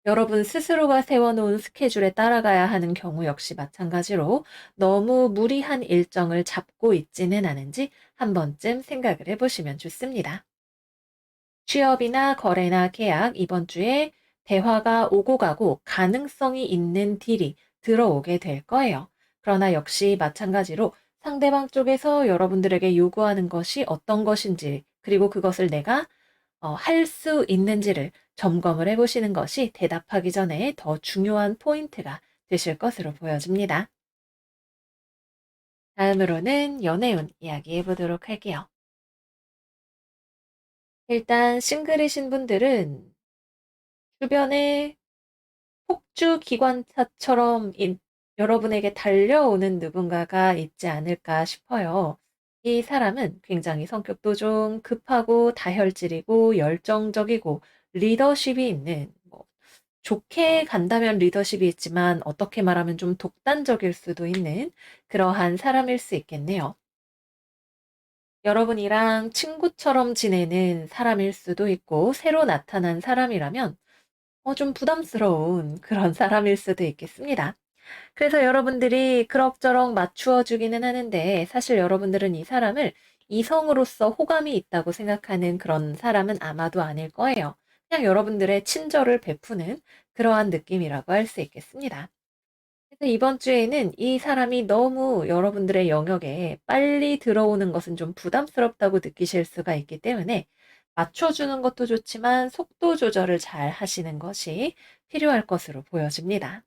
여러분 스스로가 세워놓은 스케줄에 따라가야 하는 경우 역시 마찬가지로 너무 무리한 일정을 잡고 있지는 않은지 한 번쯤 생각을 해보시면 좋습니다. 취업이나 거래나 계약 이번 주에 대화가 오고 가고 가능성이 있는 딜이 들어오게 될 거예요. 그러나 역시 마찬가지로 상대방 쪽에서 여러분들에게 요구하는 것이 어떤 것인지, 그리고 그것을 내가 할 수 있는지를 점검을 해보시는 것이 대답하기 전에 더 중요한 포인트가 되실 것으로 보여집니다. 다음으로는 연애운 이야기해 보도록 할게요. 일단 싱글이신 분들은 주변에 폭주 기관차처럼 여러분에게 달려오는 누군가가 있지 않을까 싶어요. 이 사람은 굉장히 성격도 좀 급하고 다혈질이고 열정적이고 리더십이 있는, 좋게 간다면 리더십이 있지만 어떻게 말하면 좀 독단적일 수도 있는 그러한 사람일 수 있겠네요. 여러분이랑 친구처럼 지내는 사람일 수도 있고, 새로 나타난 사람이라면 좀 부담스러운 그런 사람일 수도 있겠습니다. 그래서 여러분들이 그럭저럭 맞추어 주기는 하는데, 사실 여러분들은 이 사람을 이성으로서 호감이 있다고 생각하는 그런 사람은 아마도 아닐 거예요. 그냥 여러분들의 친절을 베푸는 그러한 느낌이라고 할 수 있겠습니다. 그래서 이번 주에는 이 사람이 너무 여러분들의 영역에 빨리 들어오는 것은 좀 부담스럽다고 느끼실 수가 있기 때문에 맞춰주는 것도 좋지만 속도 조절을 잘 하시는 것이 필요할 것으로 보여집니다.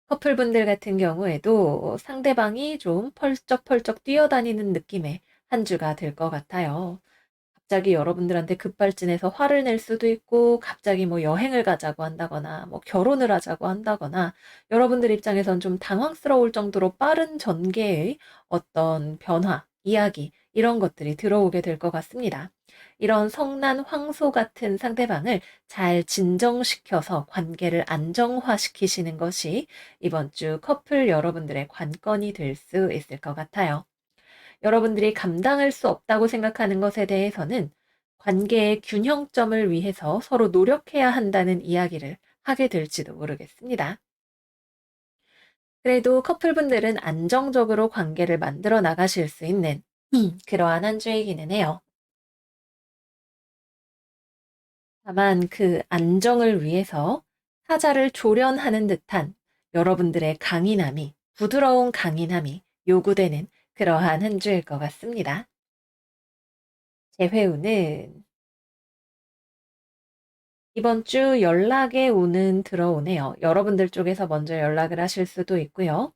커플분들 같은 경우에도 상대방이 좀 펄쩍펄쩍 뛰어다니는 느낌의 한 주가 될 것 같아요. 갑자기 여러분들한테 급발진해서 화를 낼 수도 있고, 갑자기 뭐 여행을 가자고 한다거나, 뭐 결혼을 하자고 한다거나, 여러분들 입장에선 좀 당황스러울 정도로 빠른 전개의 어떤 변화, 이야기, 이런 것들이 들어오게 될 것 같습니다. 이런 성난 황소 같은 상대방을 잘 진정시켜서 관계를 안정화시키시는 것이 이번 주 커플 여러분들의 관건이 될 수 있을 것 같아요. 여러분들이 감당할 수 없다고 생각하는 것에 대해서는 관계의 균형점을 위해서 서로 노력해야 한다는 이야기를 하게 될지도 모르겠습니다. 그래도 커플분들은 안정적으로 관계를 만들어 나가실 수 있는 그러한 한 주이기는 해요. 다만 그 안정을 위해서 타자를 조련하는 듯한 여러분들의 강인함이, 부드러운 강인함이 요구되는 그러한 한 주일 것 같습니다. 재회운은 이번 주 연락의 운은 들어오네요. 여러분들 쪽에서 먼저 연락을 하실 수도 있고요.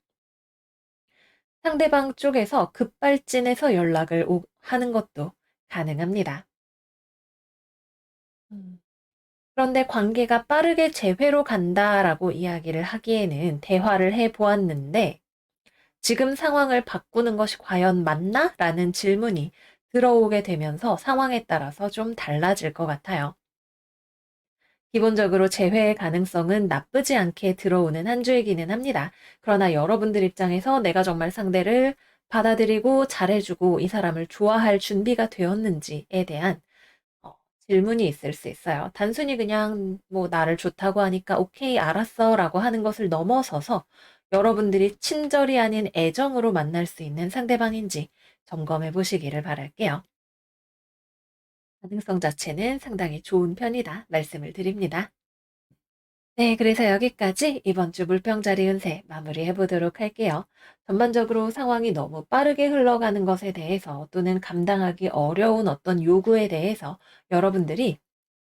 상대방 쪽에서 급발진해서 하는 것도 가능합니다. 음. 그런데 관계가 빠르게 재회로 간다라고 이야기를 하기에는 대화를 해 보았는데, 지금 상황을 바꾸는 것이 과연 맞나? 라는 질문이 들어오게 되면서 상황에 따라서 좀 달라질 것 같아요. 기본적으로 재회의 가능성은 나쁘지 않게 들어오는 한 주이기는 합니다. 그러나 여러분들 입장에서 내가 정말 상대를 받아들이고 잘해주고 이 사람을 좋아할 준비가 되었는지에 대한 질문이 있을 수 있어요. 단순히 그냥 뭐 나를 좋다고 하니까 오케이, 알았어 라고 하는 것을 넘어서서 여러분들이 친절이 아닌 애정으로 만날 수 있는 상대방인지 점검해 보시기를 바랄게요. 가능성 자체는 상당히 좋은 편이다 말씀을 드립니다. 네, 그래서 여기까지 이번 주 물병자리 운세 마무리해 보도록 할게요. 전반적으로 상황이 너무 빠르게 흘러가는 것에 대해서, 또는 감당하기 어려운 어떤 요구에 대해서 여러분들이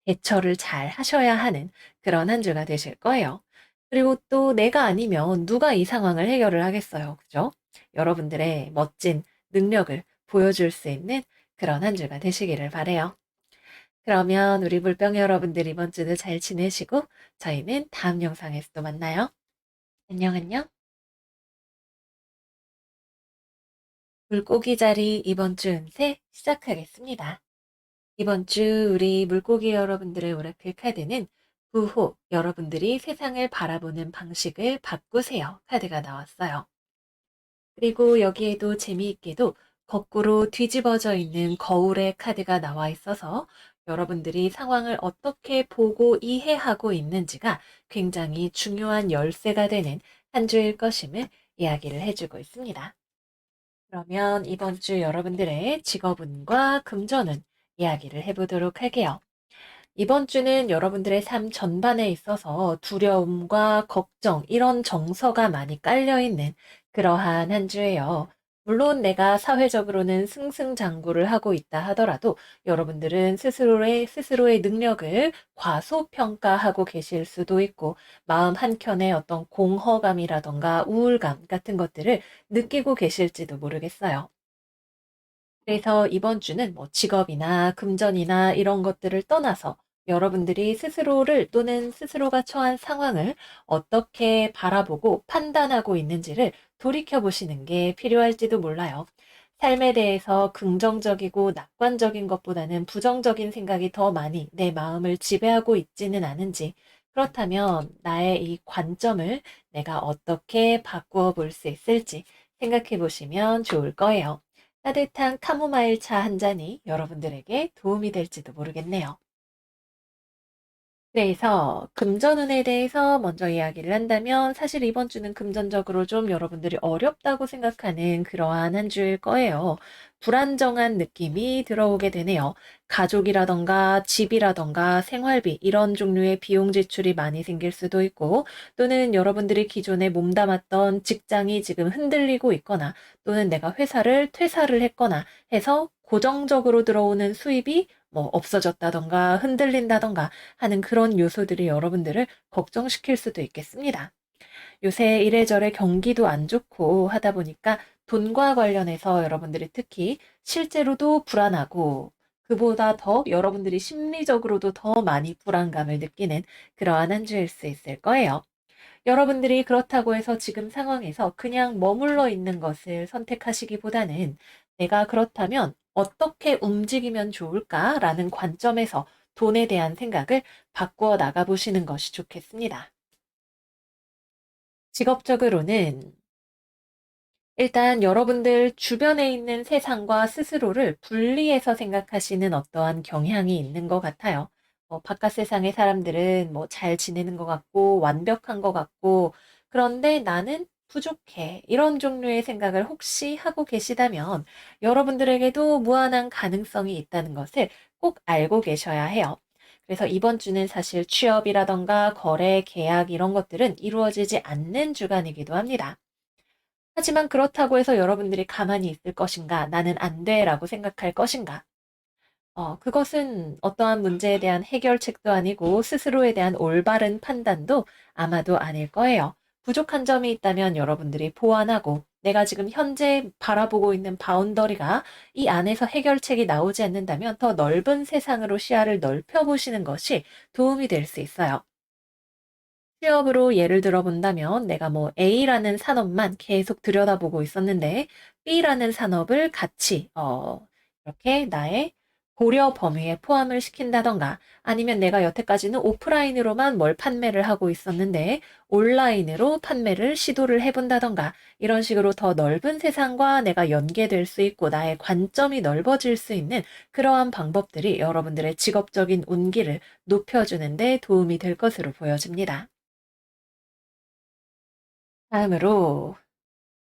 대처를 잘 하셔야 하는 그런 한 주가 되실 거예요. 그리고 또 내가 아니면 누가 이 상황을 해결을 하겠어요. 그죠? 여러분들의 멋진 능력을 보여줄 수 있는 그런 한 주가 되시기를 바래요. 그러면 우리 물병 여러분들 이번 주도 잘 지내시고 저희는 다음 영상에서 또 만나요. 안녕, 안녕. 물고기 자리 이번 주 운세 시작하겠습니다. 이번 주 우리 물고기 여러분들의 오라클 카드는 부호, 여러분들이 세상을 바라보는 방식을 바꾸세요 카드가 나왔어요. 그리고 여기에도 재미있게도 거꾸로 뒤집어져 있는 거울의 카드가 나와 있어서 여러분들이 상황을 어떻게 보고 이해하고 있는지가 굉장히 중요한 열쇠가 되는 한 주일 것임을 이야기를 해주고 있습니다. 그러면 이번 주 여러분들의 직업운과 금전운 이야기를 해보도록 할게요. 이번 주는 여러분들의 삶 전반에 있어서 두려움과 걱정, 이런 정서가 많이 깔려있는 그러한 한 주예요. 물론 내가 사회적으로는 승승장구를 하고 있다 하더라도 여러분들은 스스로의 능력을 과소평가하고 계실 수도 있고 마음 한켠에 어떤 공허감이라던가 우울감 같은 것들을 느끼고 계실지도 모르겠어요. 그래서 이번 주는 뭐 직업이나 금전이나 이런 것들을 떠나서 여러분들이 스스로를 또는 스스로가 처한 상황을 어떻게 바라보고 판단하고 있는지를 돌이켜 보시는 게 필요할지도 몰라요. 삶에 대해서 긍정적이고 낙관적인 것보다는 부정적인 생각이 더 많이 내 마음을 지배하고 있지는 않은지, 그렇다면 나의 이 관점을 내가 어떻게 바꾸어 볼 수 있을지 생각해 보시면 좋을 거예요. 따뜻한 카모마일 차 한 잔이 여러분들에게 도움이 될지도 모르겠네요. 그래서 금전운에 대해서 먼저 이야기를 한다면 사실 이번 주는 금전적으로 좀 여러분들이 어렵다고 생각하는 그러한 한 주일 거예요. 불안정한 느낌이 들어오게 되네요. 가족이라던가 집이라던가 생활비 이런 종류의 비용 지출이 많이 생길 수도 있고 또는 여러분들이 기존에 몸담았던 직장이 지금 흔들리고 있거나 또는 내가 회사를 퇴사를 했거나 해서 고정적으로 들어오는 수입이 뭐 없어졌다던가 흔들린다던가 하는 그런 요소들이 여러분들을 걱정시킬 수도 있겠습니다. 요새 이래저래 경기도 안 좋고 하다 보니까 돈과 관련해서 여러분들이 특히 실제로도 불안하고 그보다 더 여러분들이 심리적으로도 더 많이 불안감을 느끼는 그러한 한 주일 수 있을 거예요. 여러분들이 그렇다고 해서 지금 상황에서 그냥 머물러 있는 것을 선택하시기보다는 내가 그렇다면 어떻게 움직이면 좋을까라는 관점에서 돈에 대한 생각을 바꾸어 나가보시는 것이 좋겠습니다. 직업적으로는 일단 여러분들 주변에 있는 세상과 스스로를 분리해서 생각하시는 어떠한 경향이 있는 것 같아요. 바깥 세상의 사람들은 뭐 잘 지내는 것 같고 완벽한 것 같고 그런데 나는 부족해. 이런 종류의 생각을 혹시 하고 계시다면 여러분들에게도 무한한 가능성이 있다는 것을 꼭 알고 계셔야 해요. 그래서 이번 주는 사실 취업이라던가 거래, 계약 이런 것들은 이루어지지 않는 주간이기도 합니다. 하지만 그렇다고 해서 여러분들이 가만히 있을 것인가? 나는 안 돼. 라고 생각할 것인가? 그것은 어떠한 문제에 대한 해결책도 아니고 스스로에 대한 올바른 판단도 아마도 아닐 거예요. 부족한 점이 있다면 여러분들이 보완하고 내가 지금 현재 바라보고 있는 바운더리가 이 안에서 해결책이 나오지 않는다면 더 넓은 세상으로 시야를 넓혀보시는 것이 도움이 될 수 있어요. 취업으로 예를 들어 본다면 내가 뭐 A라는 산업만 계속 들여다보고 있었는데 B라는 산업을 같이 이렇게 나의 고려 범위에 포함을 시킨다던가 아니면 내가 여태까지는 오프라인으로만 뭘 판매를 하고 있었는데 온라인으로 판매를 시도를 해본다던가 이런 식으로 더 넓은 세상과 내가 연계될 수 있고 나의 관점이 넓어질 수 있는 그러한 방법들이 여러분들의 직업적인 운기를 높여주는 데 도움이 될 것으로 보여집니다. 다음으로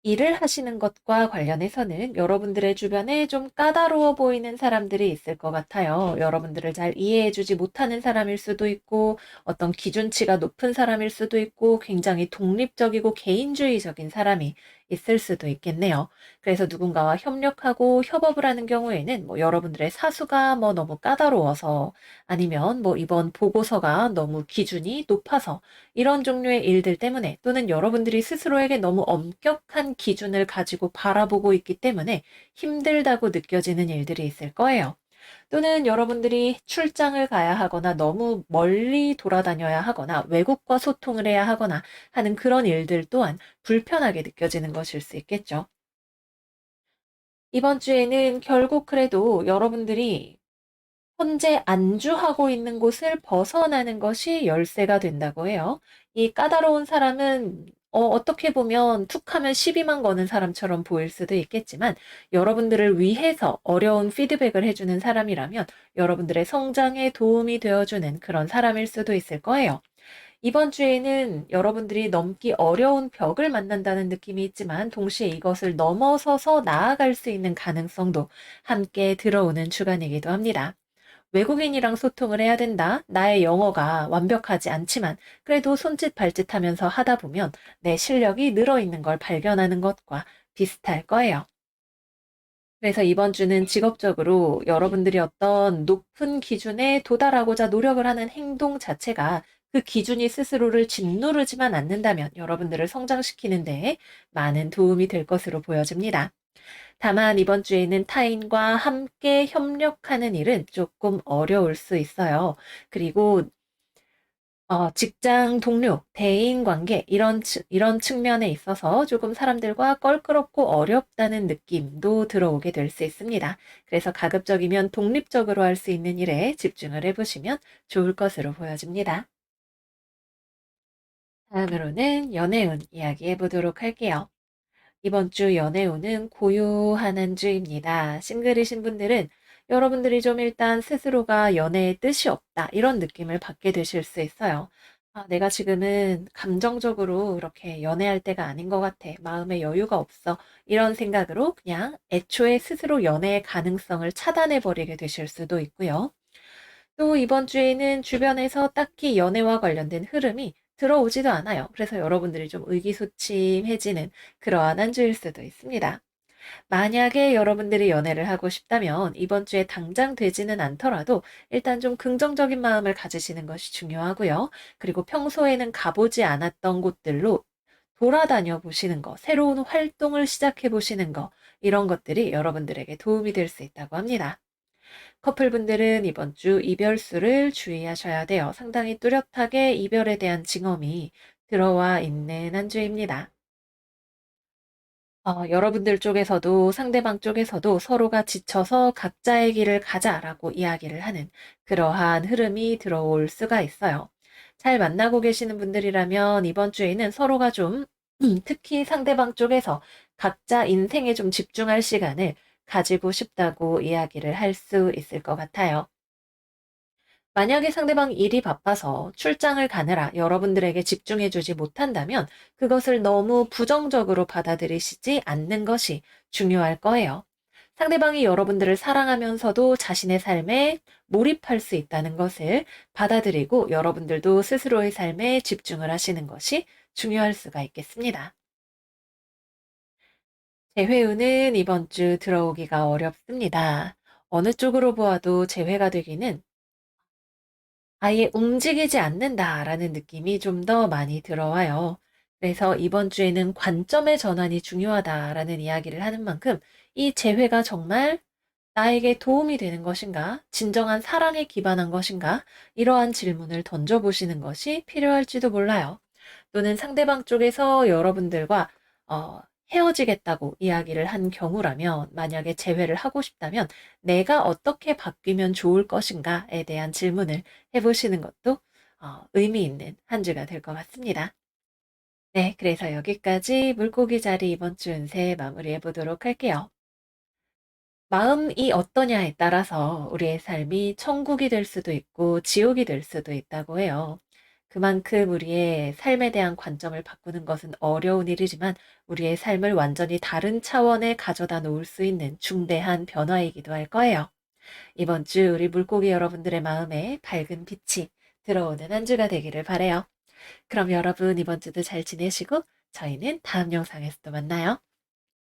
일을 하시는 것과 관련해서는 여러분들의 주변에 좀 까다로워 보이는 사람들이 있을 것 같아요. 여러분들을 잘 이해해주지 못하는 사람일 수도 있고, 어떤 기준치가 높은 사람일 수도 있고, 굉장히 독립적이고 개인주의적인 사람이 있을 수도 있겠네요. 그래서 누군가와 협력하고 협업을 하는 경우에는 뭐 여러분들의 사수가 뭐 너무 까다로워서 아니면 뭐 이번 보고서가 너무 기준이 높아서 이런 종류의 일들 때문에 또는 여러분들이 스스로에게 너무 엄격한 기준을 가지고 바라보고 있기 때문에 힘들다고 느껴지는 일들이 있을 거예요. 또는 여러분들이 출장을 가야 하거나 너무 멀리 돌아다녀야 하거나 외국과 소통을 해야 하거나 하는 그런 일들 또한 불편하게 느껴지는 것일 수 있겠죠. 이번 주에는 결국 그래도 여러분들이 현재 안주하고 있는 곳을 벗어나는 것이 열쇠가 된다고 해요. 이 까다로운 사람은 어떻게 보면 툭 하면 시비만 거는 사람처럼 보일 수도 있겠지만 여러분들을 위해서 어려운 피드백을 해주는 사람이라면 여러분들의 성장에 도움이 되어주는 그런 사람일 수도 있을 거예요. 이번 주에는 여러분들이 넘기 어려운 벽을 만난다는 느낌이 있지만 동시에 이것을 넘어서서 나아갈 수 있는 가능성도 함께 들어오는 주간이기도 합니다. 외국인이랑 소통을 해야 된다. 나의 영어가 완벽하지 않지만 그래도 손짓 발짓 하면서 하다 보면 내 실력이 늘어 있는 걸 발견하는 것과 비슷할 거예요. 그래서 이번 주는 직업적으로 여러분들이 어떤 높은 기준에 도달하고자 노력을 하는 행동 자체가 그 기준이 스스로를 짓누르지만 않는다면 여러분들을 성장시키는 데에 많은 도움이 될 것으로 보여집니다. 다만 이번 주에는 타인과 함께 협력하는 일은 조금 어려울 수 있어요. 그리고 직장 동료, 대인 관계 이런 측면에 있어서 조금 사람들과 껄끄럽고 어렵다는 느낌도 들어오게 될 수 있습니다. 그래서 가급적이면 독립적으로 할 수 있는 일에 집중을 해보시면 좋을 것으로 보여집니다. 다음으로는 연애운 이야기해 보도록 할게요. 이번 주 연애운은 고요한 한 주입니다. 싱글이신 분들은 여러분들이 좀 일단 스스로가 연애에 뜻이 없다 이런 느낌을 받게 되실 수 있어요. 아, 내가 지금은 감정적으로 이렇게 연애할 때가 아닌 것 같아. 마음에 여유가 없어. 이런 생각으로 그냥 애초에 스스로 연애의 가능성을 차단해 버리게 되실 수도 있고요. 또 이번 주에는 주변에서 딱히 연애와 관련된 흐름이 들어오지도 않아요. 그래서 여러분들이 좀 의기소침해지는 그러한 한 주일 수도 있습니다. 만약에 여러분들이 연애를 하고 싶다면 이번 주에 당장 되지는 않더라도 일단 좀 긍정적인 마음을 가지시는 것이 중요하고요. 그리고 평소에는 가보지 않았던 곳들로 돌아다녀 보시는 거, 새로운 활동을 시작해 보시는 거, 이런 것들이 여러분들에게 도움이 될 수 있다고 합니다. 커플분들은 이번 주 이별수를 주의하셔야 돼요. 상당히 뚜렷하게 이별에 대한 징험이 들어와 있는 한 주입니다. 여러분들 쪽에서도 상대방 쪽에서도 서로가 지쳐서 각자의 길을 가자라고 이야기를 하는 그러한 흐름이 들어올 수가 있어요. 잘 만나고 계시는 분들이라면 이번 주에는 서로가 좀 특히 상대방 쪽에서 각자 인생에 좀 집중할 시간을 가지고 싶다고 이야기를 할 수 있을 것 같아요. 만약에 상대방 일이 바빠서 출장을 가느라 여러분들에게 집중해주지 못한다면 그것을 너무 부정적으로 받아들이시지 않는 것이 중요할 거예요. 상대방이 여러분들을 사랑하면서도 자신의 삶에 몰입할 수 있다는 것을 받아들이고 여러분들도 스스로의 삶에 집중을 하시는 것이 중요할 수가 있겠습니다. 재회운은 이번 주 들어오기가 어렵습니다. 어느 쪽으로 보아도 재회가 되기는 아예 움직이지 않는다라는 느낌이 좀 더 많이 들어와요. 그래서 이번 주에는 관점의 전환이 중요하다라는 이야기를 하는 만큼 이 재회가 정말 나에게 도움이 되는 것인가? 진정한 사랑에 기반한 것인가? 이러한 질문을 던져보시는 것이 필요할지도 몰라요. 또는 상대방 쪽에서 여러분들과 어, 헤어지겠다고 이야기를 한 경우라면 만약에 재회를 하고 싶다면 내가 어떻게 바뀌면 좋을 것인가에 대한 질문을 해보시는 것도 의미 있는 한 주가 될 것 같습니다. 네, 그래서 여기까지 물고기 자리 이번 주 운세 마무리해 보도록 할게요. 마음이 어떠냐에 따라서 우리의 삶이 천국이 될 수도 있고 지옥이 될 수도 있다고 해요. 그만큼 우리의 삶에 대한 관점을 바꾸는 것은 어려운 일이지만 우리의 삶을 완전히 다른 차원에 가져다 놓을 수 있는 중대한 변화이기도 할 거예요. 이번 주 우리 물고기 여러분들의 마음에 밝은 빛이 들어오는 한 주가 되기를 바래요. 그럼 여러분 이번 주도 잘 지내시고 저희는 다음 영상에서 또 만나요.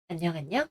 안녕 안녕.